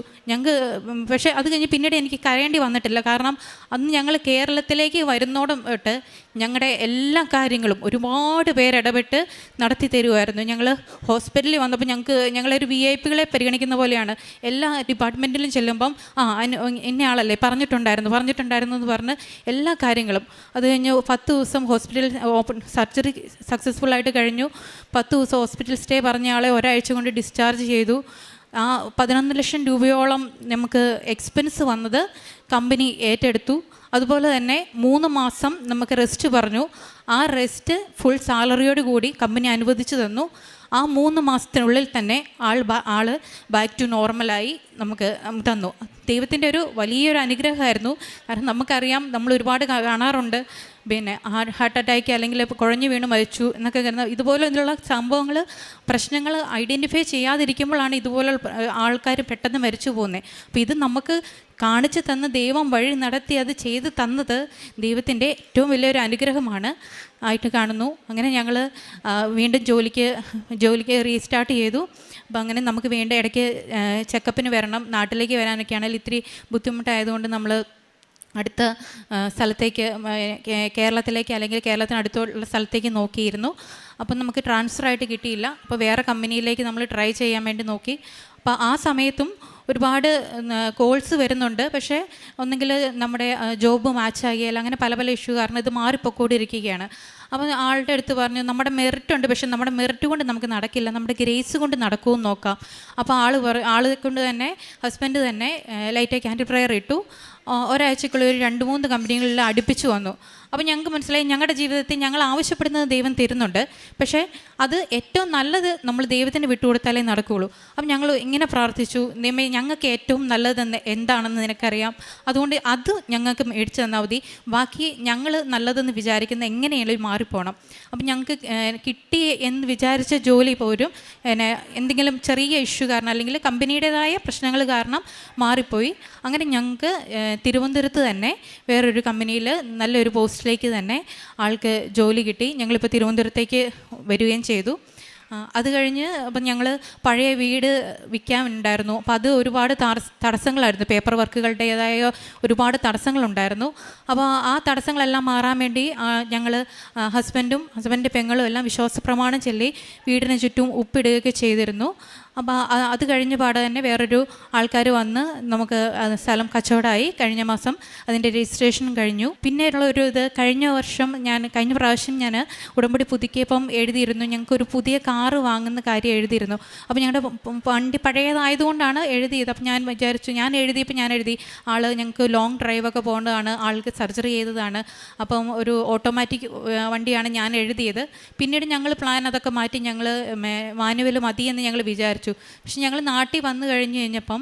Speaker 8: പക്ഷേ അത് കഴിഞ്ഞ് പിന്നീട് എനിക്ക് കരയേണ്ടി വന്നിട്ടില്ല. കാരണം അന്ന് ഞങ്ങൾ കേരളത്തിലേക്ക് വരുന്നോടം തൊട്ട് ഞങ്ങളുടെ എല്ലാ കാര്യങ്ങളും ഒരുപാട് പേരിടപെട്ട് നടത്തി തരുമായിരുന്നു. ഞങ്ങൾ ഹോസ്പിറ്റലിൽ വന്നപ്പോൾ ഞങ്ങളൊരു VIPകളെ പരിഗണിക്കുന്ന പോലെയാണ്. എല്ലാ ഡിപ്പാർട്ട്മെൻറ്റിലും ചെല്ലുമ്പം ഇന്ന ആളല്ലേ പറഞ്ഞിട്ടുണ്ടായിരുന്നു എന്ന് പറഞ്ഞ് എല്ലാ കാര്യങ്ങളും. അത് കഴിഞ്ഞ് 10 ദിവസം ഹോസ്പിറ്റൽ സർജറി സക്സസ്ഫുള്ളായിട്ട് കഴിഞ്ഞു. 10 ദിവസം ഹോസ്പിറ്റൽ സ്റ്റേ പറഞ്ഞ ആളെ ഒരാഴ്ച കൊണ്ട് ഡിസ്ചാർജ് ചെയ്തു. 11 ലക്ഷം രൂപയോളം നമുക്ക് എക്സ്പെൻസ് വന്നത് കമ്പനി ഏറ്റെടുത്തു. അതുപോലെ തന്നെ 3 മാസം നമുക്ക് റെസ്റ്റ് പറഞ്ഞു. ആ റെസ്റ്റ് ഫുൾ സാലറിയോട് കൂടി കമ്പനി അനുവദിച്ചു തന്നു. ആ 3 മാസത്തിനുള്ളിൽ തന്നെ ആൾ ബാക്ക് ടു നോർമലായി നമുക്ക് തന്നു. ദൈവത്തിൻ്റെ ഒരു വലിയൊരു അനുഗ്രഹമായിരുന്നു. കാരണം നമുക്കറിയാം, നമ്മൾ ഒരുപാട് കാണാറുണ്ട്, പിന്നെ ഹാർട്ട് അറ്റാക്ക് അല്ലെങ്കിൽ കുഴഞ്ഞു വീണ് മരിച്ചു എന്നൊക്കെ കരുതുന്ന ഇതുപോലെയുള്ള സംഭവങ്ങൾ, പ്രശ്നങ്ങൾ ഐഡൻറ്റിഫൈ ചെയ്യാതിരിക്കുമ്പോഴാണ് ഇതുപോലുള്ള ആൾക്കാർ പെട്ടെന്ന് മരിച്ചു പോകുന്നത്. അപ്പോൾ ഇത് നമുക്ക് കാണിച്ചു തന്ന് ദൈവം വഴി നടത്തി അത് ചെയ്ത് തന്നത് ദൈവത്തിൻ്റെ ഏറ്റവും വലിയൊരു അനുഗ്രഹമാണ് ആയിട്ട് കാണുന്നു. അങ്ങനെ ഞങ്ങൾ വീണ്ടും ജോലിക്ക് റീസ്റ്റാർട്ട് ചെയ്തു. അപ്പോൾ അങ്ങനെ നമുക്ക് വേണ്ട ഇടയ്ക്ക് ചെക്കപ്പിന് വരണം. നാട്ടിലേക്ക് വരാനൊക്കെയാണെങ്കിൽ ഇത്തിരി ബുദ്ധിമുട്ടായതുകൊണ്ട് നമ്മൾ അടുത്ത സ്ഥലത്തേക്ക്, കേരളത്തിലേക്ക് അല്ലെങ്കിൽ കേരളത്തിനടുത്തുള്ള സ്ഥലത്തേക്ക് നോക്കിയിരുന്നു. അപ്പം നമുക്ക് ട്രാൻസ്ഫറായിട്ട് കിട്ടിയില്ല. അപ്പോൾ വേറെ കമ്പനിയിലേക്ക് നമ്മൾ ട്രൈ ചെയ്യാൻ വേണ്ടി നോക്കി. അപ്പോൾ ആ സമയത്തും ഒരുപാട് കോൾസ് വരുന്നുണ്ട്. പക്ഷേ ഒന്നെങ്കിൽ നമ്മുടെ ജോബ് മാച്ചാകിയാൽ അങ്ങനെ പല ഇഷ്യൂ കാരണം ഇത് മാറിപ്പോയിക്കൊണ്ടിരിക്കുകയാണ്. അപ്പോൾ ആളുടെ അടുത്ത് പറഞ്ഞു, നമ്മുടെ മെറിറ്റ് ഉണ്ട്, പക്ഷെ നമ്മുടെ മെറിറ്റ് കൊണ്ട് നമുക്ക് നടക്കില്ല, നമ്മുടെ ഗ്രേസ് കൊണ്ട് നടക്കുമെന്ന് നോക്കാം. അപ്പോൾ ആളെ കൊണ്ട് തന്നെ, ഹസ്ബൻഡ് തന്നെ ലൈറ്റ് ക്യാൻഡിൽ പ്രയർ ഇട്ടു. ഒരാഴ്ചക്കുള്ളിൽ ഒരു 2-3 കമ്പനികളിൽ അടുപ്പിച്ചു വന്നു. അപ്പോൾ ഞങ്ങൾക്ക് മനസ്സിലായി, ഞങ്ങളുടെ ജീവിതത്തിൽ ഞങ്ങൾ ആവശ്യപ്പെടുന്നത് ദൈവം തരുന്നുണ്ട്, പക്ഷേ അത് ഏറ്റവും നല്ലത് നമ്മൾ ദൈവത്തിന് വിട്ടുകൊടുത്താലേ നടക്കുകയുള്ളൂ. അപ്പം ഞങ്ങൾ ഇങ്ങനെ പ്രാർത്ഥിച്ചു, ദൈവമേ, ഞങ്ങൾക്ക് ഏറ്റവും നല്ലതെന്ന് എന്താണെന്ന് നിനക്കറിയാം, അതുകൊണ്ട് അത് ഞങ്ങൾക്ക് മേടിച്ചു തന്നാൽ മതി, ബാക്കി ഞങ്ങൾ നല്ലതെന്ന് വിചാരിക്കുന്ന എങ്ങനെയാണെങ്കിലും മാറിപ്പോകണം. അപ്പം ഞങ്ങൾക്ക് കിട്ടി എന്ന് വിചാരിച്ച ജോലി പോലും എന്തെങ്കിലും ചെറിയ ഇഷ്യൂ കാരണം അല്ലെങ്കിൽ കമ്പനിയുടേതായ പ്രശ്നങ്ങൾ കാരണം മാറിപ്പോയി. അങ്ങനെ ഞങ്ങൾക്ക് തിരുവനന്തപുരത്ത് തന്നെ വേറൊരു കമ്പനിയിൽ നല്ലൊരു പോസ്റ്റിലേക്ക് തന്നെ ആൾക്ക് ജോലി കിട്ടി. ഞങ്ങളിപ്പോൾ തിരുവനന്തപുരത്തേക്ക് വരികയും ചെയ്തു. അത് കഴിഞ്ഞ് അപ്പം ഞങ്ങൾ പഴയ വീട് വിൽക്കാനുണ്ടായിരുന്നു. അപ്പോൾ അത് ഒരുപാട് തടസ്സങ്ങളായിരുന്നു, പേപ്പർ വർക്കുകളുടേതായ ഒരുപാട് തടസ്സങ്ങളുണ്ടായിരുന്നു. അപ്പോൾ ആ തടസ്സങ്ങളെല്ലാം മാറാൻ വേണ്ടി ഞങ്ങൾ ഹസ്ബൻഡിൻ്റെ പെങ്ങളും എല്ലാം വിശ്വാസപ്രമാണം ചൊല്ലി വീടിന് ചുറ്റും ഉപ്പിടുകയൊക്കെ ചെയ്തിരുന്നു. അപ്പോൾ അത് കഴിഞ്ഞ പാടെ തന്നെ വേറൊരു ആൾക്കാർ വന്ന് നമുക്ക് സ്ഥലം കച്ചവടമായി. കഴിഞ്ഞ മാസം അതിൻ്റെ രജിസ്ട്രേഷൻ കഴിഞ്ഞു. പിന്നെയുള്ള കഴിഞ്ഞ പ്രാവശ്യം ഞാൻ ഉടമ്പടി പുതുക്കിയപ്പം എഴുതിയിരുന്നു, ഞങ്ങൾക്കൊരു പുതിയ കാറ് വാങ്ങുന്ന കാര്യം എഴുതിയിരുന്നു. അപ്പോൾ ഞങ്ങളുടെ വണ്ടി പഴയതായതുകൊണ്ടാണ് എഴുതിയത്. അപ്പം ഞാൻ എഴുതി ആൾ ഞങ്ങൾക്ക് ലോങ് ഡ്രൈവൊക്കെ പോകേണ്ടതാണ്, ആൾക്ക് സർജറി ചെയ്തതാണ്, അപ്പം ഒരു ഓട്ടോമാറ്റിക് വണ്ടിയാണ് ഞാൻ എഴുതിയത്. പിന്നീട് ഞങ്ങൾ പ്ലാൻ അതൊക്കെ മാറ്റി ഞങ്ങൾ മാനുവൽ മതിയെന്ന് ഞങ്ങൾ വിചാരിച്ചു. വിചാരിച്ചു. പക്ഷെ ഞങ്ങൾ നാട്ടിൽ വന്നു കഴിഞ്ഞ് കഴിഞ്ഞപ്പം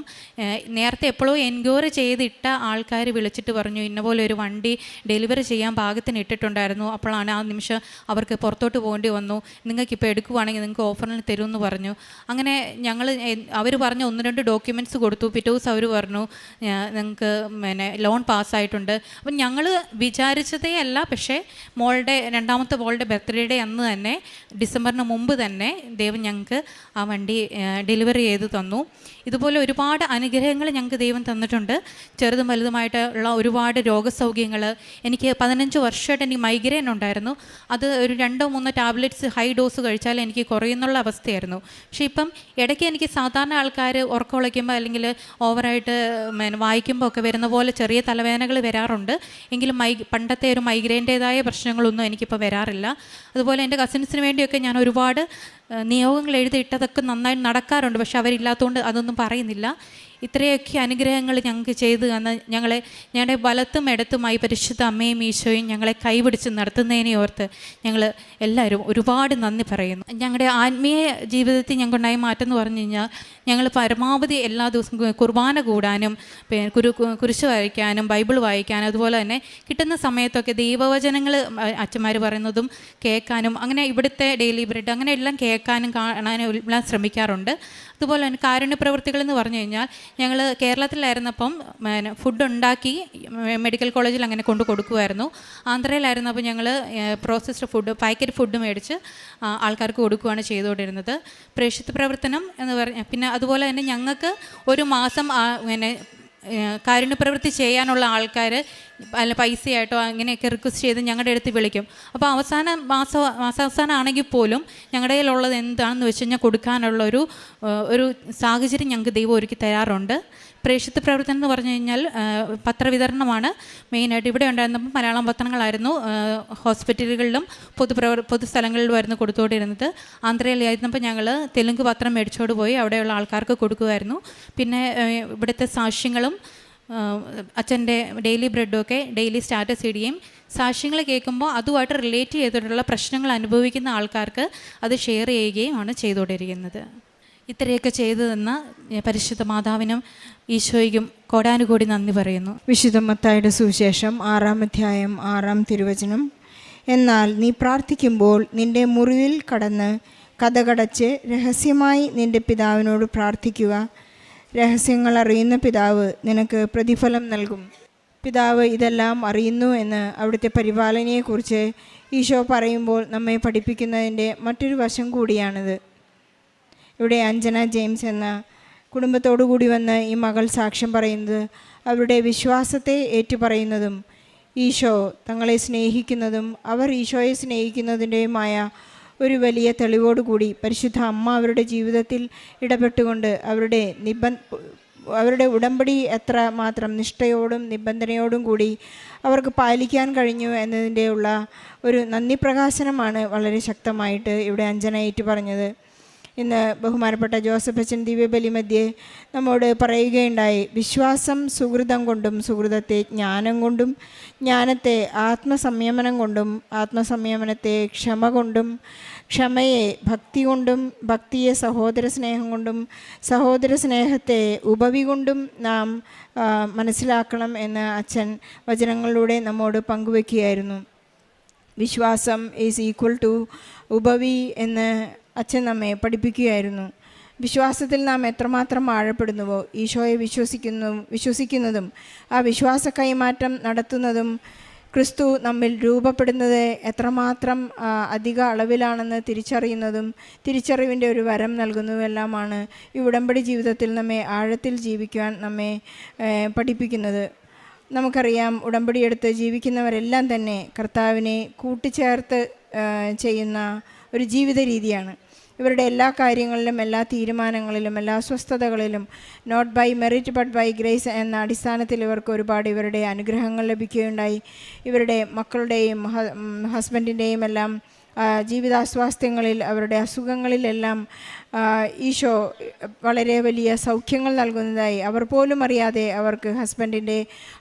Speaker 8: നേരത്തെ എപ്പോഴോ എൻക്വയറി ചെയ്തിട്ട ആൾക്കാർ വിളിച്ചിട്ട് പറഞ്ഞു ഇന്ന പോലെ ഒരു വണ്ടി ഡെലിവറി ചെയ്യാൻ പാകത്തിന് ഇട്ടിട്ടുണ്ടായിരുന്നു. അപ്പോഴാണ് ആ നിമിഷം അവർക്ക് പുറത്തോട്ട് പോകേണ്ടി വന്നു. നിങ്ങൾക്കിപ്പോൾ എടുക്കുവാണെങ്കിൽ നിങ്ങൾക്ക് ഓഫറിന് തരുമെന്ന് പറഞ്ഞു. അങ്ങനെ ഞങ്ങൾ അവർ പറഞ്ഞ 1-2 ഡോക്യുമെൻറ്റ്സ് കൊടുത്തു. പിറ്റേ ദിവസം അവർ പറഞ്ഞു നിങ്ങൾക്ക് ലോൺ പാസ്സായിട്ടുണ്ട്. അപ്പം ഞങ്ങൾ വിചാരിച്ചതേ അല്ല. പക്ഷേ രണ്ടാമത്തെ മോളുടെ ബർത്ത്ഡേയുടെ അന്ന് തന്നെ ഡിസംബറിന് മുമ്പ് തന്നെ ദൈവം ഞങ്ങൾക്ക് ആ വണ്ടി ഡെലിവറി ചെയ്ത് തന്നു. ഇതുപോലെ ഒരുപാട് അനുഗ്രഹങ്ങൾ ഞങ്ങൾക്ക് ദൈവം തന്നിട്ടുണ്ട്. ചെറുതും വലുതുമായിട്ടുള്ള ഒരുപാട് രോഗസൗഖ്യങ്ങൾ. എനിക്ക് 15 വർഷമായിട്ട് എനിക്ക് മൈഗ്രെയിൻ ഉണ്ടായിരുന്നു. അത് ഒരു 2-3 ടാബ്ലറ്റ്സ് ഹൈ ഡോസ് കഴിച്ചാൽ എനിക്ക് കുറയുന്നുള്ള അവസ്ഥയായിരുന്നു. പക്ഷേ ഇപ്പം ഇടയ്ക്ക് എനിക്ക് സാധാരണ ആൾക്കാർ ഉറക്കം ഉളയ്ക്കുമ്പോൾ അല്ലെങ്കിൽ ഓവറായിട്ട് വായിക്കുമ്പോൾ ഒക്കെ വരുന്ന പോലെ ചെറിയ തലവേദനകൾ വരാറുണ്ട്. എങ്കിലും പണ്ടത്തെ ഒരു മൈഗ്രെയിൻ്റേതായ പ്രശ്നങ്ങളൊന്നും എനിക്കിപ്പോൾ വരാറില്ല. അതുപോലെ എൻ്റെ കസിൻസിന് വേണ്ടിയൊക്കെ ഞാൻ ഒരുപാട് നിയോഗങ്ങൾ എഴുതിയിട്ടതൊക്കെ നന്നായി നടക്കാറുണ്ട്. പക്ഷെ അവരില്ലാത്തതുകൊണ്ട് അതൊന്നും പറയുന്നില്ല. ഇത്രയൊക്കെ അനുഗ്രഹങ്ങൾ ഞങ്ങൾക്ക് ചെയ്തു തന്ന് ഞങ്ങളുടെ വലത്തും ഇടത്തുമായി പരിശുദ്ധ അമ്മയും ഈശോയും ഞങ്ങളെ കൈപിടിച്ച് നടത്തുന്നതിനെ ഓർത്ത് ഞങ്ങൾ എല്ലാവരും ഒരുപാട് നന്ദി പറയുന്നു. ഞങ്ങളുടെ ആത്മീയ ജീവിതത്തിൽ ഞങ്ങൾക്കുണ്ടായ മാറ്റം എന്ന് പറഞ്ഞു കഴിഞ്ഞാൽ ഞങ്ങൾ പരമാവധി എല്ലാ ദിവസവും കുർബാന കൂടാനും കുരിശ് വായിക്കാനും ബൈബിൾ വായിക്കാനും അതുപോലെ തന്നെ കിട്ടുന്ന സമയത്തൊക്കെ ദൈവവചനങ്ങൾ അച്ഛന്മാർ പറയുന്നതും കേൾക്കാനും അങ്ങനെ ഇവിടുത്തെ ഡെയിലി ബ്രെഡ് അങ്ങനെ എല്ലാം കേൾക്കാനും കാണാനും എല്ലാം ശ്രമിക്കാറുണ്ട്. അതുപോലെ തന്നെ കാരുണ്യ പ്രവൃത്തികൾ എന്ന് പറഞ്ഞു കഴിഞ്ഞാൽ ഞങ്ങൾ കേരളത്തിലായിരുന്നപ്പം ഫുഡ് ഉണ്ടാക്കി മെഡിക്കൽ കോളേജിൽ അങ്ങനെ കൊണ്ട് കൊടുക്കുമായിരുന്നു. ആന്ധ്രയിലായിരുന്നപ്പോൾ ഞങ്ങൾ പ്രോസസ്ഡ് ഫുഡ് പാക്കറ്റ് ഫുഡ് മേടിച്ച് ആൾക്കാർക്ക് കൊടുക്കുകയാണ് ചെയ്തുകൊണ്ടിരുന്നത്. പ്രേക്ഷിത പ്രവർത്തനം എന്ന് പറഞ്ഞാൽ പിന്നെ അതുപോലെ തന്നെ ഞങ്ങൾക്ക് ഒരു മാസം കാരുണ്യപ്രവൃത്തി ചെയ്യാനുള്ള ആൾക്കാർ അല്ല പൈസയായിട്ടോ അങ്ങനെയൊക്കെ റിക്വസ്റ്റ് ചെയ്ത് ഞങ്ങളുടെ അടുത്ത് വിളിക്കും. അപ്പോൾ മാസാവസാനം ആണെങ്കിൽ പോലും ഞങ്ങളുടെ കയ്യിലുള്ളത് എന്താണെന്ന് വെച്ച് കഴിഞ്ഞാൽ കൊടുക്കാനുള്ള ഒരു സാഹചര്യം ഞങ്ങൾക്ക് ദൈവം ഒരുക്കി തരാറുണ്ട്. പ്രേക്ഷിത പ്രവർത്തനം എന്ന് പറഞ്ഞു കഴിഞ്ഞാൽ പത്രവിതരണമാണ് മെയിനായിട്ട്. ഇവിടെ ഉണ്ടായിരുന്നപ്പോൾ മലയാളം പത്രങ്ങളായിരുന്നു ഹോസ്പിറ്റലുകളിലും പൊതുസ്ഥലങ്ങളിലുമായിരുന്നു കൊടുത്തുകൊണ്ടിരുന്നത്. ആന്ധ്രയിലായിരുന്നപ്പോൾ ഞങ്ങൾ തെലുങ്ക് പത്രം മേടിച്ചോട് പോയി അവിടെയുള്ള ആൾക്കാർക്ക് കൊടുക്കുമായിരുന്നു. പിന്നെ ഇവിടുത്തെ സാക്ഷ്യങ്ങളും അച്ഛൻ്റെ ഡെയിലി ബ്രെഡൊക്കെ ഡെയിലി സ്റ്റാറ്റസ് ഇടുകയും സാക്ഷ്യങ്ങൾ കേൾക്കുമ്പോൾ അതുമായിട്ട് റിലേറ്റ് ചെയ്തിട്ടുള്ള പ്രശ്നങ്ങൾ അനുഭവിക്കുന്ന ആൾക്കാർക്ക് അത് ഷെയർ ചെയ്യുകയും ആണ് ചെയ്തുകൊണ്ടിരിക്കുന്നത്. ഇത്രയൊക്കെ ചെയ്തു തന്ന പരിശുദ്ധ മാതാവിനും ഈശോയ്ക്കും കോടാനുകോടി നന്ദി പറയുന്നു.
Speaker 9: വിശുദ്ധ മത്തായിയുടെ സുവിശേഷം 6-ാം അധ്യായം 6-ാം തിരുവചനം. എന്നാൽ നീ പ്രാർത്ഥിക്കുമ്പോൾ നിന്റെ മുറിവിൽ കടന്ന് കതകടച്ച് രഹസ്യമായി നിന്റെ പിതാവിനോട് പ്രാർത്ഥിക്കുക. രഹസ്യങ്ങൾ അറിയുന്ന പിതാവ് നിനക്ക് പ്രതിഫലം നൽകും. പിതാവ് ഇതെല്ലാം അറിയുന്നു എന്ന് അവിടുത്തെ പരിപാലനയെക്കുറിച്ച് ഈശോ പറയുമ്പോൾ നമ്മെ പഠിപ്പിക്കുന്നതിൻ്റെ മറ്റൊരു വശം കൂടിയാണിത്. ഇവിടെ അഞ്ജന ജെയിംസ് എന്ന കുടുംബത്തോടു കൂടി വന്ന് ഈ മകൾ സാക്ഷ്യം പറയുന്നത് അവരുടെ വിശ്വാസത്തെ ഏറ്റുപറയുന്നതും ഈശോ തങ്ങളെ സ്നേഹിക്കുന്നതും അവർ ഈശോയെ സ്നേഹിക്കുന്നതിൻ്റെയുമായ ഒരു വലിയ തെളിവോടുകൂടി പരിശുദ്ധ അമ്മ അവരുടെ ജീവിതത്തിൽ ഇടപെട്ടുകൊണ്ട് അവരുടെ ഉടമ്പടി എത്ര മാത്രം നിഷ്ഠയോടും നിബന്ധനയോടും കൂടി അവർക്ക് പാലിക്കാൻ കഴിഞ്ഞു എന്നതിൻ്റെ ഉള്ള ഒരു നന്ദി പ്രകാശനമാണ് വളരെ ശക്തമായിട്ട് ഇവിടെ അഞ്ജന ഏറ്റു പറഞ്ഞത്. ഇന്ന് ബഹുമാനപ്പെട്ട ജോസഫ് അച്ഛൻ ദിവ്യബലി മധ്യേ നമ്മോട് പറയുകയുണ്ടായി, വിശ്വാസം സുഹൃതം കൊണ്ടും സുഹൃതത്തെ ജ്ഞാനം കൊണ്ടും ജ്ഞാനത്തെ ആത്മസംയമനം കൊണ്ടും ആത്മസംയമനത്തെ ക്ഷമ കൊണ്ടും ക്ഷമയെ ഭക്തി കൊണ്ടും ഭക്തിയെ സഹോദര സ്നേഹം കൊണ്ടും സഹോദര സ്നേഹത്തെ ഉപവി കൊണ്ടും നാം മനസ്സിലാക്കണം എന്ന് അച്ഛൻ വചനങ്ങളിലൂടെ നമ്മോട് പങ്കുവെക്കുകയായിരുന്നു. വിശ്വാസം ഈസ് ഈക്വൽ ടു ഉപവി എന്ന് അച്ഛൻ നമ്മെ പഠിപ്പിക്കുകയായിരുന്നു. വിശ്വാസത്തിൽ നാം എത്രമാത്രം ആഴപ്പെടുന്നുവോ ഈശോയെ വിശ്വസിക്കുന്നതും ആ വിശ്വാസ കൈമാറ്റം നടത്തുന്നതും ക്രിസ്തു നമ്മിൽ രൂപപ്പെടുന്നത് എത്രമാത്രം അധിക അളവിലാണെന്ന് തിരിച്ചറിയുന്നതും തിരിച്ചറിവിൻ്റെ ഒരു വരം നൽകുന്നതുമെല്ലാമാണ് ഈ ഉടമ്പടി ജീവിതത്തിൽ നമ്മെ ആഴത്തിൽ ജീവിക്കുവാൻ നമ്മെ പഠിപ്പിക്കുന്നത്. നമുക്കറിയാം, ഉടമ്പടി എടുത്ത് ജീവിക്കുന്നവരെല്ലാം തന്നെ കർത്താവിനെ കൂട്ടിച്ചേർത്ത് ചെയ്യുന്ന ഒരു ജീവിത രീതിയാണ്. ഇവരുടെ എല്ലാ കാര്യങ്ങളിലും എല്ലാ തീരുമാനങ്ങളിലും എല്ലാ അസ്വസ്ഥതകളിലും not by merit but by grace എന്ന അടിസ്ഥാനത്തിൽ ഇവർക്ക് ഒരുപാട് ഇവരുടെ അനുഗ്രഹങ്ങൾ ലഭിക്കുകയുണ്ടായി. ഇവരുടെ മക്കളുടെയും ഹസ്ബൻഡിൻ്റെയും എല്ലാം ജീവിതാസ്വാസ്ഥ്യങ്ങളിൽ അവരുടെ അസുഖങ്ങളിലെല്ലാം ഈശോ വളരെ വലിയ സൗഖ്യങ്ങൾ നൽകുന്നതായി, അവർ പോലും അറിയാതെ അവർക്ക് ഹസ്ബൻഡിൻ്റെ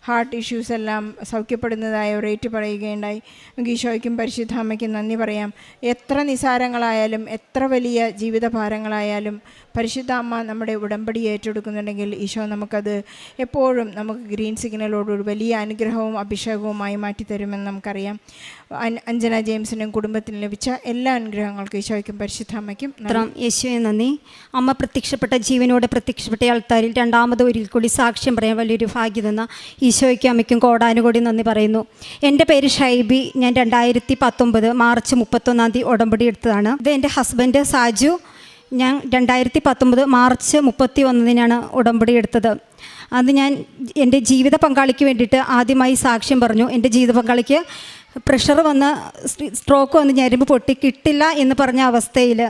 Speaker 9: ഹാർട്ട് ഇഷ്യൂസ് എല്ലാം സൗഖ്യപ്പെടുന്നതായി അവർ ഏറ്റു പറയുകയുണ്ടായി. നമുക്ക് ഈശോയ്ക്കും പരിശുദ്ധ അമ്മയ്ക്കും നന്ദി പറയാം. എത്ര നിസാരങ്ങളായാലും എത്ര വലിയ ജീവിതഭാരങ്ങളായാലും പരിശുദ്ധ അമ്മ നമ്മുടെ ഉടമ്പടി ഏറ്റെടുക്കുന്നുണ്ടെങ്കിൽ ഈശോ നമുക്കത് എപ്പോഴും നമുക്ക് ഗ്രീൻ സിഗ്നലോടൊരു വലിയ അനുഗ്രഹവും അഭിഷേകവുമായി മാറ്റിത്തരുമെന്ന് നമുക്കറിയാം. അഞ്ജന ജെയിംസിനും കുടുംബത്തിനും ലഭിച്ച എല്ലാ അനുഗ്രഹങ്ങൾക്കും ഈശോയ്ക്കും പരിശുദ്ധ അമ്മയ്ക്കും
Speaker 10: യേശുവെ നന്ദി. അമ്മ പ്രത്യക്ഷപ്പെട്ട ജീവനോടെ പ്രത്യക്ഷപ്പെട്ട ആൾക്കാരിൽ രണ്ടാമത് ഒരിക്കൽ കൂടി സാക്ഷ്യം പറയാൻ വലിയൊരു ഭാഗ്യം തന്ന ഈശോയ്ക്കും അമ്മയ്ക്കും കോടാനുകോടി നന്ദി പറയുന്നു. എൻ്റെ പേര് ഷൈബി. ഞാൻ 2019 മാർച്ച് 31 ഉടമ്പടി എടുത്തതാണ്. ഇത് എൻ്റെ ഹസ്ബൻഡ് സാജു. ഞാൻ 2019 മാർച്ച് 31 ഉടമ്പടി എടുത്തത്. അത് ഞാൻ എൻ്റെ ജീവിത പങ്കാളിക്ക് വേണ്ടിയിട്ട് ആദ്യമായി സാക്ഷ്യം പറഞ്ഞു. എൻ്റെ ജീവിത പങ്കാളിക്ക് പ്രഷർ വന്ന് സ്ട്രോക്ക് വന്ന് ഞരമ്പ് പൊട്ടി കിട്ടില്ല എന്ന് പറഞ്ഞ അവസ്ഥയിൽ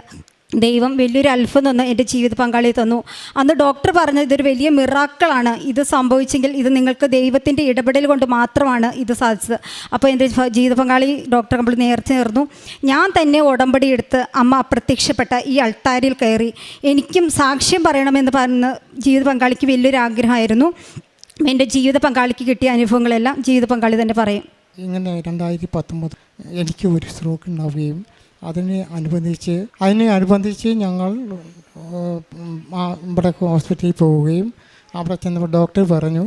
Speaker 10: ദൈവം വലിയൊരു അത്ഭുതം തന്നു, എൻ്റെ ജീവിത പങ്കാളി തന്നു. അന്ന് ഡോക്ടർ പറഞ്ഞത് ഇതൊരു വലിയ മിറാക്കിളാണ്, ഇത് സംഭവിച്ചെങ്കിൽ ഇത് നിങ്ങൾക്ക് ദൈവത്തിൻ്റെ ഇടപെടൽ കൊണ്ട് മാത്രമാണ് ഇത് സാധിച്ചത്. അപ്പോൾ എൻ്റെ ജീവിത പങ്കാളി ഡോക്ടർ നമ്മൾ നേർച്ച നേർന്നു. ഞാൻ തന്നെ ഉടമ്പടി എടുത്ത് അമ്മ അപ്രത്യക്ഷപ്പെട്ട ഈ അൾത്താരിൽ കയറി എനിക്കും സാക്ഷ്യം പറയണമെന്ന് പറഞ്ഞ് ജീവിത പങ്കാളിക്ക് വലിയൊരു ആഗ്രഹമായിരുന്നു. എൻ്റെ ജീവിത പങ്കാളിക്ക് കിട്ടിയ അനുഭവങ്ങളെല്ലാം ജീവിത പങ്കാളി തന്നെ പറയും.
Speaker 11: ഇങ്ങനെ 2019 എനിക്ക് ഒരു സ്ട്രോക്ക് ഉണ്ടാവുകയും അതിനനുബന്ധിച്ച് ഞങ്ങൾ ഇവിടെ ഹോസ്പിറ്റലിൽ പോവുകയും അവിടെ ചെന്നപ്പോൾ ഡോക്ടർ പറഞ്ഞു,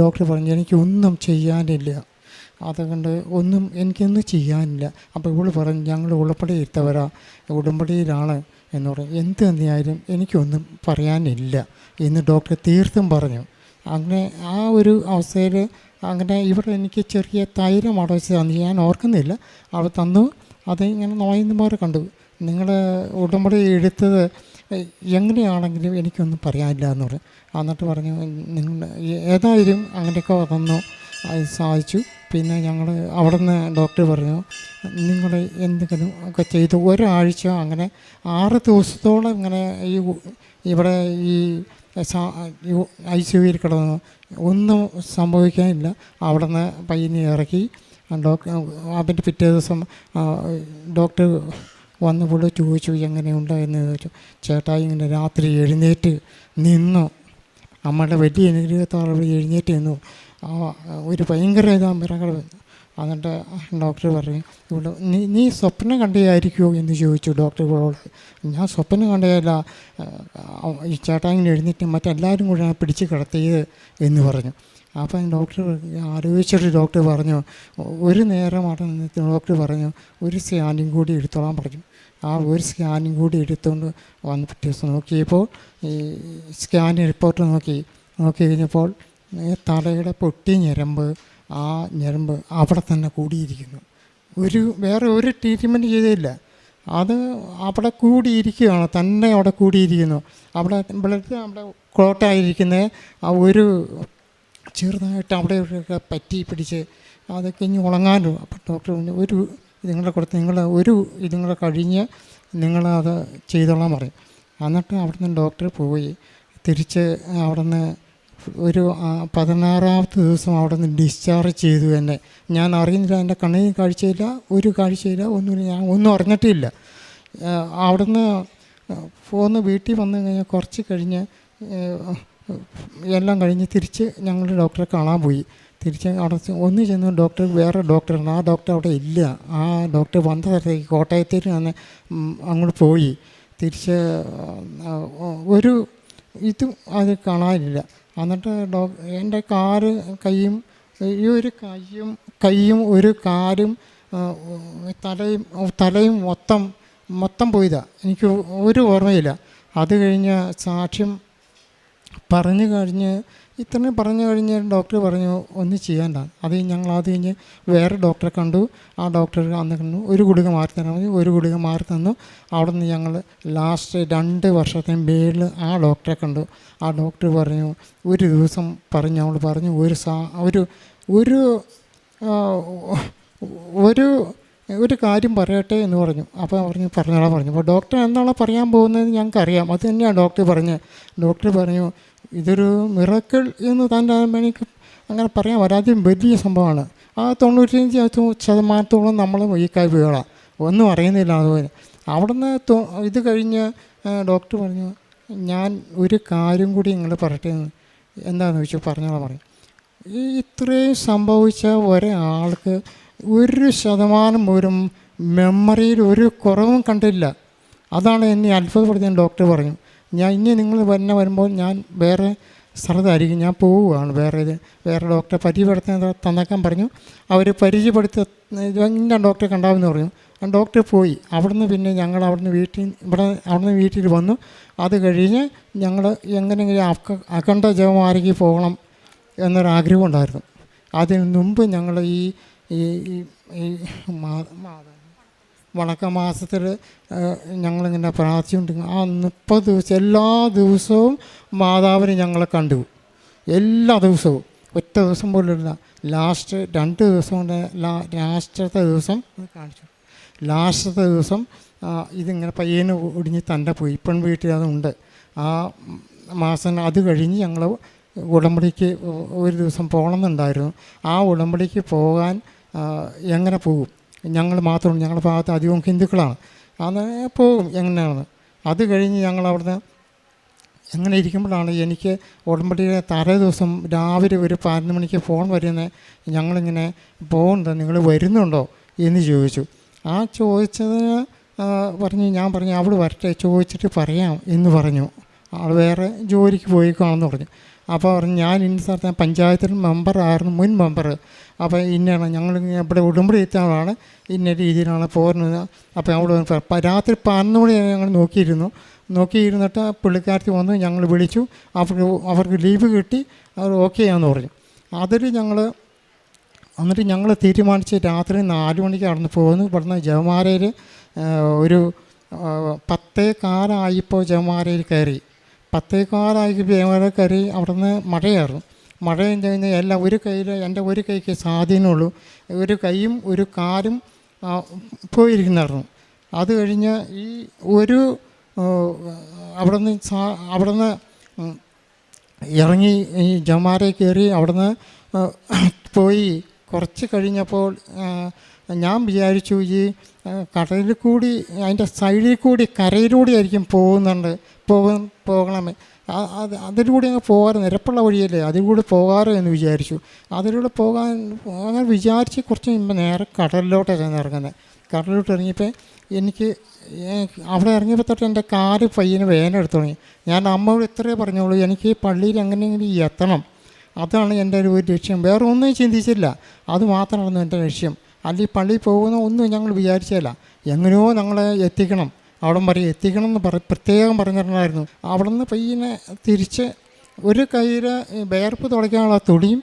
Speaker 11: ഡോക്ടർ പറഞ്ഞു എനിക്കൊന്നും ചെയ്യാനില്ല, അതുകൊണ്ട് എനിക്കൊന്നും ചെയ്യാനില്ല. അപ്പോൾ ഇവള് പറഞ്ഞു ഞങ്ങൾ ഉടമ്പടി ഉടമ്പടിയിലാണ് എന്ന് പറഞ്ഞു. എന്ത് തന്നെയായാലും എനിക്കൊന്നും പറയാനില്ല എന്ന് ഡോക്ടർ തീർത്തും പറഞ്ഞു. അങ്ങനെ ആ ഒരു അവസ്ഥയിൽ അങ്ങനെ ഇവിടെ എനിക്ക് ചെറിയ തൈലം അടച്ച് തന്നു, ഞാൻ ഓർക്കുന്നില്ല, അവ തന്നു. അതിങ്ങനെ നോയന്മാരെ കണ്ടു, നിങ്ങൾ ഉടമ്പടി എടുത്തത് എങ്ങനെയാണെങ്കിലും എനിക്കൊന്നും പറയാനില്ല എന്ന് പറഞ്ഞു. എന്നിട്ട് പറഞ്ഞു നിങ്ങൾ ഏതായാലും അങ്ങനെയൊക്കെ തന്നു, അത് സാധിച്ചു. പിന്നെ ഞങ്ങൾ അവിടെ നിന്ന് ഡോക്ടർ പറഞ്ഞു നിങ്ങൾ എന്തെങ്കിലും ഒക്കെ ചെയ്തു ഒരാഴ്ച അങ്ങനെ 6 ദിവസത്തോളം ഇങ്ങനെ ഇവിടെ ഈ ICUവിൽ കിടന്നു, ഒന്നും സംഭവിക്കാനില്ല. അവിടെ നിന്ന് പയ്യനെ ഇറക്കി അതിൻ്റെ പിറ്റേ ദിവസം ഡോക്ടർ വന്നപ്പോൾ ചോദിച്ചു എങ്ങനെയുണ്ട് എന്ന് ചോദിച്ചു. ചേട്ടായി ഇങ്ങനെ രാത്രി എഴുന്നേറ്റ് നിന്നു, അമ്മയുടെ വലിയ അനുഗ്രഹത്തോടെ എഴുന്നേറ്റ് നിന്നു. ഒരു ഭയങ്കര മിറകൾ. എന്നിട്ട് ഡോക്ടർ പറഞ്ഞു ഇവിടെ നീ സ്വപ്നം കണ്ടതായിരിക്കുമോ എന്ന് ചോദിച്ചു ഡോക്ടറുകളോട്. ഞാൻ സ്വപ്നം കണ്ടതല്ല, ഈ ചേട്ടായിങ്ങനെ എഴുന്നേറ്റ് മറ്റെല്ലാവരും കൂടെ പിടിച്ച് കിടത്തിയത് എന്ന് പറഞ്ഞു. അപ്പം ഡോക്ടർ ആലോചിച്ചിട്ട് ഡോക്ടർ പറഞ്ഞു ഒരു നേരം അവിടെ നിന്നിട്ട് ഡോക്ടർ പറഞ്ഞു ഒരു സ്കാനിങ് കൂടി എടുത്തോളാൻ പറഞ്ഞു. ആ ഒരു സ്കാനിങ് കൂടി എടുത്തുകൊണ്ട് വന്ന് പിറ്റേ ദിവസം നോക്കിയപ്പോൾ ഈ സ്കാൻ റിപ്പോർട്ട് നോക്കി കഴിഞ്ഞപ്പോൾ തലയുടെ പൊട്ടി ഞരമ്പ്, ആ ഞരമ്പ് അവിടെ തന്നെ കൂടിയിരിക്കുന്നു. വേറെ ഒരു ട്രീറ്റ്മെൻറ്റ് ചെയ്തില്ല, അത് അവിടെ കൂടിയിരിക്കുകയാണ്, തന്നെ അവിടെ കൂടിയിരിക്കുന്നു. അവിടെ ബ്ലഡ് അവിടെ ക്ലോട്ടായിരിക്കുന്നത് ആ ഒരു ചെറുതായിട്ട് അവിടെയൊക്കെ പറ്റി പിടിച്ച് അതൊക്കെ ഇനി ഉണങ്ങാനും. അപ്പോൾ ഡോക്ടർ ഒരു ഇതുങ്ങളെ കൊടുത്ത് ഇതുങ്ങളെ കഴിഞ്ഞ് നിങ്ങളത് ചെയ്തോളാൻ പറയും. എന്നിട്ട് അവിടെ നിന്ന് ഡോക്ടർ പോയി തിരിച്ച് അവിടെ നിന്ന് ഒരു 16ാമത്തെ ദിവസം അവിടെ നിന്ന് ഡിസ്ചാർജ് ചെയ്തു എന്നെ. ഞാൻ അറിയുന്നില്ല, എൻ്റെ കണ്ണിന് കാഴ്ചയില്ല, ഒന്നുമില്ല, ഞാൻ ഒന്നും അറിഞ്ഞിട്ടില്ല. അവിടെ നിന്ന് പോന്ന് വീട്ടിൽ വന്നു കഴിഞ്ഞാൽ കുറച്ച് കഴിഞ്ഞ് എല്ലാം കഴിഞ്ഞ് തിരിച്ച് ഞങ്ങൾ ഡോക്ടറെ കാണാൻ പോയി. തിരിച്ച് അവിടെ ഒന്ന് ചെന്ന് വേറെ ഡോക്ടറാണ്, ആ ഡോക്ടർ അവിടെ ഇല്ല. ആ ഡോക്ടർ വന്ന സ്ഥലത്തേക്ക് കോട്ടയത്തേക്ക് അങ്ങോട്ട് പോയി. തിരിച്ച് ഒരു ഇതും അത് കാണാനില്ല. എന്നിട്ട് എൻ്റെ കൈയും ഒരു കാലും തലയും മൊത്തം പോയതാണ്. എനിക്ക് ഒരു ഓർമ്മയില്ല. അത് കഴിഞ്ഞ് സാക്ഷ്യം പറഞ്ഞു കഴിഞ്ഞ് ഡോക്ടർ പറഞ്ഞു ഒന്നും ചെയ്യണ്ട. അത് കഴിഞ്ഞ് വേറെ ഡോക്ടറെ കണ്ടു. ആ ഡോക്ടർ അന്ന് കണ്ടു, ഒരു ഗുളിക മാറി തരാൻ മതി, ഒരു ഗുളിക മാറി തന്നു. അവിടെ നിന്ന് ഞങ്ങൾ ലാസ്റ്റ് 2 വർഷത്തിന് മേളിൽ ആ ഡോക്ടറെ കണ്ടു. ആ ഡോക്ടർ പറഞ്ഞു ഒരു ദിവസം ഞങ്ങൾ പറഞ്ഞു ഒരു കാര്യം പറയട്ടെ എന്ന് പറഞ്ഞു. അപ്പോൾ പറഞ്ഞോളാൻ പറഞ്ഞു. അപ്പോൾ ഡോക്ടർ എന്താണോ പറയാൻ പോകുന്നത് ഞങ്ങൾക്കറിയാം, അത് തന്നെയാണ് ഡോക്ടർ പറഞ്ഞത്. ഡോക്ടർ പറഞ്ഞു ഇതൊരു മിറക്കിൾ എന്ന് തന്നെ എനിക്ക് അങ്ങനെ പറയാൻ വരാതെ വലിയ സംഭവമാണ്. ആ 95% നമ്മൾ ഈ വീഴാം, ഒന്നും അറിയുന്നില്ല. അതുപോലെ അവിടുന്ന് ഇത് കഴിഞ്ഞ് ഡോക്ടർ പറഞ്ഞു, ഞാൻ ഒരു കാര്യം കൂടി നിങ്ങൾ പറയട്ടെ എന്ന്. എന്താണെന്ന് ചോദിച്ചു. പറഞ്ഞോളാം പറയും. ഈ ഇത്രയും സംഭവിച്ച ഒരാൾക്ക് 1% പോലും മെമ്മറിയിൽ ഒരു കുറവും കണ്ടില്ല. അതാണ് എന്നെ അത്ഭുതപ്പെടുത്തിയ ഡോക്ടർ പറഞ്ഞു. ഞാൻ ഇനി നിങ്ങൾ വരുമ്പോൾ ഞാൻ വേറെ സ്ഥലത്തായിരിക്കും, ഞാൻ പോവുകയാണ് വേറെ ഡോക്ടറെ പരിചയപ്പെടുത്താൻ തന്നേക്കാൻ പറഞ്ഞു. അവർ പരിചയപ്പെടുത്തി ഇന്ന ഡോക്ടറെ കണ്ടാവെന്ന് പറഞ്ഞു. ആ ഡോക്ടർ പോയി. അവിടുന്ന് പിന്നെ ഞങ്ങൾ അവിടുന്ന് വീട്ടിൽ വന്നു. അത് കഴിഞ്ഞ് ഞങ്ങൾ എങ്ങനെയെങ്കിലും അഖണ്ഡ ജപമാലയ്ക്ക് പോകണം എന്നൊരാഗ്രഹം ഉണ്ടായിരുന്നു. അതിന് മുമ്പ് ഞങ്ങൾ ഈ വണക്കമാസത്തിൽ ഞങ്ങളിങ്ങനെ പ്രാർത്ഥിച്ചുകൊണ്ടിരിക്കും. ആ 30 ദിവസം എല്ലാ ദിവസവും മാതാവിനെ ഞങ്ങളെ കണ്ടു. എല്ലാ ദിവസവും, ഒറ്റ ദിവസം പോലുമില്ല. ലാസ്റ്റ് 2 ദിവസം കൊണ്ട് ലാസ്റ്റത്തെ ദിവസം ഇതിങ്ങനെ പയ്യന് ഒടിഞ്ഞ് തന്നെ പോയി. ഇപ്പം വീട്ടിൽ അതുണ്ട്. ആ മാസം അത് കഴിഞ്ഞ് ഞങ്ങൾ ഉടമ്പടിക്ക് ഒരു ദിവസം പോകണമെന്നുണ്ടായിരുന്നു. ആ ഉടമ്പടിക്ക് പോകാൻ എങ്ങനെ പോകും? ഞങ്ങൾ മാത്രമേ, ഞങ്ങളുടെ ഭാഗത്ത് അധികവും ഹിന്ദുക്കളാണ്. അന്ന് പോകും എങ്ങനെയാണ്. അത് കഴിഞ്ഞ് ഞങ്ങൾ അവിടുന്ന് എങ്ങനെ ഇരിക്കുമ്പോഴാണ് എനിക്ക് ഉടമ്പടിയുടെ തലേ ദിവസം രാവിലെ ഒരു 11 മണിക്ക് ഫോൺ വരുന്നത്. ഞങ്ങളിങ്ങനെ പോകുന്നുണ്ടോ, നിങ്ങൾ വരുന്നുണ്ടോ എന്ന് ചോദിച്ചു. ആ ചോദിച്ചതിന് ഞാൻ പറഞ്ഞു അവൾ വരട്ടെ, ചോദിച്ചിട്ട് പറയാം എന്ന് പറഞ്ഞു. ആൾ വേറെ ജോലിക്ക് പോയിക്കാണെന്ന് പറഞ്ഞു. അപ്പോൾ പറഞ്ഞു ഞാൻ ഇന്ന സ്ഥലത്ത് പഞ്ചായത്തിൽ മെമ്പറായിരുന്നു, മുൻ മെമ്പർ. അപ്പോൾ ഇന്നാണ് ഞങ്ങൾ ഇവിടെ ഉടമ്പടി എത്താനാണ്, ഇന്ന രീതിയിലാണ് പോരുന്നത്. അപ്പോൾ അവിടെ രാത്രി 11 മണി ഞങ്ങൾ നോക്കിയിരുന്നിട്ട് പുള്ളിക്കാരത്തി വന്ന് ഞങ്ങൾ വിളിച്ചു. അവർക്ക് ലീവ് കിട്ടി, അവർ ഓക്കെ ആണെന്ന് പറഞ്ഞു. അതിൽ എന്നിട്ട് ഞങ്ങൾ തീരുമാനിച്ച് രാത്രി 4 മണിക്ക് അവിടെ നിന്ന് പോകുന്നു. ഇവിടുന്ന് ജപമാലയിൽ ഒരു 10:15 ജപമാലയിൽ കയറി. 10:15 ജപമാലയിൽ കയറി. അവിടെ നിന്ന് മഴയായിരുന്നു. മഴയും കഴിഞ്ഞ് എല്ലാം എൻ്റെ ഒരു കൈക്ക് സ്വാധീനമുള്ളൂ. ഒരു കൈയും ഒരു കാലും പോയിരിക്കുന്നായിരുന്നു. അത് കഴിഞ്ഞ് ഈ ഒരു അവിടുന്ന് ഇറങ്ങി ഈ ജപമാലയിൽ കയറി. അവിടുന്ന് പോയി കുറച്ച് കഴിഞ്ഞപ്പോൾ ഞാൻ വിചാരിച്ചു ഈ കടലിൽ കൂടി അതിൻ്റെ സൈഡിൽ കൂടി കരയിലൂടെ ആയിരിക്കും പോകണമേ. അതിലൂടെ അങ്ങ് പോകാറ്, നിരപ്പുള്ള വഴിയല്ലേ, അതിലൂടെ പോകാറോ എന്ന് വിചാരിച്ചു. അതിലൂടെ പോകാൻ അങ്ങനെ വിചാരിച്ച് കുറച്ച് കഴിയുമ്പോൾ നേരെ കടലിലോട്ടാണ് ഇറങ്ങുന്നത്. കടലിലോട്ട് ഇറങ്ങിയപ്പോൾ എനിക്ക് അവിടെ ഇറങ്ങിയപ്പോൾ തൊട്ട് എൻ്റെ കാല് പയ്യന് വേദനെടുത്ത് തുടങ്ങി. ഞാൻ അമ്മയോട് ഇത്രയേ പറഞ്ഞോളൂ, എനിക്ക് പള്ളിയിൽ എങ്ങനെയെങ്കിലും എത്തണം, അതാണ് എൻ്റെ ഒരു ലക്ഷ്യം. വേറെ ഒന്നും ചിന്തിച്ചില്ല, അത് മാത്രമായിരുന്നു എൻ്റെ ലക്ഷ്യം. അല്ലെങ്കിൽ പള്ളിയിൽ പോകുന്ന ഒന്നും ഞങ്ങൾ വിചാരിച്ചില്ല. എങ്ങനെയോ ഞങ്ങളെ എത്തിക്കണം, അവിടം വരെ എത്തിക്കണം എന്ന് പ്രത്യേകം പറഞ്ഞിട്ടുണ്ടായിരുന്നു. അവിടെ നിന്ന് പയ്യനെ തിരിച്ച് ഒരു കയ്യിൽ വേർപ്പ് തുടയ്ക്കാനുള്ള തുണിയും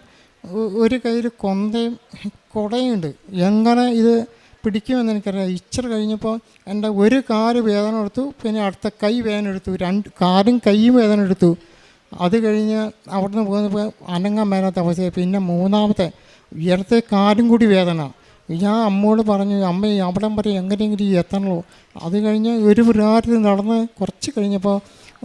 Speaker 11: ഒരു കയ്യിൽ കുടയുണ്ട്. എങ്ങനെ ഇത് പിടിക്കുമെന്ന് എനിക്കറിയാം. ഇച്ചിരി കഴിഞ്ഞപ്പോൾ എൻ്റെ ഒരു കാല് വേദന എടുത്തു, പിന്നെ അടുത്ത കൈ വേദന എടുത്തു, 2 കാലും കൈയും വേദന എടുത്തു. അത് കഴിഞ്ഞ് അവിടെ നിന്ന് പോകുന്നപ്പോൾ അനങ്ങാൻ മേലാത്ത അവസ്ഥയായി. പിന്നെ 3ാമത്തെ ഇടത്തെ കാലും കൂടി വേദന. ഞാൻ അമ്മയോട് പറഞ്ഞു, അമ്മ അവിടം വരെ എങ്ങനെയെങ്കിലും എത്തണമല്ലോ. അത് കഴിഞ്ഞ് ഒരു പ്രാരത്തിൽ നടന്ന് കുറച്ച് കഴിഞ്ഞപ്പോൾ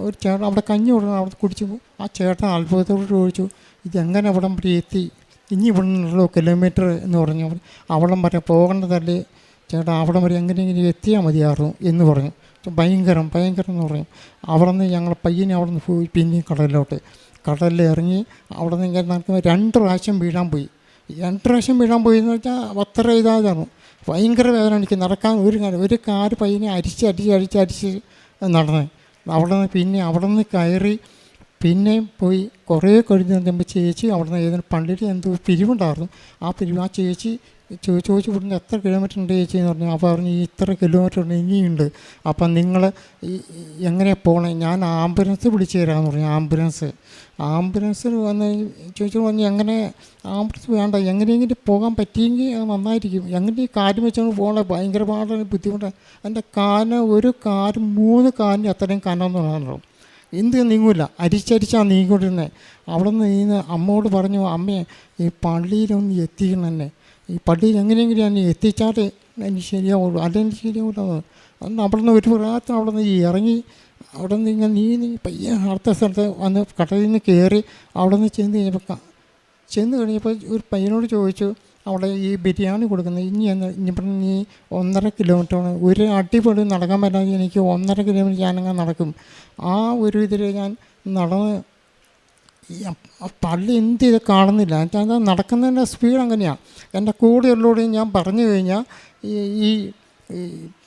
Speaker 11: ഒരു ചേട്ടൻ അവിടെ കഞ്ഞി കൊടുക്കണം, അവിടെ കുടിച്ചു. ആ ചേട്ടൻ അത്ഭുതത്തോട് ചോദിച്ചു, ഇതെങ്ങനെ അവിടം വരെ എത്തി? ഇനി ഇവിടെ നിന്നുള്ളൂ കിലോമീറ്റർ എന്ന് പറഞ്ഞു. അവിടം വരെ പോകേണ്ടതല്ലേ ചേട്ടാ, അവിടം വരെ എങ്ങനെയെങ്കിലും എത്തിയാൽ മതിയായിരുന്നു എന്ന് പറഞ്ഞു. ഭയങ്കരം എന്ന് പറഞ്ഞു. അവിടെ നിന്ന് ഞങ്ങൾ പയ്യനെ അവിടെ നിന്ന് പോയി. പിന്നെ കടലിൽ ഇറങ്ങി അവിടെ നിന്ന് ഇങ്ങനെ നടക്കുമ്പോൾ 2 പ്രാവശ്യം വീഴാൻ പോയി. 2 പ്രാവശ്യം വീഴാൻ പോയി എന്ന് വെച്ചാൽ അത്ര ഇതായിരുന്നു. ഭയങ്കര വേദന. എനിക്ക് നടക്കാൻ ഒരു കാല് പയ്യനെ അരിച്ച് നടന്ന്. അവിടെ നിന്ന് കയറി പിന്നെയും പോയി. കുറേ കഴിഞ്ഞ് നോക്കുമ്പോൾ ചേച്ചി അവിടെ നിന്ന് ഏതൊരു പള്ളിയിൽ എന്തോ പിരിവുണ്ടായിരുന്നു. ആ ചേച്ചി ചോദിച്ചു ഇവിടുന്ന് എത്ര കിലോമീറ്റർ ഉണ്ട് ചേച്ചി എന്ന് പറഞ്ഞു. അപ്പോൾ പറഞ്ഞു ഇത്ര കിലോമീറ്റർ ഉണ്ട്, ഇനിയുണ്ട്. അപ്പം നിങ്ങൾ എങ്ങനെ പോകണേ? ഞാൻ ആംബുലൻസ് വിളിച്ചു തരാമെന്ന് പറഞ്ഞു. ആംബുലൻസിൽ വന്ന് ചോദിച്ചു പറഞ്ഞു, എങ്ങനെ ആംബുലൻസ് വേണ്ട, എങ്ങനെയെങ്കിലും പോകാൻ പറ്റിയെങ്കിൽ അത് നന്നായിരിക്കും. എങ്ങനെ ഈ കാര്യം വെച്ചോണ്ട് പോകണേ? ഭയങ്കര പാടാണ്, ബുദ്ധിമുട്ടാണ്. എൻ്റെ ഒരു കാലും 3 കാലിന് അത്രയും കനമെന്ന് പറഞ്ഞോ. എന്ത് നീങ്ങൂല, അരിച്ചരിച്ചാണ് നീങ്ങിക്കൊണ്ടിരുന്നത്. അവിടെ നിന്ന് അമ്മയോട് പറഞ്ഞു, അമ്മയെ ഈ പള്ളിയിലൊന്ന് എത്തിക്കണം എന്നെ, ഈ പള്ളിയിൽ എങ്ങനെയെങ്കിലും ഞാൻ എത്തിച്ചാൽ എനിക്ക് ശരിയാവുള്ളൂ, അല്ലെങ്കിൽ ശരിയാവില്ല. അന്ന് അവിടെ നിന്ന് ഒരു പ്രായത്തിന് അവിടെ നിന്ന് ഇറങ്ങി അവിടെ നിന്ന് ഇങ്ങനെ നീ പയ്യെ അടുത്ത സ്ഥലത്ത് വന്ന് കടലിൽ നിന്ന് കയറി അവിടെ നിന്ന് ചെന്ന് കഴിഞ്ഞപ്പോൾ ഒരു പയ്യനോട് ചോദിച്ചു, അവിടെ ഈ ബിരിയാണി കൊടുക്കുന്നത് ഇനിയിപ്പം നീ 1.5 കിലോമീറ്ററാണ്, ഒരു അടി പോലും നടക്കാൻ പറ്റാതെ എനിക്ക് 1.5 കിലോമീറ്റർ ഞാനങ്ങനെ നടക്കും. ആ ഒരു ഇതിൽ ഞാൻ നടന്ന് പള്ളി എന്ത് ചെയ്ത് കാണുന്നില്ല. ഞാൻ നടക്കുന്നതിൻ്റെ സ്പീഡ് അങ്ങനെയാണ്. എൻ്റെ കൂടെയുള്ളവരോട് ഞാൻ പറഞ്ഞു കഴിഞ്ഞാൽ ഈ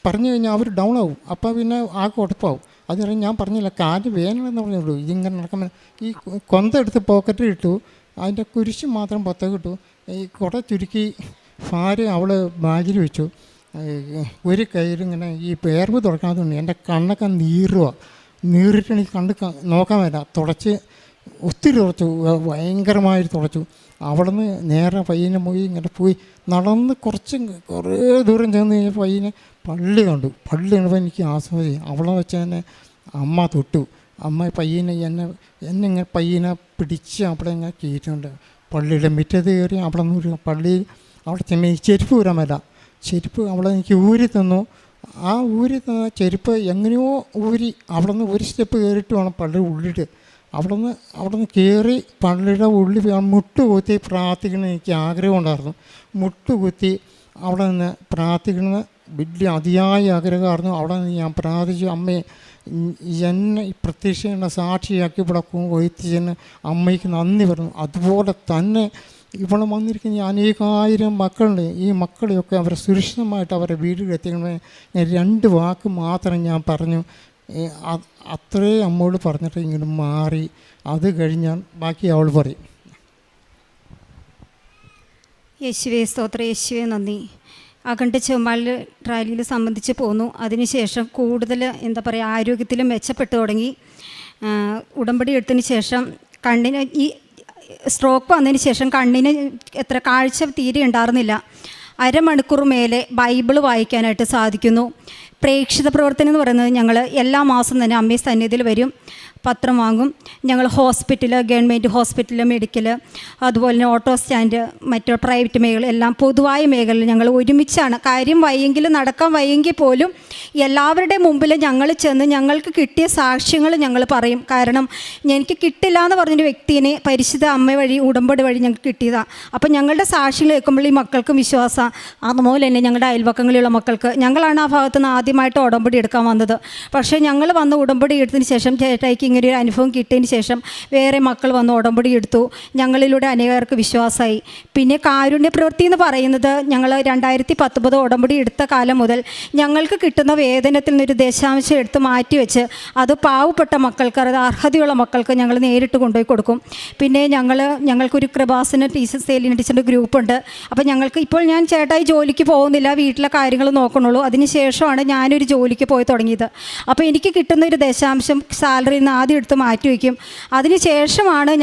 Speaker 11: പറഞ്ഞു കഴിഞ്ഞാൽ അവർ ഡൗൺ ആവും. അപ്പോൾ പിന്നെ ആകെ ഉടപ്പാവും. അതുവരെ ഞാൻ പറഞ്ഞില്ല, കാല് വേനലെന്ന് പറഞ്ഞുള്ളൂ. ഇതിങ്ങനെ നടക്കാൻ ഈ കൊന്തെടുത്ത് പോക്കറ്റിൽ ഇട്ടു, അതിൻ്റെ കുരിശ് മാത്രം പുറത്തേക്ക് ഇട്ടു. ഈ കുട ചുരുക്കി ഭാര്യ അവൾ ബാഗിൽ വെച്ചു. ഒരു കയ്യിലിങ്ങനെ ഈ പേർവ് തുറക്കാത്തതുകൊണ്ട് എൻ്റെ കണ്ണൊക്കെ നീറിട്ട് എനിക്ക് നോക്കാൻ പറ്റില്ല. തുടച്ച് ഒത്തിരി തുടച്ചു, ഭയങ്കരമായിട്ട് തുടച്ചു. അവിടെ നിന്ന് നേരെ പയ്യനെ പോയി ഇങ്ങനെ പോയി നടന്ന് കുറേ ദൂരം ചെന്ന് കഴിഞ്ഞാൽ പയ്യനെ പള്ളി കണ്ടു. പള്ളി കണ്ടപ്പോൾ എനിക്ക് ആസ്വദിച്ചു. അവിടെ വെച്ച് തന്നെ അമ്മ തൊട്ടു. അമ്മ പയ്യനെ എന്നെ ഇങ്ങനെ പയ്യനെ പിടിച്ച് അവിടെ ഇങ്ങനെ കയറ്റുന്നുണ്ട്. പള്ളിയുടെ മുറ്റത്ത് കയറി അവിടെ നിന്ന് പള്ളിയിൽ അവിടെ ചെന്ന് ചെരുപ്പ് ഊരാൻ പറ്റില്ല. ചെരുപ്പ് അവിടെ എനിക്ക് ഊരി തന്നു. ആ ഊരി തന്ന ചെരുപ്പ് എങ്ങനെയോ ഊരി അവിടെ നിന്ന് ഒരു സ്റ്റെപ്പ് കയറിയിട്ട് വേണം പള്ളിയുടെ ഉള്ളിട്ട്. അവിടെ നിന്ന് കയറി പള്ളിയുടെ ഉള്ളിൽ മുട്ടുകുത്തി പ്രാർത്ഥിക്കണം എനിക്ക് ആഗ്രഹം ഉണ്ടായിരുന്നു. മുട്ടുകുത്തി അവിടെ നിന്ന് പ്രാർത്ഥിക്കണമെന്ന് വലിയ അതിയായ ആഗ്രഹമായിരുന്നു. അവിടെ നിന്ന് ഞാൻ പ്രാർത്ഥിച്ചു, അമ്മയെ എന്നെ പ്രത്യക്ഷയുടെ സാക്ഷിയാക്കി ഇവിടെ കൊയ്ത്തിച്ചെന്ന് അമ്മയ്ക്ക് നന്ദി പറഞ്ഞു. അതുപോലെ തന്നെ ഇവിടെ വന്നിരിക്കുന്ന അനേകായിരം മക്കളുണ്ട്. ഈ മക്കളെയൊക്കെ അവരെ സുരക്ഷിതമായിട്ട് അവരെ വീട്ടിലെത്തിക്കണമെന്ന് ഞാൻ 2 വാക്ക് മാത്രം ഞാൻ പറഞ്ഞു. അത്രേ അമ്മയോട് പറഞ്ഞിട്ട് ഇങ്ങനെ മാറി. അത് കഴിഞ്ഞാൽ ബാക്കി അവൾ പറയും.
Speaker 10: യേശുവേ സ്തോത്രം, യേശുവേ നന്ദി. അഖണ്ഡ ചുമൽ റാലിയിൽ സംബന്ധിച്ച് പോന്നു. അതിനുശേഷം കൂടുതൽ ആരോഗ്യത്തിലും മെച്ചപ്പെട്ടു തുടങ്ങി. ഉടമ്പടി എടുത്തതിന് ശേഷം കണ്ണിന് ഈ സ്ട്രോക്ക് വന്നതിന് ശേഷം കണ്ണിന് കാഴ്ച തീരെ ഉണ്ടായിരുന്നില്ല. അരമണിക്കൂർ മേലെ ബൈബിൾ വായിക്കാനായിട്ട് സാധിക്കുന്നു. പ്രേക്ഷിത പ്രവർത്തനം എന്ന് പറയുന്നത് ഞങ്ങൾ എല്ലാ മാസവും തന്നെ അമ്മേ സന്നിധിയിൽ വരും, പത്രം വാങ്ങും. ഞങ്ങൾ ഹോസ്പിറ്റൽ, ഗവൺമെൻറ് ഹോസ്പിറ്റൽ, മെഡിക്കൽ, അതുപോലെ തന്നെ ഓട്ടോ സ്റ്റാൻഡ്, മറ്റു പ്രൈവറ്റ് മേഖല എല്ലാം പൊതുവായ മേഖലയിൽ ഞങ്ങൾ ഒരുമിച്ചാണ്. കാര്യം വയ്യെങ്കിലും നടക്കാൻ വയ്യെങ്കിൽ പോലും എല്ലാവരുടെ മുമ്പിൽ ഞങ്ങൾ ചെന്ന് ഞങ്ങൾക്ക് കിട്ടിയ സാക്ഷ്യങ്ങൾ ഞങ്ങൾ പറയും. കാരണം എനിക്ക് കിട്ടില്ല എന്ന് പറഞ്ഞൊരു വ്യക്തിയെ പരിശുദ്ധ അമ്മ വഴി ഉടമ്പടി വഴി ഞങ്ങൾക്ക് കിട്ടിയതാണ്. അപ്പം ഞങ്ങളുടെ സാക്ഷ്യങ്ങൾ കേൾക്കുമ്പോൾ ഈ മക്കൾക്കും വിശ്വാസം. അതുപോലെ തന്നെ ഞങ്ങളുടെ അയൽവക്കങ്ങളിലുള്ള മക്കൾക്ക്, ഞങ്ങളാണ് ആ ഭാഗത്ത് നിന്ന് ആദ്യമായിട്ട് ഉടമ്പടി എടുക്കാൻ വന്നത്. പക്ഷേ ഞങ്ങൾ വന്ന് ഉടമ്പടി എടുത്തതിന് ശേഷം ചേട്ടായിക്ക് ഇങ്ങനെ ഒരു അനുഭവം കിട്ടിയതിന് ശേഷം വേറെ മക്കൾ വന്ന് ഉടമ്പടി എടുത്തു. ഞങ്ങളിലൂടെ അനേകർക്ക് വിശ്വാസമായി. പിന്നെ കാരുണ്യ പ്രവൃത്തി എന്ന് പറയുന്നത് ഞങ്ങൾ 2019 ഉടമ്പടി എടുത്ത കാലം മുതൽ ഞങ്ങൾക്ക് കിട്ടുന്ന വേതനത്തിൽ നിന്നൊരു ദശാംശം എടുത്ത് മാറ്റിവെച്ച് അത് പാവപ്പെട്ട മക്കൾക്ക്, അത് അർഹതയുള്ള മക്കൾക്ക് ഞങ്ങൾ നേരിട്ട് കൊണ്ടുപോയി കൊടുക്കും. പിന്നെ ഞങ്ങൾക്കൊരു കൃപാസന ടീച്ചറിൻ്റെ ഗ്രൂപ്പുണ്ട്. അപ്പോൾ ഞങ്ങൾക്ക് ഇപ്പോൾ ഞാൻ ചേട്ടായി ജോലിക്ക് പോകുന്നില്ല, വീട്ടിലെ കാര്യങ്ങൾ നോക്കണുള്ളൂ. അതിന് ശേഷമാണ് ഞാനൊരു ജോലിക്ക് പോയി തുടങ്ങിയത്. അപ്പോൾ എനിക്ക് കിട്ടുന്ന ഒരു ദശാംശം സാലറിയിൽ നിന്ന് ആദ്യം എടുത്ത് മാറ്റി വയ്ക്കും. അതിന് ശേഷമാണ്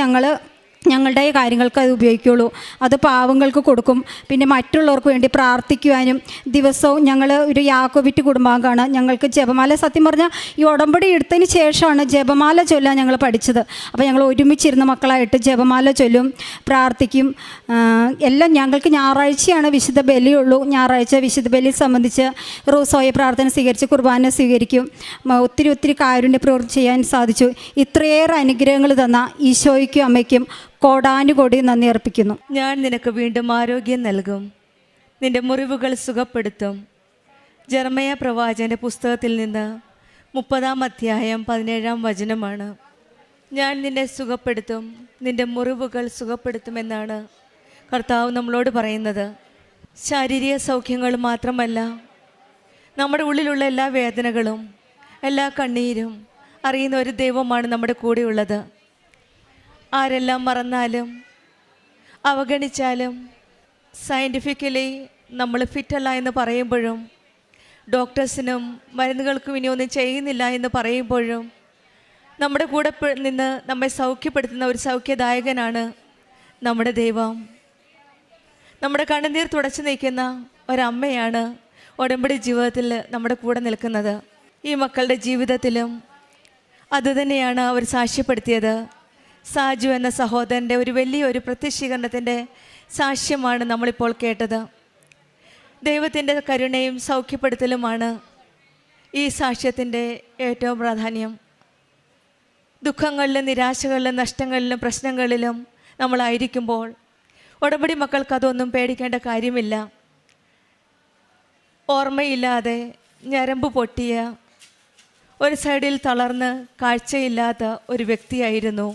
Speaker 10: ഞങ്ങളുടെ കാര്യങ്ങൾക്ക് അത് ഉപയോഗിക്കുകയുള്ളൂ. അത് പാവങ്ങൾക്ക് കൊടുക്കും. പിന്നെ മറ്റുള്ളവർക്ക് വേണ്ടി പ്രാർത്ഥിക്കുവാനും ദിവസവും ഞങ്ങൾ ഒരു യാക്കോബിറ്റ് കുടുംബാംഗമാണ്. ഞങ്ങൾക്ക് ജപമാല, സത്യം പറഞ്ഞാൽ ഈ ഉടമ്പടി എടുത്തതിന് ശേഷമാണ് ജപമാല ചൊല്ലാൻ ഞങ്ങൾ പഠിച്ചത്. അപ്പോൾ ഞങ്ങൾ ഒരുമിച്ചിരുന്ന മക്കളായിട്ട് ജപമാല ചൊല്ലും, പ്രാർത്ഥിക്കും. എല്ലാം ഞങ്ങൾക്ക് ഞായറാഴ്ചയാണ് വിശുദ്ധ ബലിയുള്ളൂ. ഞായറാഴ്ച വിശുദ്ധ ബലി സംബന്ധിച്ച് റൂസോയെ പ്രാർത്ഥന സ്വീകരിച്ച് കുർബാന സ്വീകരിക്കും. ഒത്തിരി കാരുണ്യ പ്രവൃത്തി ചെയ്യാൻ സാധിച്ചു. ഇത്രയേറെ അനുഗ്രഹങ്ങൾ തന്ന ഈശോയ്ക്കും അമ്മയ്ക്കും കോടാനുകോടി നന്ദി അർപ്പിക്കുന്നു.
Speaker 12: ഞാൻ നിനക്ക് വീണ്ടും ആരോഗ്യം നൽകും, നിന്റെ മുറിവുകൾ സുഖപ്പെടുത്തും. ജെറമയ പ്രവാചകന്റെ പുസ്തകത്തിൽ നിന്ന് 30-ാം അധ്യായം 17-ാം വചനമാണ്. ഞാൻ നിന്നെ സുഖപ്പെടുത്തും, നിന്റെ മുറിവുകൾ സുഖപ്പെടുത്തുമെന്നാണ് കർത്താവ് നമ്മളോട് പറയുന്നത്. ശാരീരിക സൗഖ്യങ്ങൾ മാത്രമല്ല, നമ്മുടെ ഉള്ളിലുള്ള എല്ലാ വേദനകളും, എല്ലാ കണ്ണീരും അറിയുന്ന ഒരു ദൈവമാണ് നമ്മുടെ കൂടെയുള്ളത്. ആരെല്ലാം മറന്നാലും അവഗണിച്ചാലും സയൻറ്റിഫിക്കലി നമ്മൾ ഫിറ്റല്ല എന്ന് പറയുമ്പോഴും ഡോക്ടേഴ്സിനും മരുന്നുകൾക്കും ഇനി ഒന്നും ചെയ്യുന്നില്ല എന്ന് പറയുമ്പോഴും നമ്മുടെ കൂടെ നിന്ന് നമ്മെ സൗഖ്യപ്പെടുത്തുന്ന ഒരു സൗഖ്യദായകനാണ് നമ്മുടെ ദൈവം. നമ്മുടെ കണ്ണുനീർ തുടച്ചു നീക്കുന്ന ഒരമ്മയാണ് ഉടമ്പടി ജീവിതത്തിൽ നമ്മുടെ കൂടെ നിൽക്കുന്നത്. ഈ മക്കളുടെ ജീവിതത്തിലും അതുതന്നെയാണ് അവർ സാക്ഷ്യപ്പെടുത്തിയത്. സാജു എന്ന സഹോദരൻ്റെ ഒരു വലിയൊരു പ്രത്യക്ഷീകരണത്തിൻ്റെ സാക്ഷ്യമാണ് നമ്മളിപ്പോൾ കേട്ടത്. ദൈവത്തിൻ്റെ കരുണയും സൗഖ്യപ്പെടുത്തലുമാണ് ഈ സാക്ഷ്യത്തിൻ്റെ ഏറ്റവും പ്രാധാന്യം. ദുഃഖങ്ങളിലും നിരാശകളിലും നഷ്ടങ്ങളിലും പ്രശ്നങ്ങളിലും നമ്മളായിരിക്കുമ്പോൾ ഉടമ്പടി മക്കൾക്ക് അതൊന്നും പേടിക്കേണ്ട കാര്യമില്ല. ഓർമ്മയില്ലാതെ ഞരമ്പ് പൊട്ടിയ, ഒരു സൈഡിൽ തളർന്ന് കാഴ്ചയില്ലാത്ത ഒരു വ്യക്തിയായിരുന്നു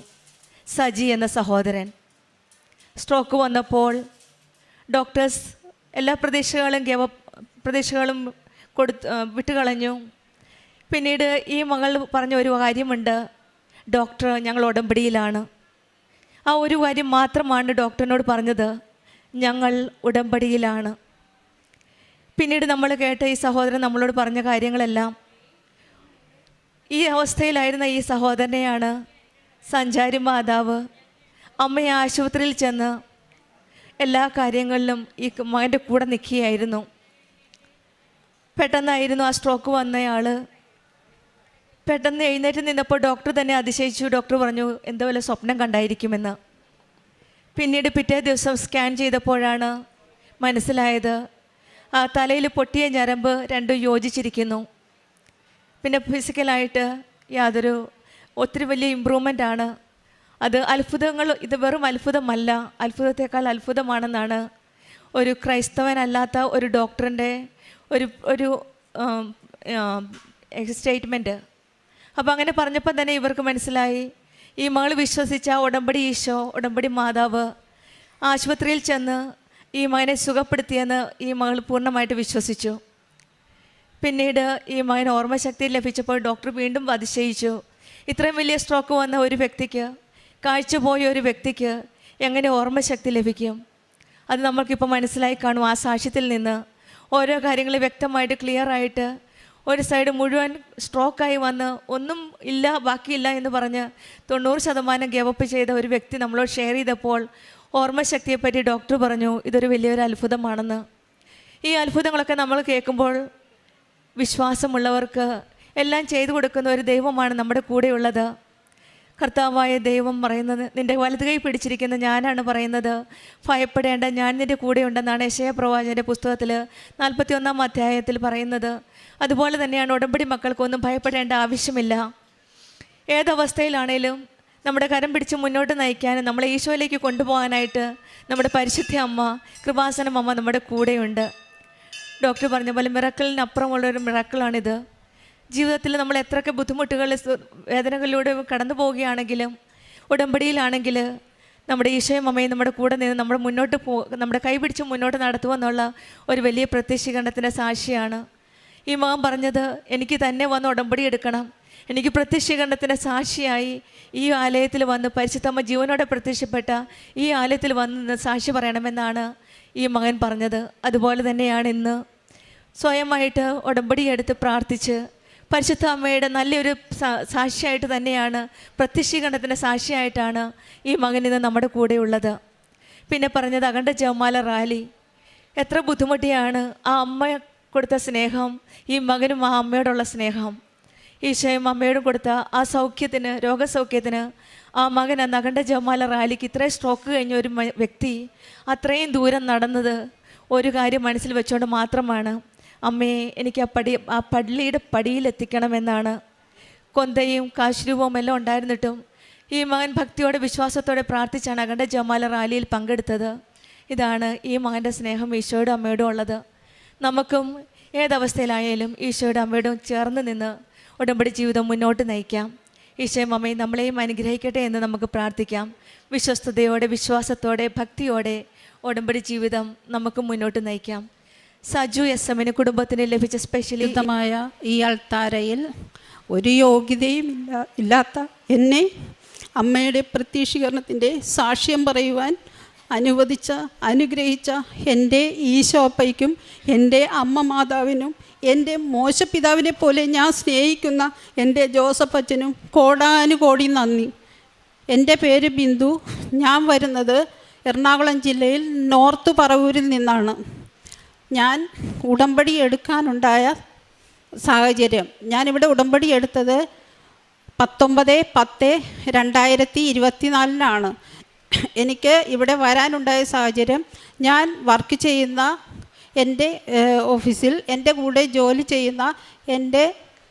Speaker 12: സജി എന്ന സഹോദരൻ. സ്ട്രോക്ക് വന്നപ്പോൾ ഡോക്ടേഴ്സ് എല്ലാ പ്രതീക്ഷകളും വിട്ടുകളഞ്ഞു. പിന്നീട് ഈ മകൾ പറഞ്ഞ ഒരു കാര്യമുണ്ട്, ഡോക്ടർ ഞങ്ങൾ ഉടമ്പടിയിലാണ്. ആ ഒരു കാര്യം മാത്രമാണ് ഡോക്ടറിനോട് പറഞ്ഞത്, ഞങ്ങൾ ഉടമ്പടിയിലാണ്. പിന്നീട് നമ്മൾ കേട്ട ഈ സഹോദരൻ നമ്മളോട് പറഞ്ഞ കാര്യങ്ങളെല്ലാം, ഈ അവസ്ഥയിലായിരുന്ന ഈ സഹോദരനെയാണ് സഞ്ചാരി മാതാവ് അമ്മയെ ആശുപത്രിയിൽ ചെന്ന് എല്ലാ കാര്യങ്ങളിലും ഈ മകൻ്റെ കൂടെ നിൽക്കുകയായിരുന്നു. പെട്ടെന്നായിരുന്നു ആ സ്ട്രോക്ക് വന്നയാൾ പെട്ടെന്ന് എഴുന്നേറ്റ് നിന്നപ്പോൾ ഡോക്ടർ തന്നെ അതിശയിച്ചു. ഡോക്ടർ പറഞ്ഞു എന്തോ വല്ല സ്വപ്നം കണ്ടായിരിക്കുമെന്ന്. പിന്നീട് പിറ്റേ ദിവസം സ്കാൻ ചെയ്തപ്പോഴാണ് മനസ്സിലായത്, ആ തലയിൽ പൊട്ടിയ ഞരമ്പ് രണ്ടും യോജിച്ചിരിക്കുന്നു. പിന്നെ ഫിസിക്കലായിട്ട് ഒത്തിരി വലിയ ഇമ്പ്രൂവ്മെൻ്റ് ആണ്. ഇത് വെറും അത്ഭുതമല്ല, അത്ഭുതത്തെക്കാൾ അത്ഭുതമാണെന്നാണ് ഒരു ക്രൈസ്തവനല്ലാത്ത ഒരു ഡോക്ടറിൻ്റെ ഒരു സ്റ്റേറ്റ്മെൻറ്റ്. അപ്പോൾ അങ്ങനെ പറഞ്ഞപ്പോൾ തന്നെ ഇവർക്ക് മനസ്സിലായി, ഈ മകൾ വിശ്വസിച്ച ഉടമ്പടി ഈശോ, ഉടമ്പടി മാതാവ് ആശുപത്രിയിൽ ചെന്ന് ഈ മകനെ സുഖപ്പെടുത്തിയെന്ന് ഈ മകൾ പൂർണ്ണമായിട്ട് വിശ്വസിച്ചു. പിന്നീട് ഈ മകന് ഓർമ്മശക്തി ലഭിച്ചപ്പോൾ ഡോക്ടർ വീണ്ടും അതിശയിച്ചു. ഇത്രയും വലിയ സ്ട്രോക്ക് വന്ന ഒരു വ്യക്തിക്ക്, കാഴ്ച പോയ ഒരു വ്യക്തിക്ക് എങ്ങനെ ഓർമ്മശക്തി ലഭിക്കും? അത് നമ്മൾക്കിപ്പോൾ മനസ്സിലായി കാണും. ആ സാക്ഷ്യത്തിൽ നിന്ന് ഓരോ കാര്യങ്ങൾ വ്യക്തമായിട്ട് ക്ലിയറായിട്ട്, ഒരു സൈഡ് മുഴുവൻ സ്ട്രോക്കായി വന്ന് ഒന്നും ഇല്ല, ബാക്കിയില്ല എന്ന് പറഞ്ഞ് 90% ഗവപ്പ് ചെയ്ത ഒരു വ്യക്തി നമ്മളോട് ഷെയർ ചെയ്തപ്പോൾ ഓർമ്മശക്തിയെപ്പറ്റി ഡോക്ടർ പറഞ്ഞു ഇതൊരു വലിയൊരു അത്ഭുതമാണെന്ന്. ഈ അത്ഭുതങ്ങളൊക്കെ നമ്മൾ കേൾക്കുമ്പോൾ വിശ്വാസമുള്ളവർക്ക് എല്ലാം ചെയ്തു കൊടുക്കുന്ന ഒരു ദൈവമാണ് നമ്മുടെ കൂടെയുള്ളത്. കർത്താവായ ദൈവം പറയുന്നത്, നിൻ്റെ വലതു കൈ പിടിച്ചിരിക്കുന്ന ഞാനാണ് പറയുന്നത്, ഭയപ്പെടേണ്ട, ഞാൻ നിൻ്റെ കൂടെയുണ്ടെന്നാണ് യെശയ്യാ പ്രവാചകൻ്റെ പുസ്തകത്തിൽ 41-ാം അധ്യായത്തിൽ പറയുന്നത്. അതുപോലെ തന്നെയാണ് ഉടമ്പടി മക്കൾക്കൊന്നും ഭയപ്പെടേണ്ട ആവശ്യമില്ല. ഏതവസ്ഥയിലാണേലും നമ്മുടെ കരം പിടിച്ച് മുന്നോട്ട് നയിക്കാനും നമ്മളെ ഈശോയിലേക്ക് കൊണ്ടുപോകാനായിട്ട് നമ്മുടെ പരിശുദ്ധ അമ്മ, കൃപാസനം അമ്മ നമ്മുടെ കൂടെയുണ്ട്. ഡോക്ടർ പറഞ്ഞ പോലെ മിറക്കിളിനപ്പുറമുള്ളൊരു മിറക്കിളാണിത്. ജീവിതത്തിൽ നമ്മൾ എത്രയൊക്കെ ബുദ്ധിമുട്ടുകൾ, വേദനകളിലൂടെ കടന്നു പോവുകയാണെങ്കിലും ഉടമ്പടിയിലാണെങ്കിൽ നമ്മുടെ ഈശോയും അമ്മയും നമ്മുടെ കൂടെ നിന്ന് നമ്മുടെ കൈ പിടിച്ച് മുന്നോട്ട് നടത്തുമെന്നുള്ള ഒരു വലിയ പ്രത്യക്ഷീകരണത്തിൻ്റെ സാക്ഷിയാണ് ഈ മകൻ പറഞ്ഞത്. എനിക്ക് തന്നെ വന്ന് ഉടമ്പടി എടുക്കണം, എനിക്ക് പ്രത്യക്ഷീകരണത്തിൻ്റെ സാക്ഷിയായി ഈ ആലയത്തിൽ വന്ന് പരിശുദ്ധമ്മ ജീവനോടെ പ്രത്യക്ഷപ്പെട്ട ഈ ആലയത്തിൽ വന്ന് സാക്ഷി പറയണമെന്നാണ് ഈ മകൻ പറഞ്ഞത്. അതുപോലെ തന്നെയാണ് ഇന്ന് സ്വയമായിട്ട് ഉടമ്പടി എടുത്ത് പ്രാർത്ഥിച്ച് പരിശുദ്ധ അമ്മയുടെ നല്ലൊരു സാക്ഷിയായിട്ട് തന്നെയാണ്, പ്രത്യക്ഷീകരണത്തിൻ്റെ സാക്ഷിയായിട്ടാണ് ഈ മകൻ ഇന്ന് നമ്മുടെ കൂടെയുള്ളത്. പിന്നെ പറഞ്ഞത് അഖണ്ഡ ജപമാല റാലി എത്ര ബുദ്ധിമുട്ടിയാണ് ആ അമ്മ കൊടുത്ത സ്നേഹം, ഈ മകനും ആ അമ്മയോടുള്ള സ്നേഹം, ഈശോയും അമ്മയോടും കൊടുത്ത ആ സൗഖ്യത്തിന്, രോഗസൗഖ്യത്തിന് ആ മകൻ അന്ന് അഖണ്ഡ ജപമാല റാലിക്ക് ഇത്രയും സ്ട്രോക്ക് കഴിഞ്ഞ ഒരു വ്യക്തി അത്രയും ദൂരം നടന്നത് ഒരു കാര്യം മനസ്സിൽ വെച്ചുകൊണ്ട് മാത്രമാണ്, അമ്മയെ എനിക്ക് ആ പള്ളിയുടെ പടിയിലെത്തിക്കണമെന്നാണ്. കൊന്തയും കാശുരൂപവും എല്ലാം ഉണ്ടായിരുന്നിട്ടും ഈ മകൻ ഭക്തിയോടെ വിശ്വാസത്തോടെ പ്രാർത്ഥിച്ചാണ് അഖണ്ഡ ജപമാല റാലിയിൽ പങ്കെടുത്തത്. ഇതാണ് ഈ മകൻ്റെ സ്നേഹം ഈശോയുടെ അമ്മയോടും ഉള്ളത്. നമുക്കും ഏതവസ്ഥയിലായാലും ഈശോയുടെ അമ്മയോടും ചേർന്ന് നിന്ന് ഉടമ്പടി ജീവിതം മുന്നോട്ട് നയിക്കാം. ഈശോയും അമ്മയും നമ്മളെയും അനുഗ്രഹിക്കട്ടെ എന്ന് നമുക്ക് പ്രാർത്ഥിക്കാം. വിശ്വസ്തയോടെ, വിശ്വാസത്തോടെ, ഭക്തിയോടെ ഉടമ്പടി ജീവിതം നമുക്ക് മുന്നോട്ട് നയിക്കാം. സജു എസ്.എമ്മിന് കുടുംബത്തിന് ലഭിച്ച സ്പെഷ്യലിതമായ
Speaker 13: ഈ അൾത്താരയിൽ ഒരു യോഗ്യതയും ഇല്ലാത്ത എന്നെ അമ്മയുടെ പ്രത്യക്ഷീകരണത്തിൻ്റെ സാക്ഷ്യം പറയുവാൻ അനുഗ്രഹിച്ച എൻ്റെ ഈശോപ്പയ്ക്കും എൻ്റെ അമ്മ മാതാവിനും എൻ്റെ മോശപിതാവിനെ പോലെ ഞാൻ സ്നേഹിക്കുന്ന എൻ്റെ ജോസഫ് അച്ഛനും കോടാനുകോടി നന്ദി. എൻ്റെ പേര് ബിന്ദു. ഞാൻ വരുന്നത് എറണാകുളം ജില്ലയിൽ നോർത്ത് പറവൂരിൽ നിന്നാണ്. ഞാൻ ഉടമ്പടി എടുക്കാനുണ്ടായ സാഹചര്യം, ഞാനിവിടെ ഉടമ്പടി എടുത്തത് 19/10/2024 എനിക്ക് ഇവിടെ വരാനുണ്ടായ സാഹചര്യം, ഞാൻ വർക്ക് ചെയ്യുന്ന എൻ്റെ ഓഫീസിൽ എൻ്റെ കൂടെ ജോലി ചെയ്യുന്ന എൻ്റെ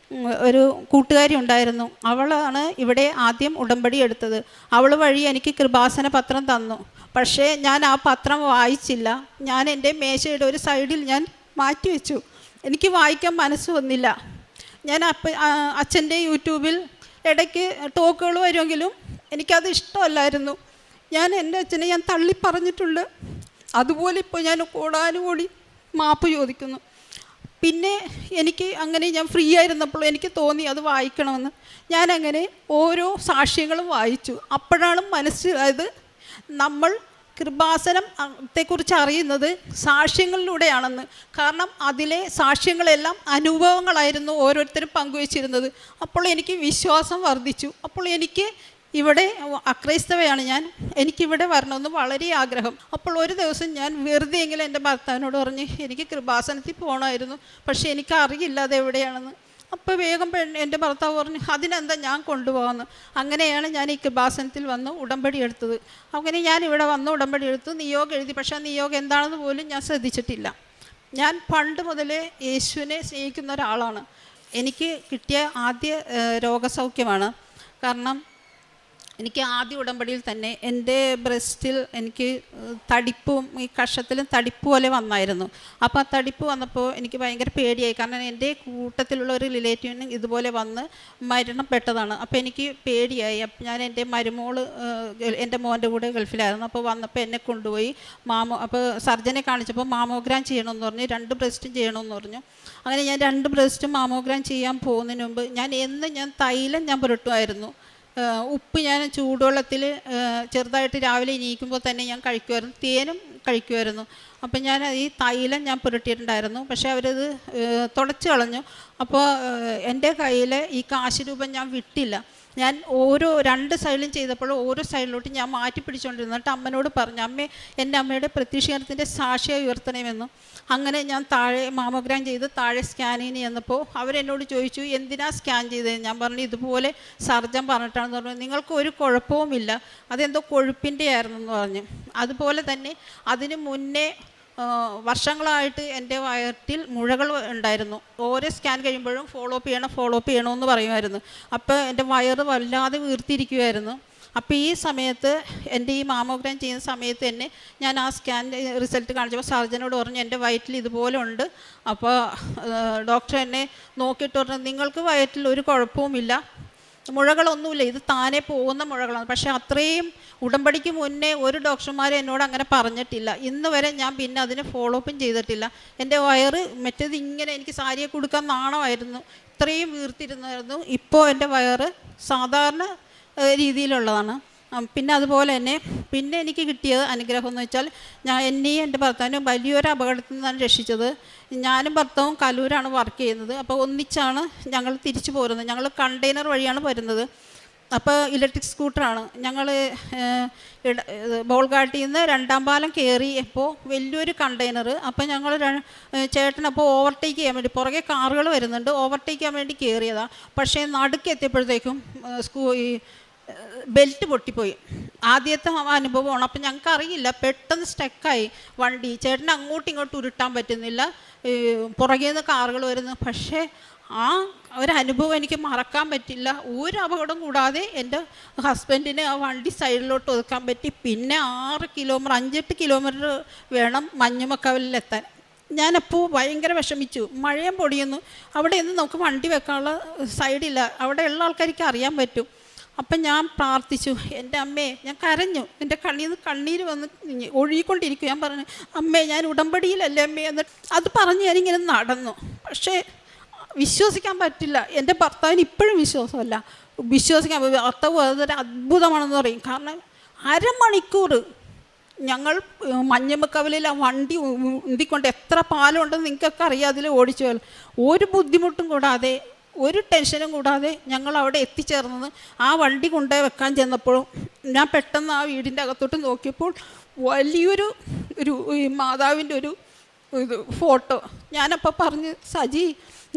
Speaker 13: ഒരു കൂട്ടുകാരി ഉണ്ടായിരുന്നു. അവളാണ് ഇവിടെ ആദ്യം ഉടമ്പടി എടുത്തത്. അവൾ വഴി എനിക്ക് കൃപാസന പത്രം തന്നു. പക്ഷേ ഞാൻ ആ പത്രം വായിച്ചില്ല. ഞാൻ എൻ്റെ മേശയുടെ ഒരു സൈഡിൽ ഞാൻ മാറ്റി വെച്ചു. എനിക്ക് വായിക്കാൻ മനസ്സ് വന്നില്ല. ഞാൻ അച്ഛൻ്റെ യൂട്യൂബിൽ ഇടയ്ക്ക് ടോക്കുകൾ വരുമെങ്കിലും എനിക്കത് ഇഷ്ടമല്ലായിരുന്നു. ഞാൻ എൻ്റെ അച്ഛനെ ഞാൻ തള്ളി പറഞ്ഞിട്ടുണ്ട്. അതുപോലെ ഇപ്പോൾ ഞാൻ കോടാനുകൂടി മാപ്പ് ചോദിക്കുന്നു. പിന്നെ എനിക്ക് അങ്ങനെ ഞാൻ ഫ്രീ ആയിരുന്നപ്പോൾ എനിക്ക് തോന്നി അത് വായിക്കണമെന്ന്. ഞാനങ്ങനെ ഓരോ സാക്ഷ്യങ്ങളും വായിച്ചു. അപ്പോഴാണ് മനസ്സിലായത് നമ്മൾ കൃപാസനത്തെക്കുറിച്ച് അറിയുന്നത് സാക്ഷ്യങ്ങളിലൂടെയാണെന്ന്. കാരണം അതിലെ സാക്ഷ്യങ്ങളെല്ലാം അനുഭവങ്ങളായിരുന്നു ഓരോരുത്തരും പങ്കുവച്ചിരുന്നത്. അപ്പോൾ എനിക്ക് വിശ്വാസം വർദ്ധിച്ചു. അപ്പോൾ എനിക്ക് ഇവിടെ അക്രൈസ്തവയാണ് ഞാൻ, എനിക്കിവിടെ വരണമെന്ന് വളരെ ആഗ്രഹം. അപ്പോൾ ഒരു ദിവസം ഞാൻ വെറുതെ എങ്കിലും എൻ്റെ ഭർത്താവിനോട് പറഞ്ഞ് എനിക്ക് കൃപാസനത്തിൽ പോകണമായിരുന്നു, പക്ഷേ എനിക്ക് അറിയില്ല അത് എവിടെയാണെന്ന്. അപ്പോൾ വേഗം എൻ്റെ ഭർത്താവ് പറഞ്ഞു അതിനെന്താ ഞാൻ കൊണ്ടുപോകാമെന്ന്. അങ്ങനെയാണ് ഞാൻ ഈ കൃപാസനത്തിൽ വന്ന് ഉടമ്പടി എടുത്തത്. അങ്ങനെ ഞാൻ ഇവിടെ വന്ന് ഉടമ്പടി എടുത്തു, നിയോഗം എഴുതി. പക്ഷേ ആ നിയോഗം എന്താണെന്ന് പോലും ഞാൻ ശ്രദ്ധിച്ചിട്ടില്ല. ഞാൻ പണ്ട് മുതലേ യേശുവിനെ സ്നേഹിക്കുന്ന ഒരാളാണ്. എനിക്ക് കിട്ടിയ ആദ്യ രോഗസൗഖ്യമാണ്. കാരണം എനിക്ക് ആദ്യ ഉടമ്പടിയിൽ തന്നെ എൻ്റെ ബ്രസ്റ്റിൽ എനിക്ക് തടിപ്പും ഈ കഷത്തിലും തടിപ്പ് പോലെ വന്നായിരുന്നു. അപ്പോൾ ആ തടിപ്പ് വന്നപ്പോൾ എനിക്ക് ഭയങ്കര പേടിയായി. കാരണം എൻ്റെ കൂട്ടത്തിലുള്ള ഒരു റിലേറ്റീവിന് ഇതുപോലെ വന്ന് മരണപ്പെട്ടതാണ്. അപ്പോൾ എനിക്ക് പേടിയായി. അപ്പം ഞാൻ എൻ്റെ മരുമോള് എൻ്റെ മോൻ്റെ കൂടെ ഗൾഫിലായിരുന്നു. അപ്പോൾ വന്നപ്പോൾ എന്നെ കൊണ്ടുപോയി അപ്പോൾ സർജനെ കാണിച്ചപ്പോൾ മാമോഗ്രാം ചെയ്യണമെന്ന് പറഞ്ഞു, 2 ബ്രസ്റ്റും ചെയ്യണമെന്ന് പറഞ്ഞു. അങ്ങനെ ഞാൻ 2 ബ്രസ്റ്റും മാമോഗ്രാം ചെയ്യാൻ പോകുന്നതിന് മുമ്പ് ഞാൻ തൈലം ഞാൻ പുരട്ടുമായിരുന്നു. ഉപ്പ് ഞാൻ ചൂടുവെള്ളത്തിൽ ചെറുതായിട്ട് രാവിലെ എണീക്കുമ്പോൾ തന്നെ ഞാൻ കഴിക്കുമായിരുന്നു. തേനും കഴിക്കുമായിരുന്നു. അപ്പം ഞാൻ ഈ തൈലം ഞാൻ പുരട്ടിയിട്ടുണ്ടായിരുന്നു. പക്ഷേ അവരത് തുടച്ച് കളഞ്ഞു. അപ്പോൾ എൻ്റെ കയ്യിൽ ഈ കാശ് രൂപം ഞാൻ വിട്ടില്ല. ഞാൻ ഓരോ 2 സൈഡിലും ചെയ്തപ്പോൾ ഓരോ സൈഡിലോട്ട് ഞാൻ മാറ്റി പിടിച്ചുകൊണ്ടിരുന്നു. എന്നിട്ട് അമ്മനോട് പറഞ്ഞു, അമ്മേ എൻ്റെ അമ്മയുടെ പ്രത്യക്ഷീകരണത്തിൻ്റെ സാക്ഷിയായി ഉയർത്തണമെന്നും. അങ്ങനെ ഞാൻ താഴെ മാമോഗ്രാം ചെയ്ത് താഴെ സ്കാനിങ്ങിന് ചെന്നപ്പോൾ അവരെന്നോട് ചോദിച്ചു എന്തിനാ സ്കാൻ ചെയ്തത്. ഞാൻ പറഞ്ഞു ഇതുപോലെ സർജൻ പറഞ്ഞിട്ടാണെന്ന് പറഞ്ഞു. നിങ്ങൾക്ക് ഒരു കുഴപ്പവുമില്ല, അതെന്തോ കൊഴുപ്പിൻ്റെ ആയിരുന്നെന്ന് പറഞ്ഞു. അതുപോലെ തന്നെ അതിന് മുന്നേ വർഷങ്ങളായിട്ട് എൻ്റെ വയറ്റിൽ മുഴകൾ ഉണ്ടായിരുന്നു. ഓരോ സ്കാൻ കഴിയുമ്പോഴും ഫോളോ അപ്പ് ചെയ്യണമെന്ന് പറയുമായിരുന്നു. അപ്പോൾ എൻ്റെ വയറ് വല്ലാതെ വീർത്തിരിക്കുമായിരുന്നു. അപ്പോൾ ഈ സമയത്ത് എൻ്റെ ഈ മാമോഗ്രാം ചെയ്യുന്ന സമയത്ത് തന്നെ ഞാൻ ആ സ്കാൻ റിസൾട്ട് കാണിച്ചപ്പോൾ സർജനോട് പറഞ്ഞു എൻ്റെ വയറ്റിൽ ഇതുപോലെ ഉണ്ട്. അപ്പോൾ ഡോക്ടർ എന്നെ നോക്കിയിട്ട് പറഞ്ഞു നിങ്ങൾക്ക് വയറ്റിൽ ഒരു കുഴപ്പവുമില്ല, മുഴകളൊന്നുമില്ല, ഇത് താനെ പോകുന്ന മുഴകളാണ്. പക്ഷേ അത്രയും ഉടമ്പടിക്ക് മുന്നേ ഒരു ഡോക്ടർമാരും എന്നോട് അങ്ങനെ പറഞ്ഞിട്ടില്ല. ഇന്ന് വരെ ഞാൻ പിന്നെ അതിന് ഫോളോ അപ്പും ചെയ്തിട്ടില്ല. എൻ്റെ വയറ് മറ്റേത് ഇങ്ങനെ എനിക്ക് സാരിയെ കൊടുക്കാൻ നാണമായിരുന്നു, ഇത്രയും വീർത്തിരുന്നായിരുന്നു. ഇപ്പോൾ എൻ്റെ വയറ് സാധാരണ രീതിയിലുള്ളതാണ്. പിന്നെ അതുപോലെ തന്നെ പിന്നെ എനിക്ക് കിട്ടിയത് അനുഗ്രഹം എന്ന് വെച്ചാൽ എന്നെയും എൻ്റെ ഭർത്താവിനും വലിയൊരു അപകടത്തിൽ നിന്നാണ് രക്ഷിച്ചത്. ഞാനും ഭർത്താവും കലൂരാണ് വർക്ക് ചെയ്യുന്നത്. അപ്പോൾ ഒന്നിച്ചാണ് ഞങ്ങൾ തിരിച്ചു പോരുന്നത്. ഞങ്ങൾ കണ്ടെയ്നർ വഴിയാണ് വരുന്നത്. അപ്പോൾ ഇലക്ട്രിക് സ്കൂട്ടറാണ്. ഞങ്ങൾ ബോൾഗാട്ടിൽ നിന്ന് 2-ാം പാലം കയറിയപ്പോൾ വലിയൊരു കണ്ടെയ്നർ. അപ്പോൾ ഞങ്ങൾ ചേട്ടനപ്പോൾ ഓവർടേക്ക് ചെയ്യാൻ വേണ്ടി പുറകെ കാറുകൾ വരുന്നുണ്ട്, ഓവർടേക്ക് ചെയ്യാൻ വേണ്ടി കയറിയതാണ്. പക്ഷേ നടുക്കെത്തിയപ്പോഴത്തേക്കും ഈ ബെൽറ്റ് പൊട്ടിപ്പോയി. ആദ്യത്തെ അനുഭവമാണ്. അപ്പം ഞങ്ങൾക്ക് അറിയില്ല, പെട്ടെന്ന് സ്റ്റക്കായി വണ്ടി. ചേട്ടന് അങ്ങോട്ടും ഇങ്ങോട്ടും ഉരുട്ടാൻ പറ്റുന്നില്ല, പുറകെ നിന്ന് കാറുകൾ വരുന്നു. പക്ഷേ ആ ഒരനുഭവം എനിക്ക് മറക്കാൻ പറ്റില്ല. ഒരു അപകടം കൂടാതെ എൻ്റെ ഹസ്ബൻഡിന് ആ വണ്ടി സൈഡിലോട്ട് ഒതുക്കാൻ പറ്റി. പിന്നെ 5-8 കിലോമീറ്റർ വേണം മഞ്ഞുമക്കവലിലെത്താൻ. ഞാനപ്പോൾ ഭയങ്കര വിഷമിച്ചു. മഴയും പൊടിയുന്നു. അവിടെ നിന്ന് നമുക്ക് വണ്ടി വെക്കാനുള്ള സൈഡില്ല. അവിടെയുള്ള ആൾക്കാർക്ക് അറിയാൻ പറ്റും. അപ്പം ഞാൻ പ്രാർത്ഥിച്ചു, എൻ്റെ അമ്മേ, ഞാൻ കരഞ്ഞു. എൻ്റെ കണ്ണിൽ നിന്ന് കണ്ണീര് വന്ന് ഒഴുകിക്കൊണ്ടിരിക്കും. ഞാൻ പറഞ്ഞു, അമ്മേ ഞാൻ ഉടമ്പടിയിലല്ലേ അമ്മേ. എന്നിട്ട് അത് പറഞ്ഞ് ഞാനിങ്ങനെ നടന്നു. പക്ഷേ വിശ്വസിക്കാൻ പറ്റില്ല. എൻ്റെ ഭർത്താവിന് ഇപ്പോഴും വിശ്വാസമല്ല. ഭർത്താവ് അതൊരു അത്ഭുതമാണെന്ന് പറയും. കാരണം 1/2 മണിക്കൂർ ഞങ്ങൾ മഞ്ഞമ്മക്കവലിൽ ആ വണ്ടി ഉന്തിക്കൊണ്ട്, എത്ര പാലമുണ്ടെന്ന് നിങ്ങൾക്കൊക്കെ അറിയാം, അതിൽ ഓടിച്ചു പോയാൽ ഒരു ബുദ്ധിമുട്ടും കൂടാതെ ഒരു ടെൻഷനും കൂടാതെ ഞങ്ങൾ അവിടെ എത്തിച്ചേർന്നത്. ആ വണ്ടി കൊണ്ടുപോയി വെക്കാൻ ചെന്നപ്പോഴും ഞാൻ പെട്ടെന്ന് ആ വീടിൻ്റെ അകത്തോട്ട് നോക്കിയപ്പോൾ വലിയൊരു മാതാവിൻ്റെ ഒരു ഫോട്ടോ. ഞാനപ്പോൾ പറഞ്ഞ്, സജി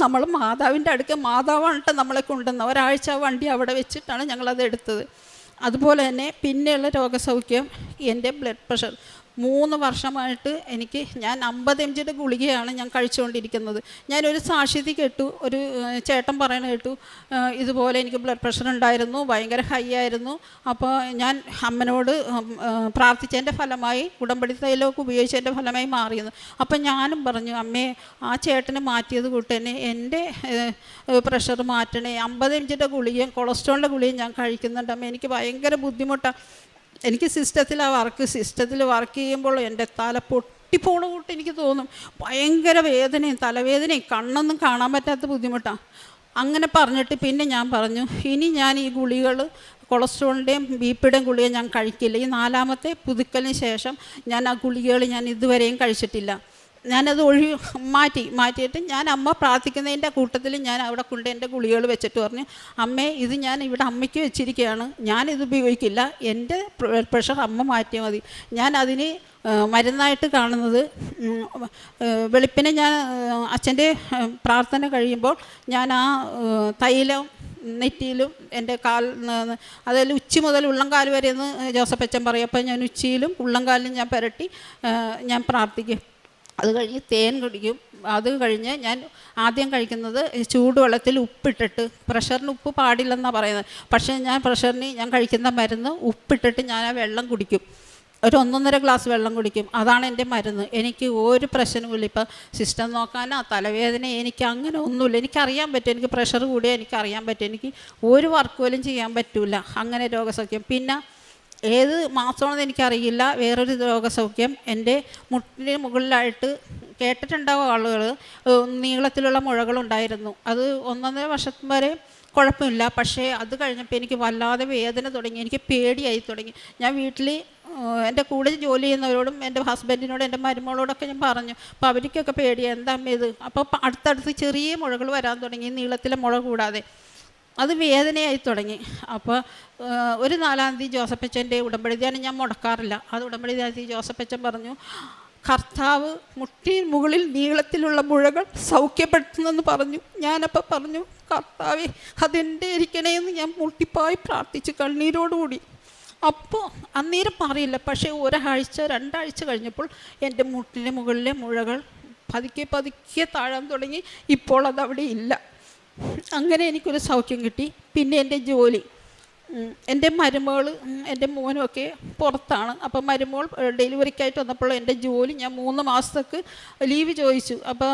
Speaker 13: നമ്മൾ മാതാവിൻ്റെ അടുക്ക മാതാവാണ് നമ്മളെ കൊണ്ടുവന്ന. ഒരാഴ്ച ആ വണ്ടി അവിടെ വെച്ചിട്ടാണ് ഞങ്ങളത് എടുത്തത്. അതുപോലെ തന്നെ പിന്നെയുള്ള രോഗസൗഖ്യം, എൻ്റെ ബ്ലഡ് പ്രഷർ 3 വർഷമായിട്ട് ഞാൻ 50 mg ഗുളികയാണ് ഞാൻ കഴിച്ചുകൊണ്ടിരിക്കുന്നത്. ഞാനൊരു സാക്ഷ്യത്തിൽ കേട്ടു, ഒരു ചേട്ടൻ പറയണ കേട്ടു, ഇതുപോലെ എനിക്ക് ബ്ലഡ് പ്രഷർ ഉണ്ടായിരുന്നു, ഭയങ്കര ഹൈ ആയിരുന്നു. അപ്പോൾ ഞാൻ അമ്മനോട് പ്രാർത്ഥിച്ചതിൻ്റെ ഫലമായി ഉടമ്പടി തൈലമൊക്കെ ഉപയോഗിച്ചതിൻ്റെ ഫലമായി മാറിയെന്ന്. അപ്പം ഞാനും പറഞ്ഞു, അമ്മേ ആ ചേട്ടന് മാറ്റിയത് കൂട്ട് തന്നെ എൻ്റെ പ്രഷർ മാറ്റണേ. 50 mg ഗുളികയും കൊളസ്ട്രോളിൻ്റെ ഗുളികയും ഞാൻ കഴിക്കുന്നുണ്ട് അമ്മ. എനിക്ക് ഭയങ്കര ബുദ്ധിമുട്ടാണ്. എനിക്ക് സിസ്റ്റത്തിൽ വർക്ക് ചെയ്യുമ്പോൾ എൻ്റെ തല പൊട്ടിപ്പോണ കൂട്ട് എനിക്ക് തോന്നും. ഭയങ്കര വേദനയും തലവേദനയും കണ്ണൊന്നും കാണാൻ പറ്റാത്ത ബുദ്ധിമുട്ടാണ്. അങ്ങനെ പറഞ്ഞിട്ട് പിന്നെ ഞാൻ പറഞ്ഞു, ഇനി ഞാൻ ഈ ഗുളികൾ കൊളസ്ട്രോളിൻ്റെയും ബിപിയുടെയും ഗുളിക ഞാൻ കഴിക്കില്ല. ഈ 4ാമത്തെ പുതുക്കലിന് ശേഷം ഞാൻ ആ ഗുളികകൾ ഞാൻ ഇതുവരെയും കഴിച്ചിട്ടില്ല. ഞാനത് മാറ്റിയിട്ട് ഞാൻ അമ്മ പ്രാർത്ഥിക്കുന്നതിൻ്റെ കൂട്ടത്തിൽ ഞാൻ അവിടെ കൊണ്ട് എൻ്റെ ഗുളികകൾ വെച്ചിട്ട് പറഞ്ഞു, അമ്മേ ഇത് ഞാൻ ഇവിടെ അമ്മയ്ക്ക് വെച്ചിരിക്കുകയാണ്, ഞാനിത് ഉപയോഗിക്കില്ല, എൻ്റെ പ്രഷർ അമ്മ മാറ്റിയാൽ മതി. ഞാൻ അതിന് മരുന്നായിട്ട് കാണുന്നത് വെളുപ്പിനെ ഞാൻ അച്ഛൻ്റെ പ്രാർത്ഥന കഴിയുമ്പോൾ ഞാൻ ആ തൈലം നെറ്റിയിലും എൻ്റെ അതായത് ഉച്ചി മുതൽ ഉള്ളംകാൽ വരെ എന്ന് ജോസഫ് അച്ഛൻ പറയും. അപ്പോൾ ഞാൻ ഉച്ചിയിലും ഉള്ളംകാലിലും ഞാൻ പുരട്ടി ഞാൻ പ്രാർത്ഥിക്കും. അത് കഴിഞ്ഞ് തേൻ കുടിക്കും. അത് കഴിഞ്ഞ് ഞാൻ ആദ്യം കഴിക്കുന്നത് ചൂടുവെള്ളത്തിൽ ഉപ്പിട്ടിട്ട്, പ്രഷറിന് ഉപ്പ് പാടില്ലെന്നാണ് പറയുന്നത്, പക്ഷേ ഞാൻ കഴിക്കുന്ന മരുന്ന് ഉപ്പിട്ടിട്ട് ഞാൻ ആ വെള്ളം കുടിക്കും. ഒരു 1.5 ഗ്ലാസ് വെള്ളം കുടിക്കും. അതാണ് എൻ്റെ മരുന്ന്. എനിക്ക് ഒരു പ്രശ്നവുമില്ല. ഇപ്പം സിസ്റ്റം നോക്കാനോ തലവേദന എനിക്ക് അങ്ങനെ ഒന്നുമില്ല. എനിക്കറിയാൻ പറ്റും, എനിക്ക് പ്രഷർ കൂടിയാൽ എനിക്കറിയാൻ പറ്റും. എനിക്ക് ഒരു വർക്ക് പോലും ചെയ്യാൻ പറ്റില്ല. അങ്ങനെ രോഗസൗഖ്യം. പിന്നെ ഏത് മാസമാണെന്ന് എനിക്കറിയില്ല, വേറൊരു രോഗസൗഖ്യം എൻ്റെ മുട്ടിന് മുകളിലായിട്ട് കേട്ടിട്ടുണ്ടാവും ആളുകൾ, നീളത്തിലുള്ള മുഴകളുണ്ടായിരുന്നു. അത് 1.5 വർഷം വരെ കുഴപ്പമില്ല. പക്ഷേ അത് കഴിഞ്ഞപ്പോൾ എനിക്ക് വല്ലാതെ വേദന തുടങ്ങി, എനിക്ക് പേടിയായി തുടങ്ങി. ഞാൻ വീട്ടിൽ എൻ്റെ കൂടെ ജോലി ചെയ്യുന്നവരോടും എൻ്റെ ഹസ്ബൻഡിനോടും എൻ്റെ മരുമകളോടൊക്കെ ഞാൻ പറഞ്ഞു. അപ്പോൾ അവർക്കൊക്കെ പേടിയാണ്, എന്താ ഇത്. അപ്പോൾ അടുത്തടുത്ത് ചെറിയ മുഴകൾ വരാൻ തുടങ്ങി, നീളത്തിലെ മുഴ കൂടാതെ. അത് വേദനയായി തുടങ്ങി. അപ്പോൾ ഒരു 4-ാം തീയതി ജോസഫച്ചൻ്റെ ഉടമ്പടി ധ്യാനം ഞാൻ മുടക്കാറില്ല. അത് ഉടമ്പടി ധ്യാനത്തിൽ ജോസഫച്ചൻ പറഞ്ഞു, കർത്താവ് മുട്ടിന് മുകളിൽ നീളത്തിലുള്ള മുഴകൾ സൗഖ്യപ്പെടുത്തുന്നെന്ന് പറഞ്ഞു. ഞാനപ്പോൾ പറഞ്ഞു, കർത്താവേ അതെൻ്റെ ഇരിക്കണേ എന്ന് ഞാൻ മുട്ടിപ്പായി പ്രാർത്ഥിച്ചു കണ്ണീരോടുകൂടി. അപ്പോൾ അന്നേരം പറയില്ല, പക്ഷേ 1 ആഴ്ച 2 ആഴ്ച കഴിഞ്ഞപ്പോൾ എൻ്റെ മുട്ടിന് മുകളിലെ മുഴകൾ പതുക്കെ താഴാൻ തുടങ്ങി. ഇപ്പോൾ അതവിടെ ഇല്ല. അങ്ങനെ എനിക്കൊരു സൗഖ്യം കിട്ടി. പിന്നെ എൻ്റെ ജോലി, എൻ്റെ മരുമകൾ എൻ്റെ മോനുമൊക്കെ പുറത്താണ്. അപ്പം മരുമോൾ ഡെലിവറിക്കായിട്ട് വന്നപ്പോൾ എൻ്റെ ജോലി ഞാൻ 3 മാസത്തേക്ക് ലീവ് ചോദിച്ചു. അപ്പോൾ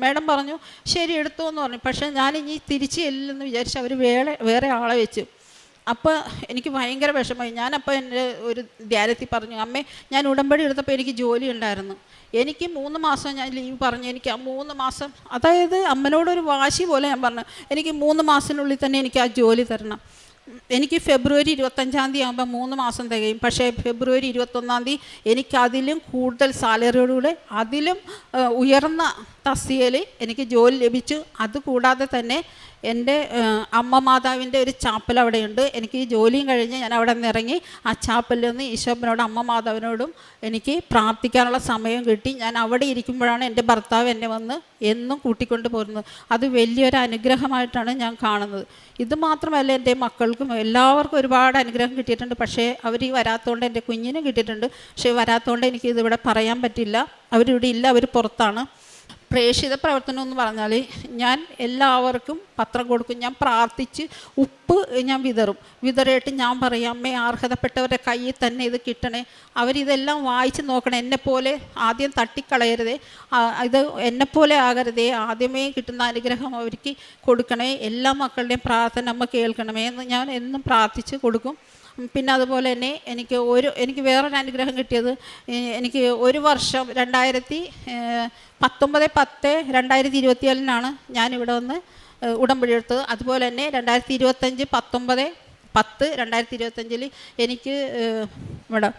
Speaker 13: മാഡം പറഞ്ഞു ശരി എടുത്തോ എന്ന് പറഞ്ഞു. പക്ഷേ ഞാനിനി തിരിച്ച് ചെല്ലില്ലെന്ന് വിചാരിച്ച് അവർ വേറെ ആളെ വെച്ചു. അപ്പോൾ എനിക്ക് ഭയങ്കര വിഷമമായി. ഞാനപ്പോൾ എൻ്റെ ഒരു ധ്യാനത്തിൽ പറഞ്ഞു, അമ്മേ ഞാൻ ഉടമ്പടി എടുത്തപ്പോൾ എനിക്ക് ജോലി ഉണ്ടായിരുന്നു, എനിക്ക് 3 മാസം ഞാൻ ലീവ് പറഞ്ഞു. എനിക്ക് ആ 3 മാസം, അതായത് അമ്മനോടൊരു വാശി പോലെ ഞാൻ പറഞ്ഞു, എനിക്ക് 3 മാസത്തിനുള്ളിൽ തന്നെ എനിക്ക് ആ ജോലി തരണം. എനിക്ക് ഫെബ്രുവരി 25-ാം തീയതി ആകുമ്പോൾ 3 മാസം തികയും. പക്ഷേ ഫെബ്രുവരി 21-ാം തീയതി എനിക്ക് അതിലും കൂടുതൽ സാലറിയോടുകൂടെ അതിലും ഉയർന്ന തസ്തികയിൽ എനിക്ക് ജോലി ലഭിച്ചു. അതുകൂടാതെ തന്നെ എൻ്റെ അമ്മ മാതാവിൻ്റെ ഒരു ചാപ്പൽ അവിടെയുണ്ട്. എനിക്ക് ഈ ജോലിയും കഴിഞ്ഞ് ഞാൻ അവിടെ നിന്ന് ഇറങ്ങി ആ ചാപ്പലിൽ നിന്ന് ഈശോപ്പനോടും അമ്മ മാതാവിനോടും എനിക്ക് പ്രാർത്ഥിക്കാനുള്ള സമയം കിട്ടി. ഞാൻ അവിടെ ഇരിക്കുമ്പോഴാണ് എൻ്റെ ഭർത്താവ് എന്നെ വന്ന് എന്നും കൂട്ടിക്കൊണ്ട് പോരുന്നത്. അത് വലിയൊരു അനുഗ്രഹമായിട്ടാണ് ഞാൻ കാണുന്നത്. ഇത് മാത്രമല്ല, എൻ്റെ മക്കൾക്കും എല്ലാവർക്കും ഒരുപാട് അനുഗ്രഹം കിട്ടിയിട്ടുണ്ട്. പക്ഷേ അവർ വരാത്തതുകൊണ്ട് എൻ്റെ കുഞ്ഞിനും കിട്ടിയിട്ടുണ്ട്. പക്ഷേ വരാത്തതുകൊണ്ട് എനിക്ക് ഇതിവിടെ പറയാൻ പറ്റില്ല. അവരിവിടെ ഇല്ല, അവർ പുറത്താണ്. പ്രേക്ഷിത പ്രവർത്തനം എന്ന് പറഞ്ഞാൽ ഞാൻ എല്ലാവർക്കും പത്രം കൊടുക്കും. ഞാൻ പ്രാർത്ഥിച്ച് ഉപ്പ് ഞാൻ വിതറിയിട്ട് ഞാൻ പറയും, അമ്മേ അർഹതപ്പെട്ടവരുടെ കയ്യിൽ തന്നെ ഇത് കിട്ടണേ, അവരിതെല്ലാം വായിച്ച് നോക്കണം, എന്നെപ്പോലെ ആദ്യം തട്ടിക്കളയരുതേ, ഇത് എന്നെപ്പോലെ ആകരുതേ, ആദ്യമേ കിട്ടുന്ന അനുഗ്രഹം അവർക്ക് കൊടുക്കണേ, എല്ലാ മക്കളുടെയും പ്രാർത്ഥന അമ്മ കേൾക്കണമേ എന്ന് ഞാൻ എന്നും പ്രാർത്ഥിച്ച് കൊടുക്കും. പിന്നെ അതുപോലെ തന്നെ എനിക്ക് വേറൊരു അനുഗ്രഹം കിട്ടിയത്, എനിക്ക് ഒരു വർഷം 2019/10/2024 ഞാനിവിടെ വന്ന് ഉടമ്പടി എടുത്തത്. അതുപോലെ തന്നെ 2025/19/10/2025 എനിക്ക് ഇവിടെ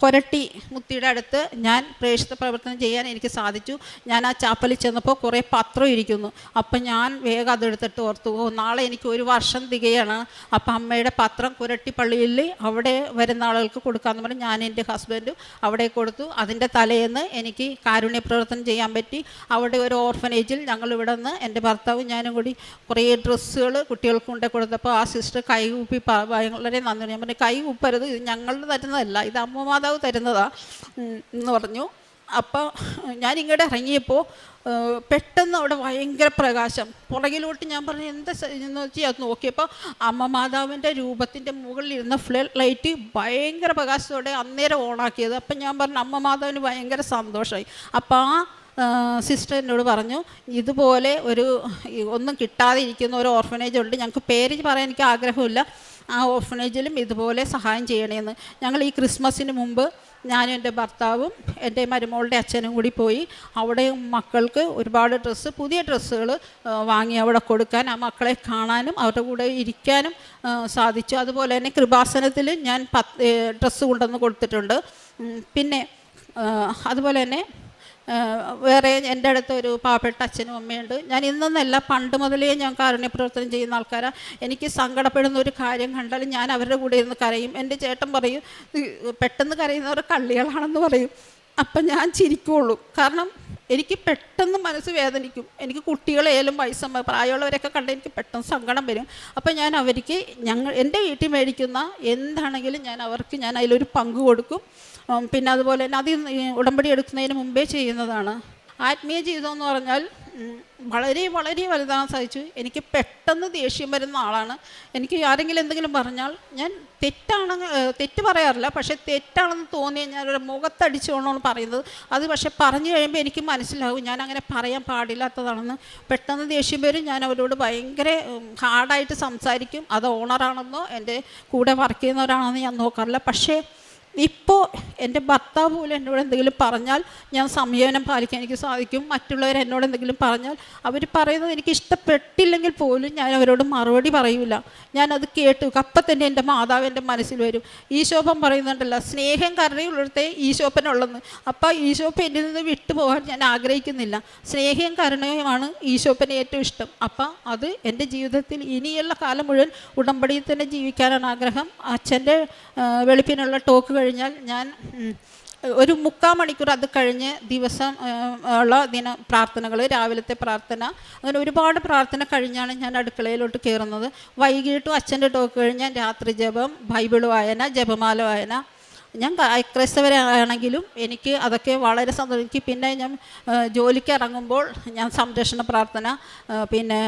Speaker 13: കൊരട്ടി മുത്തിയുടെ അടുത്ത് ഞാൻ പ്രേക്ഷിത പ്രവർത്തനം ചെയ്യാൻ എനിക്ക് സാധിച്ചു. ഞാൻ ആ ചാപ്പലിൽ ചെന്നപ്പോൾ കുറേ പത്രം ഇരിക്കുന്നു. അപ്പം ഞാൻ വേഗം അതെടുത്തിട്ട് ഓർത്തു, നാളെ എനിക്ക് 1 വർഷം തികയാണ്. അപ്പം അമ്മയുടെ പത്രം കുരട്ടി പള്ളിയിൽ അവിടെ വരുന്ന ആളുകൾക്ക് കൊടുക്കാമെന്ന് പറഞ്ഞ് ഞാൻ എൻ്റെ ഹസ്ബൻഡും അവിടെ കൊടുത്തു. അതിൻ്റെ തലേന്ന് എനിക്ക് കാരുണ്യ പ്രവർത്തനം ചെയ്യാൻ പറ്റി. അവിടെ ഒരു ഓർഫനേജിൽ ഞങ്ങളിവിടെ നിന്ന് എൻ്റെ ഭർത്താവും ഞാനും കൂടി കുറേ ഡ്രസ്സുകൾ കുട്ടികൾക്ക് കൊണ്ടു കൊടുത്തപ്പോൾ ആ സിസ്റ്റർ കൈകൂപ്പി വളരെ നന്ദി. ഞാൻ പറഞ്ഞു, കൈ കൂപ്പരുത്, ഇത് ഞങ്ങളുടെ തരുന്നതല്ല, ഇത് അമ്മ മാതാവ് തരുന്നതാ എന്ന് പറഞ്ഞു. അപ്പോൾ ഞാൻ ഇങ്ങോട്ട് ഇറങ്ങിയപ്പോൾ പെട്ടെന്ന് അവിടെ ഭയങ്കര പ്രകാശം. പുറകിലോട്ട് ഞാൻ പറഞ്ഞു എന്താ എന്ന് വെച്ചാൽ അത് നോക്കിയപ്പോൾ അമ്മ മാതാവിൻ്റെ രൂപത്തിൻ്റെ മുകളിലിരുന്ന ഫ്ലഡ് ലൈറ്റ് ഭയങ്കര പ്രകാശത്തോടെ അന്നേരം ഓണാക്കിയത്. അപ്പം ഞാൻ പറഞ്ഞു അമ്മ മാതാവിന് ഭയങ്കര സന്തോഷമായി. അപ്പോൾ ആ സിസ്റ്റർ എന്നോട് പറഞ്ഞു ഇതുപോലെ ഒന്നും കിട്ടാതെ ഇരിക്കുന്ന ഒരു ഓർഫനേജ് ഉണ്ട്, ഞങ്ങൾക്ക് പേര് പറയാൻ എനിക്ക് ആഗ്രഹമില്ല, ആ ഓർഫനേജിലും ഇതുപോലെ സഹായം ചെയ്യണമെന്ന്. ഞങ്ങൾ ഈ ക്രിസ്മസിന് മുമ്പ് ഞാനും എൻ്റെ ഭർത്താവും എൻ്റെ മരുമോളുടെ അച്ഛനും കൂടി പോയി അവിടെ മക്കൾക്ക് ഒരുപാട് പുതിയ ഡ്രസ്സുകൾ വാങ്ങി അവിടെ കൊടുക്കാൻ, ആ മക്കളെ കാണാനും അവരുടെ കൂടെ ഇരിക്കാനും സാധിച്ചു. അതുപോലെ തന്നെ കൃപാസനത്തിൽ ഞാൻ 10 ഡ്രസ്സ് കൊണ്ടുവന്ന് കൊടുത്തിട്ടുണ്ട്. പിന്നെ അതുപോലെ തന്നെ വേറെ എൻ്റെ അടുത്ത് ഒരു പാവപ്പെട്ട അച്ഛനും അമ്മയുണ്ട്. ഞാൻ ഇന്നൊന്നല്ല, പണ്ട് മുതലേ ഞാൻ കാരുണ്യ പ്രവർത്തനം ചെയ്യുന്ന ആൾക്കാരാണ്. എനിക്ക് സങ്കടപ്പെടുന്ന ഒരു കാര്യം കണ്ടാൽ ഞാൻ അവരുടെ കൂടെ ഇരുന്ന് കരയും. എൻ്റെ ചേട്ടൻ പറയും പെട്ടെന്ന് കരയുന്നവർ കള്ളികളാണെന്ന് പറയും. അപ്പം ഞാൻ ചിരിക്കുകയുള്ളൂ. കാരണം എനിക്ക് പെട്ടെന്ന് മനസ്സ് വേദനിക്കും. എനിക്ക് കുട്ടികളെയാലും പ്രായമുള്ളവരൊക്കെ കണ്ട് എനിക്ക് പെട്ടെന്ന് സങ്കടം വരും. അപ്പം ഞാൻ അവർക്ക് എൻ്റെ വീട്ടിൽ മേടിക്കുന്ന എന്താണെങ്കിലും ഞാൻ അതിലൊരു പങ്ക് കൊടുക്കും. പിന്നെ അതുപോലെ തന്നെ അത് ഉടമ്പടി എടുക്കുന്നതിന് മുമ്പേ ചെയ്യുന്നതാണ്. ആത്മീയ ജീവിതം എന്ന് പറഞ്ഞാൽ വളരെ വളരെ വലുതാകാൻ സാധിച്ചു. എനിക്ക് പെട്ടെന്ന് ദേഷ്യം വരുന്ന ആളാണ്. എനിക്ക് ആരെങ്കിലും എന്തെങ്കിലും പറഞ്ഞാൽ ഞാൻ തെറ്റ് പറയാറില്ല, പക്ഷേ തെറ്റാണെന്ന് തോന്നിയാൽ ഞാൻ ഒരു മുഖത്തടിച്ചുകൊണ്ടാണ് പറയുന്നത്. അത് പക്ഷേ പറഞ്ഞു കഴിയുമ്പോൾ എനിക്ക് മനസ്സിലാവും ഞാൻ അങ്ങനെ പറയാൻ പാടില്ലാത്തതാണെന്ന്. പെട്ടെന്ന് ദേഷ്യം വരും. ഞാൻ അവരോട് ഭയങ്കര ഹാർഡായിട്ട് സംസാരിക്കും. അത് ഓണറാണെന്നോ എൻ്റെ കൂടെ വർക്ക് ചെയ്യുന്നവരാണെന്നോ ഞാൻ നോക്കാറില്ല. പക്ഷേ ഇപ്പോൾ എൻ്റെ ഭർത്താവ് പോലും എന്നോട് എന്തെങ്കിലും പറഞ്ഞാൽ ഞാൻ സംയമനം പാലിക്കാൻ എനിക്ക് സാധിക്കും. മറ്റുള്ളവർ എന്നോട് എന്തെങ്കിലും പറഞ്ഞാൽ അവർ പറയുന്നത് എനിക്ക് ഇഷ്ടപ്പെട്ടില്ലെങ്കിൽ പോലും ഞാൻ അവരോട് മറുപടി പറയൂല. ഞാനത് കേട്ടു അപ്പം തന്നെ എൻ്റെ മാതാവ് എൻ്റെ മനസ്സിൽ വരും. ഈശോപ്പൻ പറയുന്നുണ്ടല്ലോ, സ്നേഹം കരുണയുള്ളിടത്തെ ഈശോപ്പനുള്ളെന്ന്. അപ്പോൾ ഈശോപ്പൻ എന്നിൽ നിന്ന് വിട്ടുപോകാൻ ഞാൻ ആഗ്രഹിക്കുന്നില്ല. സ്നേഹവും കരുണയുമാണ് ഈശോപ്പന് ഏറ്റവും ഇഷ്ടം. അപ്പം അത് എൻ്റെ ജീവിതത്തിൽ ഇനിയുള്ള കാലം മുഴുവൻ ഉടമ്പടിയിൽ തന്നെ ജീവിക്കാനാണ് ആഗ്രഹം. അച്ഛൻ്റെ വെളുപ്പിനുള്ള ടോക്ക് കഴിഞ്ഞാൽ ഞാൻ ഒരു 3/4 മണിക്കൂർ അത് കഴിഞ്ഞ് ദിവസം ഉള്ള പ്രാർത്ഥനകൾ, രാവിലത്തെ പ്രാർത്ഥന, അങ്ങനെ ഒരുപാട് പ്രാർത്ഥന കഴിഞ്ഞാണ് ഞാൻ അടുക്കളയിലോട്ട് കയറുന്നത്. വൈകിട്ടും അച്ഛൻ്റെ ടോക്ക് കഴിഞ്ഞാൽ രാത്രി ജപം, ബൈബിൾ വായന, ജപമാല വായന. ഞാൻ ക്രൈസ്തവരാണെങ്കിലും എനിക്ക് അതൊക്കെ വളരെ സന്തോഷം. എനിക്ക് പിന്നെ ഞാൻ ജോലിക്ക് ഇറങ്ങുമ്പോൾ ഞാൻ സംരക്ഷണ പ്രാർത്ഥന, പിന്നെ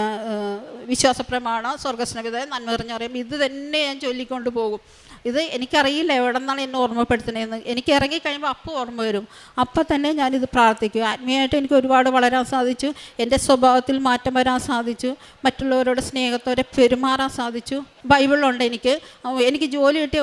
Speaker 13: വിശ്വാസപ്രമാണം, സ്വർഗസ്നേഹിത, നന്മ നിറഞ്ഞറിയാം, ഇത് തന്നെ ഞാൻ ചൊല്ലിക്കൊണ്ട് പോകും. ഇത് എനിക്കറിയില്ല എവിടെ നിന്നാണ് എന്നെ ഓർമ്മപ്പെടുത്തുന്നതെന്ന്. എനിക്ക് ഇറങ്ങിക്കഴിയുമ്പോൾ അപ്പോൾ ഓർമ്മ വരും. അപ്പം തന്നെ ഞാനിത് പ്രാർത്ഥിക്കും. ആത്മീയമായിട്ട് എനിക്ക് ഒരുപാട് വളരാൻ സാധിച്ചു. എൻ്റെ സ്വഭാവത്തിൽ മാറ്റം വരാൻ സാധിച്ചു. മറ്റുള്ളവരോട് സ്നേഹത്തോടെ പെരുമാറാൻ സാധിച്ചു. ബൈബിളുണ്ട് എനിക്ക് ജോലി കിട്ടിയ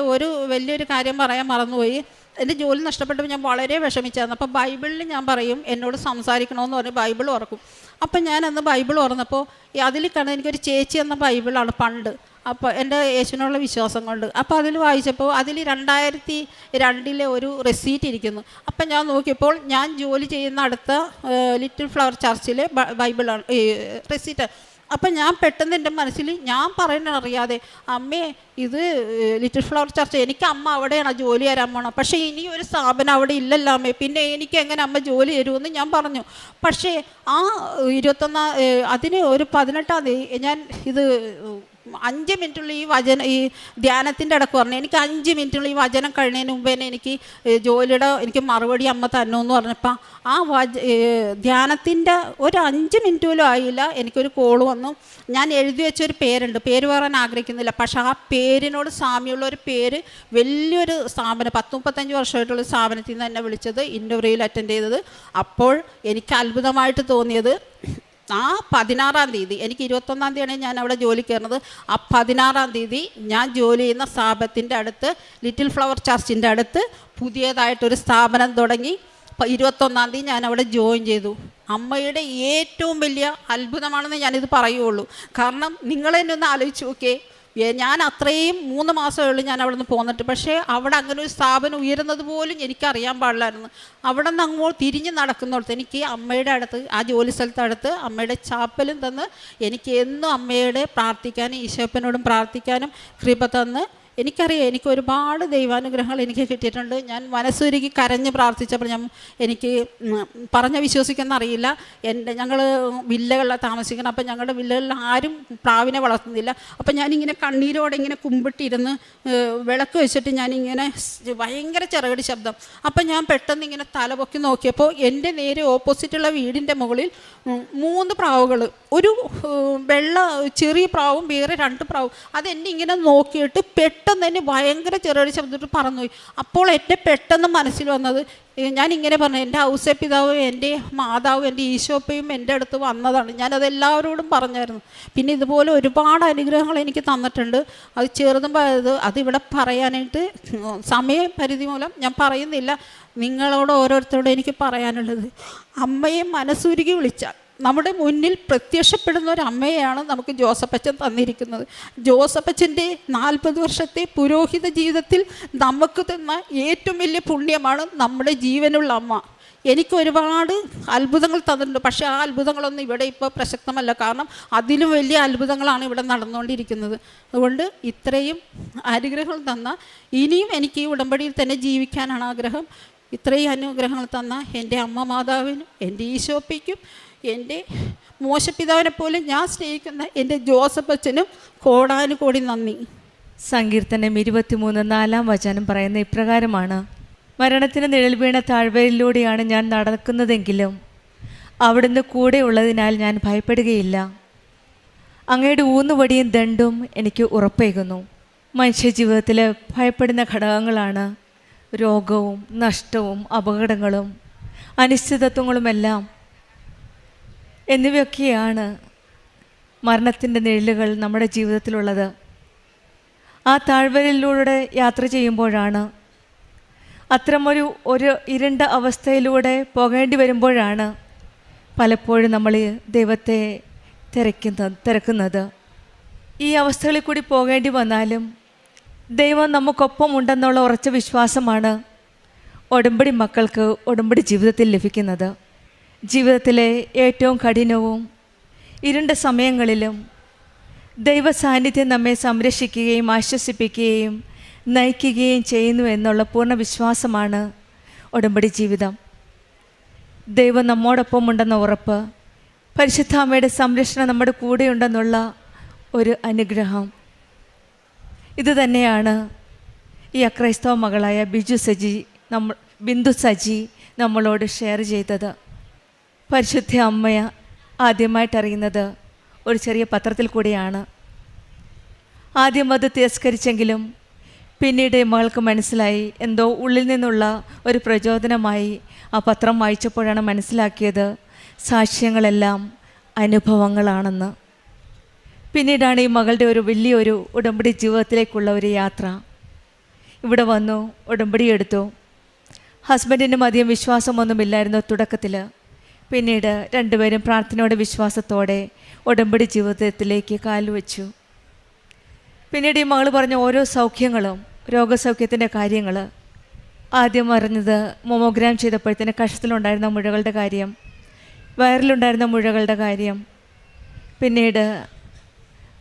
Speaker 13: വലിയൊരു കാര്യം പറയാൻ മറന്നുപോയി. എൻ്റെ ജോലി നഷ്ടപ്പെട്ടപ്പോൾ ഞാൻ വളരെ വിഷമിച്ചായിരുന്നു. അപ്പോൾ ബൈബിളിൽ ഞാൻ പറയും എന്നോട് സംസാരിക്കണമെന്ന് പറഞ്ഞ് ബൈബിൾ തുറക്കും. അപ്പം ഞാനന്ന് ബൈബിൾ തുറന്നപ്പോൾ അതിൽ കണ്ട എനിക്കൊരു ചേച്ചി എന്ന ബൈബിളാണ് പണ്ട്. അപ്പോൾ എൻ്റെ യേശുവിനുള്ള വിശ്വാസം കൊണ്ട് അപ്പോൾ അതിൽ വായിച്ചപ്പോൾ അതിൽ 2002 ഒരു റെസീറ്റ് ഇരിക്കുന്നു. അപ്പം ഞാൻ നോക്കിയപ്പോൾ ഞാൻ ജോലി ചെയ്യുന്ന അടുത്ത ലിറ്റിൽ ഫ്ലവർ ചർച്ചിലെ ബൈബിളാണ് ഈ റെസീറ്റ്. അപ്പം ഞാൻ പെട്ടെന്ന് എൻ്റെ മനസ്സിൽ ഞാൻ പറയുന്നതറിയാതെ, അമ്മേ ഇത് ലിറ്റിൽ ഫ്ലവർ ചർച്ച്, എനിക്ക് അമ്മ അവിടെയാണ് ജോലി തരാൻ പോകണം, പക്ഷേ ഇനി ഒരു സ്ഥാപനം അവിടെ ഇല്ലല്ലോ അമ്മേ, പിന്നെ എനിക്ക് എങ്ങനെ അമ്മ ജോലി തരുമെന്ന് ഞാൻ പറഞ്ഞു. പക്ഷേ ആ 21 അതിന് ഒരു 18-ാം തീയതി ഞാൻ ഇത് 5 മിനിറ്റുള്ള ഈ ധ്യാനത്തിൻ്റെ ഇടയ്ക്ക് പറഞ്ഞു. എനിക്ക് 5 മിനിറ്റുള്ള ഈ വചനം കഴിഞ്ഞതിന് മുമ്പ് തന്നെ എനിക്ക് മറുപടി അമ്മ തന്നെന്ന് പറഞ്ഞപ്പോൾ ആ ധ്യാനത്തിൻ്റെ ഒരു 5 മിനിറ്റ് പോലും ആയില്ല, എനിക്കൊരു കോൾ വന്നു. ഞാൻ എഴുതി വെച്ചൊരു പേരുണ്ട്, പേര് പറയാൻ ആഗ്രഹിക്കുന്നില്ല, പക്ഷേ ആ പേരിനോട് സാമ്യമുള്ള ഒരു പേര്, വലിയൊരു സ്ഥാപനം, 30-35 വർഷമായിട്ടുള്ള സ്ഥാപനത്തിൽ നിന്ന് എന്നെ വിളിച്ചത്, ഇൻ്റർവ്യൂവിൽ അറ്റൻഡ് ചെയ്തത്. അപ്പോൾ എനിക്ക് അത്ഭുതമായിട്ട് തോന്നിയത് ആ 16-ാം തീയതി, എനിക്ക് 21-ാം തീയതിയാണ് ഞാൻ അവിടെ ജോലി കയറുന്നത്. ആ 16-ാം തീയതി ഞാൻ ജോലി ചെയ്യുന്ന സ്ഥാപനത്തിൻ്റെ അടുത്ത്, ലിറ്റിൽ ഫ്ലവർ ചർച്ചിൻ്റെ അടുത്ത് പുതിയതായിട്ടൊരു സ്ഥാപനം തുടങ്ങി. 21-ാം തീയതി ഞാൻ അവിടെ ജോയിൻ ചെയ്തു. അമ്മയുടെ ഏറ്റവും വലിയ അത്ഭുതമാണെന്ന് ഞാനിത് പറയുള്ളൂ. കാരണം നിങ്ങളെന്നെ ഒന്ന് ആലോചിച്ച് നോക്കിയേ, ഞാൻ അത്രയും 3 മാസമേ ഞാൻ അവിടെ നിന്ന് പോന്നിട്ട്, പക്ഷേ അവിടെ അങ്ങനെ ഒരു സ്ഥാപനം ഉയരുന്നത് പോലും എനിക്കറിയാൻ പാടില്ലായിരുന്നു. അവിടെ നിന്ന് അങ്ങോട്ട് തിരിഞ്ഞ് നടക്കുന്നിടത്ത് എനിക്ക് അമ്മയുടെ അടുത്ത്, ആ ജോലി സ്ഥലത്തടുത്ത് അമ്മയുടെ ചാപ്പലും തന്ന് എനിക്ക് എന്നും അമ്മയുടെ പ്രാർത്ഥിക്കാനും ഈശോപ്പനോടും പ്രാർത്ഥിക്കാനും കൃപ തന്ന് എനിക്കറിയാം എനിക്ക് ഒരുപാട് ദൈവാനുഗ്രഹങ്ങൾ എനിക്ക് കിട്ടിയിട്ടുണ്ട്. ഞാൻ മനസ്സുരുകി കരഞ്ഞ് പ്രാർത്ഥിച്ചപ്പോൾ എനിക്ക് പറഞ്ഞ് വിശ്വസിക്കുന്ന അറിയില്ല. ഞങ്ങൾ വില്ലകളിലാണ് താമസിക്കണം. അപ്പം ഞങ്ങളുടെ വില്ലകളിൽ ആരും പ്രാവിനെ വളർത്തുന്നില്ല. അപ്പം ഞാനിങ്ങനെ കണ്ണീരോടെ ഇങ്ങനെ കുമ്പിട്ടിരുന്ന് വിളക്ക് വെച്ചിട്ട് ഞാനിങ്ങനെ ഭയങ്കര ചെറുകടി ശബ്ദം. അപ്പം ഞാൻ പെട്ടെന്ന് ഇങ്ങനെ തലപൊക്കി നോക്കിയപ്പോൾ എൻ്റെ നേരെ ഓപ്പോസിറ്റുള്ള വീടിൻ്റെ മുകളിൽ 3 പ്രാവുകൾ, ഒരു വെള്ള ചെറിയ പ്രാവും വേറെ 2 പ്രാവും, അതെന്നെ ഇങ്ങനെ നോക്കിയിട്ട് പെട്ടെന്ന് തന്നെ ഭയങ്കര ചെറുകടി ശബ്ദത്തിൽ പറന്നുപോയി. അപ്പോൾ എൻ്റെ പെട്ടെന്ന് മനസ്സിൽ വന്നത്, ഞാനിങ്ങനെ പറഞ്ഞു, എൻ്റെ ഔസേപ്പിതാവും എൻ്റെ മാതാവും എൻ്റെ ഈശോപ്പയും എൻ്റെ അടുത്ത് വന്നതാണ്. ഞാനതെല്ലാവരോടും പറഞ്ഞായിരുന്നു. പിന്നെ ഇതുപോലെ ഒരുപാട് അനുഗ്രഹങ്ങൾ എനിക്ക് തന്നിട്ടുണ്ട്. അത് ചെറുതും അതിവിടെ പറയാനായിട്ട് സമയപരിധി മൂലം ഞാൻ പറയുന്നില്ല. നിങ്ങളോട് ഓരോരുത്തരോടും എനിക്ക് പറയാനുള്ളത്, അമ്മയെ മനസ്സുരുകി വിളിച്ചാൽ നമ്മുടെ മുന്നിൽ പ്രത്യക്ഷപ്പെടുന്ന ഒരു അമ്മയെയാണ് നമുക്ക് ജോസഫച്ചൻ തന്നിരിക്കുന്നത്. ജോസഫച്ചൻ്റെ 40 വർഷത്തെ പുരോഹിത ജീവിതത്തിൽ നമുക്ക് തന്ന ഏറ്റവും വലിയ പുണ്യമാണ് നമ്മുടെ ജീവനുള്ള അമ്മ. എനിക്ക് ഒരുപാട് അത്ഭുതങ്ങൾ തന്നിട്ടുണ്ട്. പക്ഷേ ആ അത്ഭുതങ്ങളൊന്നും ഇവിടെ ഇപ്പോൾ പ്രസക്തമല്ല. കാരണം അതിലും വലിയ അത്ഭുതങ്ങളാണ് ഇവിടെ നടന്നുകൊണ്ടിരിക്കുന്നത്. അതുകൊണ്ട് ഇത്രയും അനുഗ്രഹങ്ങൾ തന്ന, ഇനിയും എനിക്ക് ഈ ഉടമ്പടിയിൽ തന്നെ ജീവിക്കാനാണ് ആഗ്രഹം. ഇത്രയും അനുഗ്രഹങ്ങൾ തന്ന എൻ്റെ അമ്മ മാതാവിനും എൻ്റെ ഈശോപ്പയ്ക്കും എൻ്റെ മോശപിതാവിനെ പോലും ഞാൻ സ്നേഹിക്കുന്ന എൻ്റെ ജോസഫ് അച്ഛനും കോടാനുകോടി നന്ദി.
Speaker 12: സങ്കീർത്തനം 23:4 പറയുന്ന ഇപ്രകാരമാണ്: മരണത്തിന് നിഴൽ വീണ താഴ്വരയിലൂടെയാണ് ഞാൻ നടക്കുന്നതെങ്കിലും അവിടുന്ന് കൂടെ ഉള്ളതിനാൽ ഞാൻ ഭയപ്പെടുകയില്ല. അങ്ങയുടെ ഊന്നുവടിയും ദണ്ടും എനിക്ക് ഉറപ്പേകുന്നു. മനുഷ്യജീവിതത്തിൽ ഭയപ്പെടുന്ന ഘടകങ്ങളാണ് രോഗവും നഷ്ടവും അപകടങ്ങളും അനിശ്ചിതത്വങ്ങളുമെല്ലാം. എന്നിവയൊക്കെയാണ് മരണത്തിൻ്റെ നിഴലുകൾ നമ്മുടെ ജീവിതത്തിലുള്ളത്. ആ താഴ്വരയിലൂടെ യാത്ര ചെയ്യുമ്പോഴാണ്, അത്തരമൊരു ഇരുണ്ട അവസ്ഥയിലൂടെ പോകേണ്ടി വരുമ്പോഴാണ് പലപ്പോഴും നമ്മൾ ദൈവത്തെ തിരക്കുന്നത്. ഈ അവസ്ഥകളിൽ കൂടി പോകേണ്ടി വന്നാലും ദൈവം നമുക്കൊപ്പം ഉണ്ടെന്നുള്ള ഉറച്ച വിശ്വാസമാണ് ഉടമ്പടി മക്കൾക്ക് ഉടമ്പടി ജീവിതത്തിൽ ലഭിക്കുന്നത്. ജീവിതത്തിലെ ഏറ്റവും കഠിനവും ഇരുണ്ട സമയങ്ങളിലും ദൈവ സാന്നിധ്യം നമ്മെ സംരക്ഷിക്കുകയും ആശ്വസിപ്പിക്കുകയും നയിക്കുകയും ചെയ്യുന്നു എന്നുള്ള പൂർണ്ണ വിശ്വാസമാണ് ഉടമ്പടി ജീവിതം. ദൈവം നമ്മോടൊപ്പം ഉണ്ടെന്ന ഉറപ്പ്, പരിശുദ്ധ അമ്മയുടെ സംരക്ഷണം നമ്മുടെ കൂടെയുണ്ടെന്നുള്ള ഒരു അനുഗ്രഹം, ഇതുതന്നെയാണ് ഈ അക്രൈസ്തവ മകളായ ബിന്ദു സജി നമ്മളോട് ഷെയർ ചെയ്തത്. പരിശുദ്ധ അമ്മയെ ആദ്യമായിട്ടറിയുന്നത് ഒരു ചെറിയ പത്രത്തിൽ കൂടിയാണ്. ആദ്യം അത് തിരസ്കരിച്ചെങ്കിലും പിന്നീട് മകൾക്ക് മനസ്സിലായി, എന്തോ ഉള്ളിൽ നിന്നുള്ള ഒരു പ്രചോദനമായി ആ പത്രം വായിച്ചപ്പോഴാണ് മനസ്സിലാക്കിയത് സാക്ഷ്യങ്ങളെല്ലാം അനുഭവങ്ങളാണെന്ന്. പിന്നീടാണ് ഈ മകളുടെ ഒരു വലിയൊരു ഉടമ്പടി ജീവിതത്തിലേക്കുള്ള ഒരു യാത്ര. ഇവിടെ വന്നു, ഉടമ്പടി എടുത്തു. ഹസ്ബൻഡിനും അധികം വിശ്വാസമൊന്നുമില്ലായിരുന്നു തുടക്കത്തിൽ. പിന്നീട് രണ്ടുപേരും പ്രാർത്ഥനയോടെ വിശ്വാസത്തോടെ ഉടമ്പടി ജീവിതത്തിലേക്ക് കാലുവെച്ചു. പിന്നീട് ഈ മകൾ പറഞ്ഞ ഓരോ സൗഖ്യങ്ങളും, രോഗസൗഖ്യത്തിൻ്റെ കാര്യങ്ങൾ, ആദ്യം അറിഞ്ഞത് മൊമോഗ്രാം ചെയ്തപ്പോഴത്തേന് കഷത്തിലുണ്ടായിരുന്ന മുഴകളുടെ കാര്യം, വയറിലുണ്ടായിരുന്ന മുഴകളുടെ കാര്യം,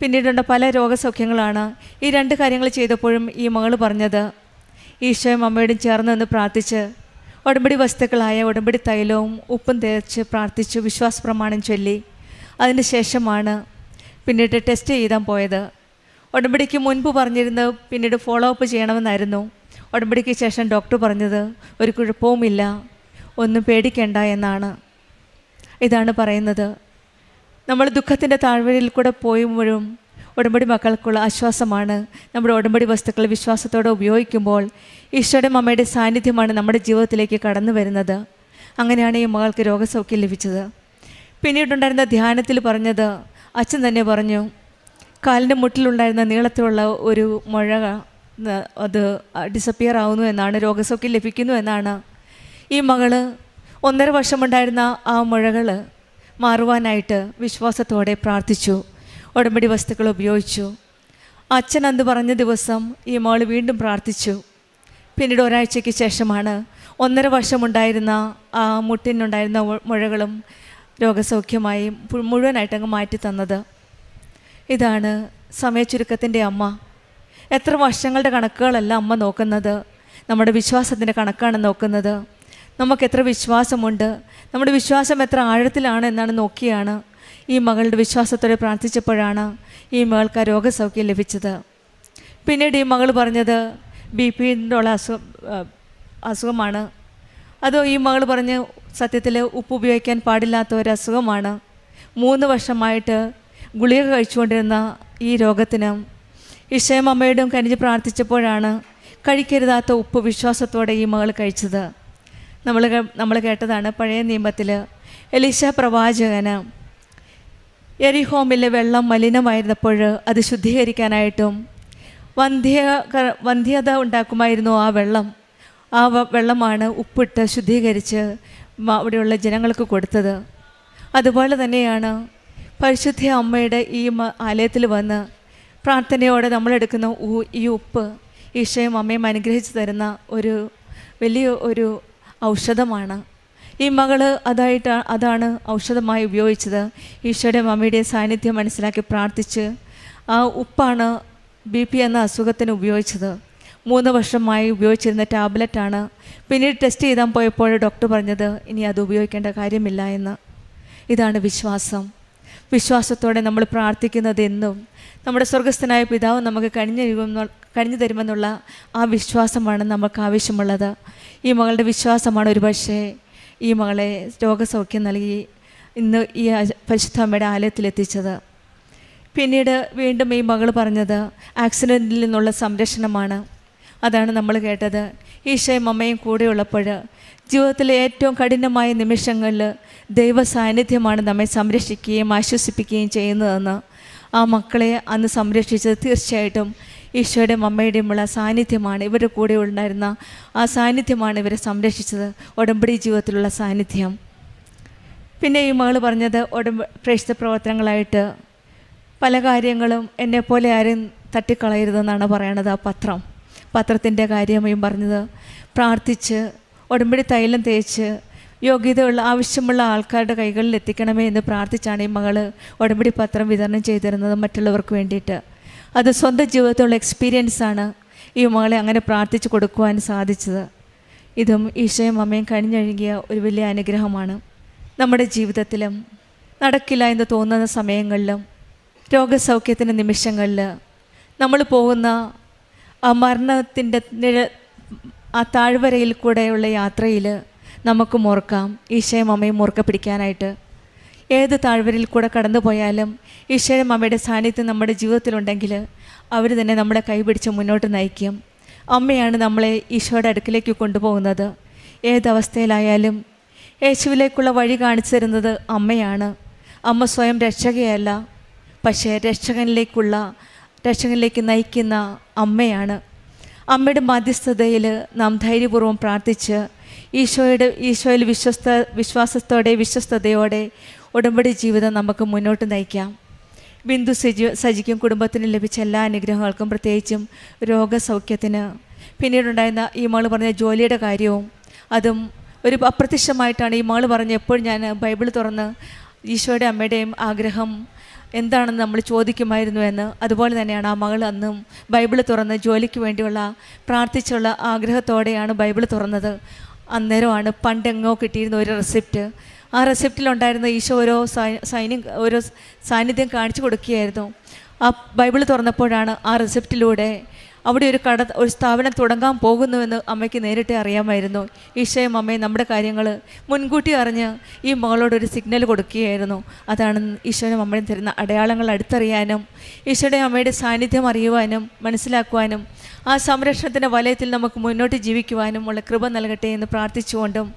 Speaker 12: പിന്നീടുണ്ട പല രോഗസൗഖ്യങ്ങളാണ്. ഈ 2 കാര്യങ്ങൾ ചെയ്തപ്പോഴും ഈ മകൾ പറഞ്ഞത്, ഈശോയും അമ്മയോടും ചേർന്ന് നിന്ന് പ്രാർത്ഥിച്ച് ഉടമ്പടി വസ്തുക്കളായ ഉടമ്പടി തൈലവും ഉപ്പും തേച്ച് പ്രാർത്ഥിച്ചു, വിശ്വാസ പ്രമാണം ചൊല്ലി. അതിന് ശേഷമാണ് പിന്നീട് ടെസ്റ്റ് ചെയ്താൻ പോയത്. ഉടമ്പടിക്ക് മുൻപ് പറഞ്ഞിരുന്നത് പിന്നീട് ഫോളോ അപ്പ് ചെയ്യണമെന്നായിരുന്നു. ഉടമ്പടിക്ക് ശേഷം ഡോക്ടർ പറഞ്ഞത് ഒരു കുഴപ്പവുമില്ല, ഒന്നും പേടിക്കേണ്ട എന്നാണ്. ഇതാണ് പറയുന്നത്, നമ്മൾ ദുഃഖത്തിൻ്റെ താഴ്വരയിൽ കൂടെ പോയുമ്പോഴും ഉടമ്പടി മക്കൾക്കുള്ള ആശ്വാസമാണ് നമ്മുടെ ഉടമ്പടി വസ്തുക്കൾ വിശ്വാസത്തോടെ ഉപയോഗിക്കുമ്പോൾ ഈശോയുടെ അമ്മയുടെ സാന്നിധ്യമാണ് നമ്മുടെ ജീവിതത്തിലേക്ക് കടന്നു വരുന്നത്. അങ്ങനെയാണ് ഈ മകൾക്ക് രോഗസൗഖ്യം ലഭിച്ചത്. പിന്നീടുണ്ടായിരുന്ന ധ്യാനത്തിൽ പറഞ്ഞത്, അച്ഛൻ തന്നെ പറഞ്ഞു, കാലിൻ്റെ മുട്ടിലുണ്ടായിരുന്ന നീളത്തിലുള്ള ഒരു മുഴ അത് ഡിസപ്പിയർ ആവുന്നു എന്നാണ്, രോഗസൗഖ്യം ലഭിക്കുന്നു എന്നാണ്. ഈ മകള് 1.5 വർഷമുണ്ടായിരുന്ന ആ മുഴകൾ മാറുവാനായിട്ട് വിശ്വാസത്തോടെ പ്രാർത്ഥിച്ചു, ഉടമ്പടി വസ്തുക്കൾ ഉപയോഗിച്ചു. അച്ഛൻ അന്ന് പറഞ്ഞ ദിവസം ഈ മകൾ വീണ്ടും പ്രാർത്ഥിച്ചു. പിന്നീട് ഒരാഴ്ചയ്ക്ക് ശേഷമാണ് 1.5 വർഷമുണ്ടായിരുന്ന ആ മുട്ടിനുണ്ടായിരുന്ന മുഴകളും രോഗസൗഖ്യമായി മുഴുവനായിട്ടങ്ങ് മാറ്റി തന്നത്. ഇതാണ് സമയച്ചുരുക്കത്തിൻ്റെ അമ്മ. എത്ര വർഷങ്ങളുടെ കണക്കുകളല്ല അമ്മ നോക്കുന്നത്, നമ്മുടെ വിശ്വാസത്തിൻ്റെ കണക്കാണ് നോക്കുന്നത്. നമുക്ക് എത്ര വിശ്വാസമുണ്ട്, നമ്മുടെ വിശ്വാസം എത്ര ആഴത്തിലാണ് എന്നാണ് നോക്കിയാണ് ഈ മകളുടെ വിശ്വാസത്തോടെ പ്രാർത്ഥിച്ചപ്പോഴാണ് ഈ മകൾക്ക് ആ രോഗസൗഖ്യം ലഭിച്ചത്. പിന്നീട് ഈ മകൾ പറഞ്ഞത് BP-നുള്ള അസുഖമാണ്. അതോ ഈ മകൾ പറഞ്ഞ് സത്യത്തിൽ ഉപ്പ് ഉപയോഗിക്കാൻ പാടില്ലാത്ത ഒരു അസുഖമാണ്. 3 വർഷമായിട്ട് ഗുളിക കഴിച്ചുകൊണ്ടിരുന്ന ഈ രോഗത്തിന് ഈശോയും അമ്മയോടും കനിഞ്ഞ് പ്രാർത്ഥിച്ചപ്പോഴാണ് കഴിക്കരുതാത്ത ഉപ്പ് വിശ്വാസത്തോടെ ഈ മകൾ കഴിച്ചത്. നമ്മൾ കേട്ടതാണ് പഴയ നിയമത്തിൽ എലീശ പ്രവാചകന് എരിഹോമിലെ വെള്ളം മലിനമായിരുന്നപ്പോൾ അത് ശുദ്ധീകരിക്കാനായിട്ടും വന്ധ്യത ഉണ്ടാക്കുമായിരുന്നു ആ വെള്ളം. ആ വെള്ളമാണ് ഉപ്പിട്ട് ശുദ്ധീകരിച്ച് അവിടെയുള്ള ജനങ്ങൾക്ക് കൊടുത്തത്. അതുപോലെ തന്നെയാണ് പരിശുദ്ധ അമ്മയുടെ ഈ ആലയത്തിൽ വന്ന് പ്രാർത്ഥനയോടെ നമ്മളെടുക്കുന്ന ഈ ഉപ്പ് ഈശോയും അമ്മയും അനുഗ്രഹിച്ച് തരുന്ന ഒരു വലിയ ഒരു ഔഷധമാണ്. ഈ മകള് അതാണ് ഔഷധമായി ഉപയോഗിച്ചത്. ഈശോയുടെയും അമ്മയുടെയും സാന്നിധ്യം മനസ്സിലാക്കി പ്രാർത്ഥിച്ച് ആ ഉപ്പാണ് BP എന്ന അസുഖത്തിന് ഉപയോഗിച്ചത്. 3 വർഷമായി ഉപയോഗിച്ചിരുന്ന ടാബ്ലറ്റാണ്. പിന്നീട് ടെസ്റ്റ് ചെയ്താൽ പോയപ്പോൾ ഡോക്ടർ പറഞ്ഞത് ഇനി അത് ഉപയോഗിക്കേണ്ട കാര്യമില്ല എന്ന്. ഇതാണ് വിശ്വാസം. വിശ്വാസത്തോടെ നമ്മൾ പ്രാർത്ഥിക്കുന്നത് എന്നും നമ്മുടെ സ്വർഗസ്ഥനായ പിതാവ് നമുക്ക് കഴിഞ്ഞു തരുമെന്നുള്ള ആ വിശ്വാസമാണ് നമുക്ക് ആവശ്യമുള്ളത്. ഈ മകളുടെ വിശ്വാസമാണ് ഒരുപക്ഷേ ഈ മകളെ രോഗസൗഖ്യം നൽകി ഇന്ന് ഈ പരിശുദ്ധ അമ്മയുടെ ആലയത്തിലെത്തിച്ചത്. പിന്നീട് വീണ്ടും ഈ മകൾ പറഞ്ഞത് ആക്സിഡൻറ്റിൽ നിന്നുള്ള സംരക്ഷണമാണ്. അതാണ് നമ്മൾ കേട്ടത്. ഈശോയും അമ്മയും കൂടെയുള്ളപ്പോൾ ജീവിതത്തിലെ ഏറ്റവും കഠിനമായ നിമിഷങ്ങളിൽ ദൈവ സാന്നിധ്യമാണ് നമ്മെ സംരക്ഷിക്കുകയും ആശ്വസിപ്പിക്കുകയും ചെയ്യുന്നതെന്ന്. ആ മക്കളെ അന്ന് സംരക്ഷിച്ചത് തീർച്ചയായിട്ടും ഈശോയുടെയും അമ്മയുടെയുമുള്ള സാന്നിധ്യമാണ്. ഇവരുടെ കൂടെ ഉണ്ടായിരുന്ന ആ സാന്നിധ്യമാണ് ഇവരെ സംരക്ഷിച്ചത്, ഉടമ്പടി ജീവിതത്തിലുള്ള സാന്നിധ്യം. പിന്നെ ഈ മകൾ പറഞ്ഞത് പ്രേക്ഷിത പ്രവർത്തനങ്ങളായിട്ട് പല കാര്യങ്ങളും എന്നെപ്പോലെ ആരും തട്ടിക്കളയരുതെന്നാണ് പറയണത്. ആ പത്രത്തിൻ്റെ കാര്യമായും പറഞ്ഞത് പ്രാർത്ഥിച്ച് ഉടമ്പടി തൈലം തേച്ച് യോഗ്യതയുള്ള ആവശ്യമുള്ള ആൾക്കാരുടെ കൈകളിൽ എത്തിക്കണമേ എന്ന് പ്രാർത്ഥിച്ചാണ് ഈ മകൾ ഉടമ്പടി പത്രം വിതരണം ചെയ്തിരുന്നത് മറ്റുള്ളവർക്ക് വേണ്ടിയിട്ട്. അത് സ്വന്തം ജീവിതത്തിലുള്ള എക്സ്പീരിയൻസാണ് ഈ മകളെ അങ്ങനെ പ്രാർത്ഥിച്ച് കൊടുക്കുവാൻ സാധിച്ചത്. ഇതും ഈശോയും അമ്മയും കഴിഞ്ഞൊഴുകിയ ഒരു വലിയ അനുഗ്രഹമാണ്. നമ്മുടെ ജീവിതത്തിലും നടക്കില്ല എന്ന് തോന്നുന്ന സമയങ്ങളിലും രോഗസൗഖ്യത്തിൻ്റെ നിമിഷങ്ങളിൽ നമ്മൾ പോകുന്ന ആ മരണത്തിൻ്റെ ആ താഴ്വരയിൽ കൂടെയുള്ള യാത്രയിൽ നമുക്കും ഓർക്കാം ഈശോയും അമ്മയും ഓർക്ക പിടിക്കാനായിട്ട്. ഏത് താഴ്വരയിൽ കൂടെ കടന്നു പോയാലും ഈശോയും അമ്മയുടെ സാന്നിധ്യം നമ്മുടെ ജീവിതത്തിലുണ്ടെങ്കിൽ അവർ തന്നെ നമ്മളെ കൈപിടിച്ച് മുന്നോട്ട് നയിക്കും. അമ്മയാണ് നമ്മളെ ഈശോയുടെ അടുക്കിലേക്ക് കൊണ്ടുപോകുന്നത്. ഏതവസ്ഥയിലായാലും യേശുവിലേക്കുള്ള വഴി കാണിച്ചു തരുന്നത് അമ്മയാണ്. അമ്മ സ്വയം രക്ഷകയല്ല, പക്ഷേ രക്ഷകനിലേക്ക് നയിക്കുന്ന അമ്മയാണ്. അമ്മയുടെ മധ്യസ്ഥതയിൽ നാം ധൈര്യപൂർവ്വം പ്രാർത്ഥിച്ച് ഈശോയിൽ വിശ്വസ്തതയോടെ ഉടമ്പടി ജീവിതം നമുക്ക് മുന്നോട്ട് നയിക്കാം. ബിന്ദു സജിക്കും കുടുംബത്തിനും ലഭിച്ച എല്ലാ അനുഗ്രഹങ്ങൾക്കും, പ്രത്യേകിച്ചും രോഗസൗഖ്യത്തിന്, പിന്നീടുണ്ടായിരുന്ന ഈ മകൾ പറഞ്ഞ ജോലിയുടെ കാര്യവും അതും ഒരു അപ്രത്യക്ഷമായിട്ടാണ് ഈ മകൾ പറഞ്ഞ് എപ്പോഴും ഞാൻ ബൈബിൾ തുറന്ന് ഈശോയുടെ അമ്മയുടെയും ആഗ്രഹം എന്താണെന്ന് നമ്മൾ ചോദിക്കുമായിരുന്നു എന്ന്. അതുപോലെ തന്നെയാണ് ആ മകൾ അന്നും ബൈബിൾ തുറന്ന് ജോലിക്ക് വേണ്ടിയുള്ള പ്രാർത്ഥിച്ചുള്ള ആഗ്രഹത്തോടെയാണ് ബൈബിൾ തുറന്നത്. അന്നേരമാണ് പണ്ടെങ്ങോ കിട്ടിയിരുന്ന ഒരു റെസിപ്റ്റ്. ആ റെസിപ്റ്റിലുണ്ടായിരുന്ന ഈശോ ഓരോ സാന്നിധ്യം കാണിച്ചു കൊടുക്കുകയായിരുന്നു. ആ ബൈബിൾ തുറന്നപ്പോഴാണ് ആ റെസിപ്റ്റിലൂടെ അവിടെ ഒരു സ്ഥാപനം തുടങ്ങാൻ പോകുന്നുവെന്ന് അമ്മയ്ക്ക് നേരിട്ട് അറിയാമായിരുന്നു. ഈശോയും അമ്മയും നമ്മുടെ കാര്യങ്ങൾ മുൻകൂട്ടി അറിഞ്ഞ് ഈ മകളോടൊരു സിഗ്നൽ കൊടുക്കുകയായിരുന്നു. അതാണ് ഈശോയും അമ്മയും തരുന്ന അടയാളങ്ങൾ അടുത്തറിയാനും ഈശോയുടെ അമ്മയുടെ സാന്നിധ്യം അറിയുവാനും മനസ്സിലാക്കുവാനും ആ സംരക്ഷണത്തിൻ്റെ വലയത്തിൽ നമുക്ക് മുന്നോട്ട് ജീവിക്കുവാനും ഉള്ള കൃപ നൽകട്ടെ എന്ന് പ്രാർത്ഥിച്ചുകൊണ്ടും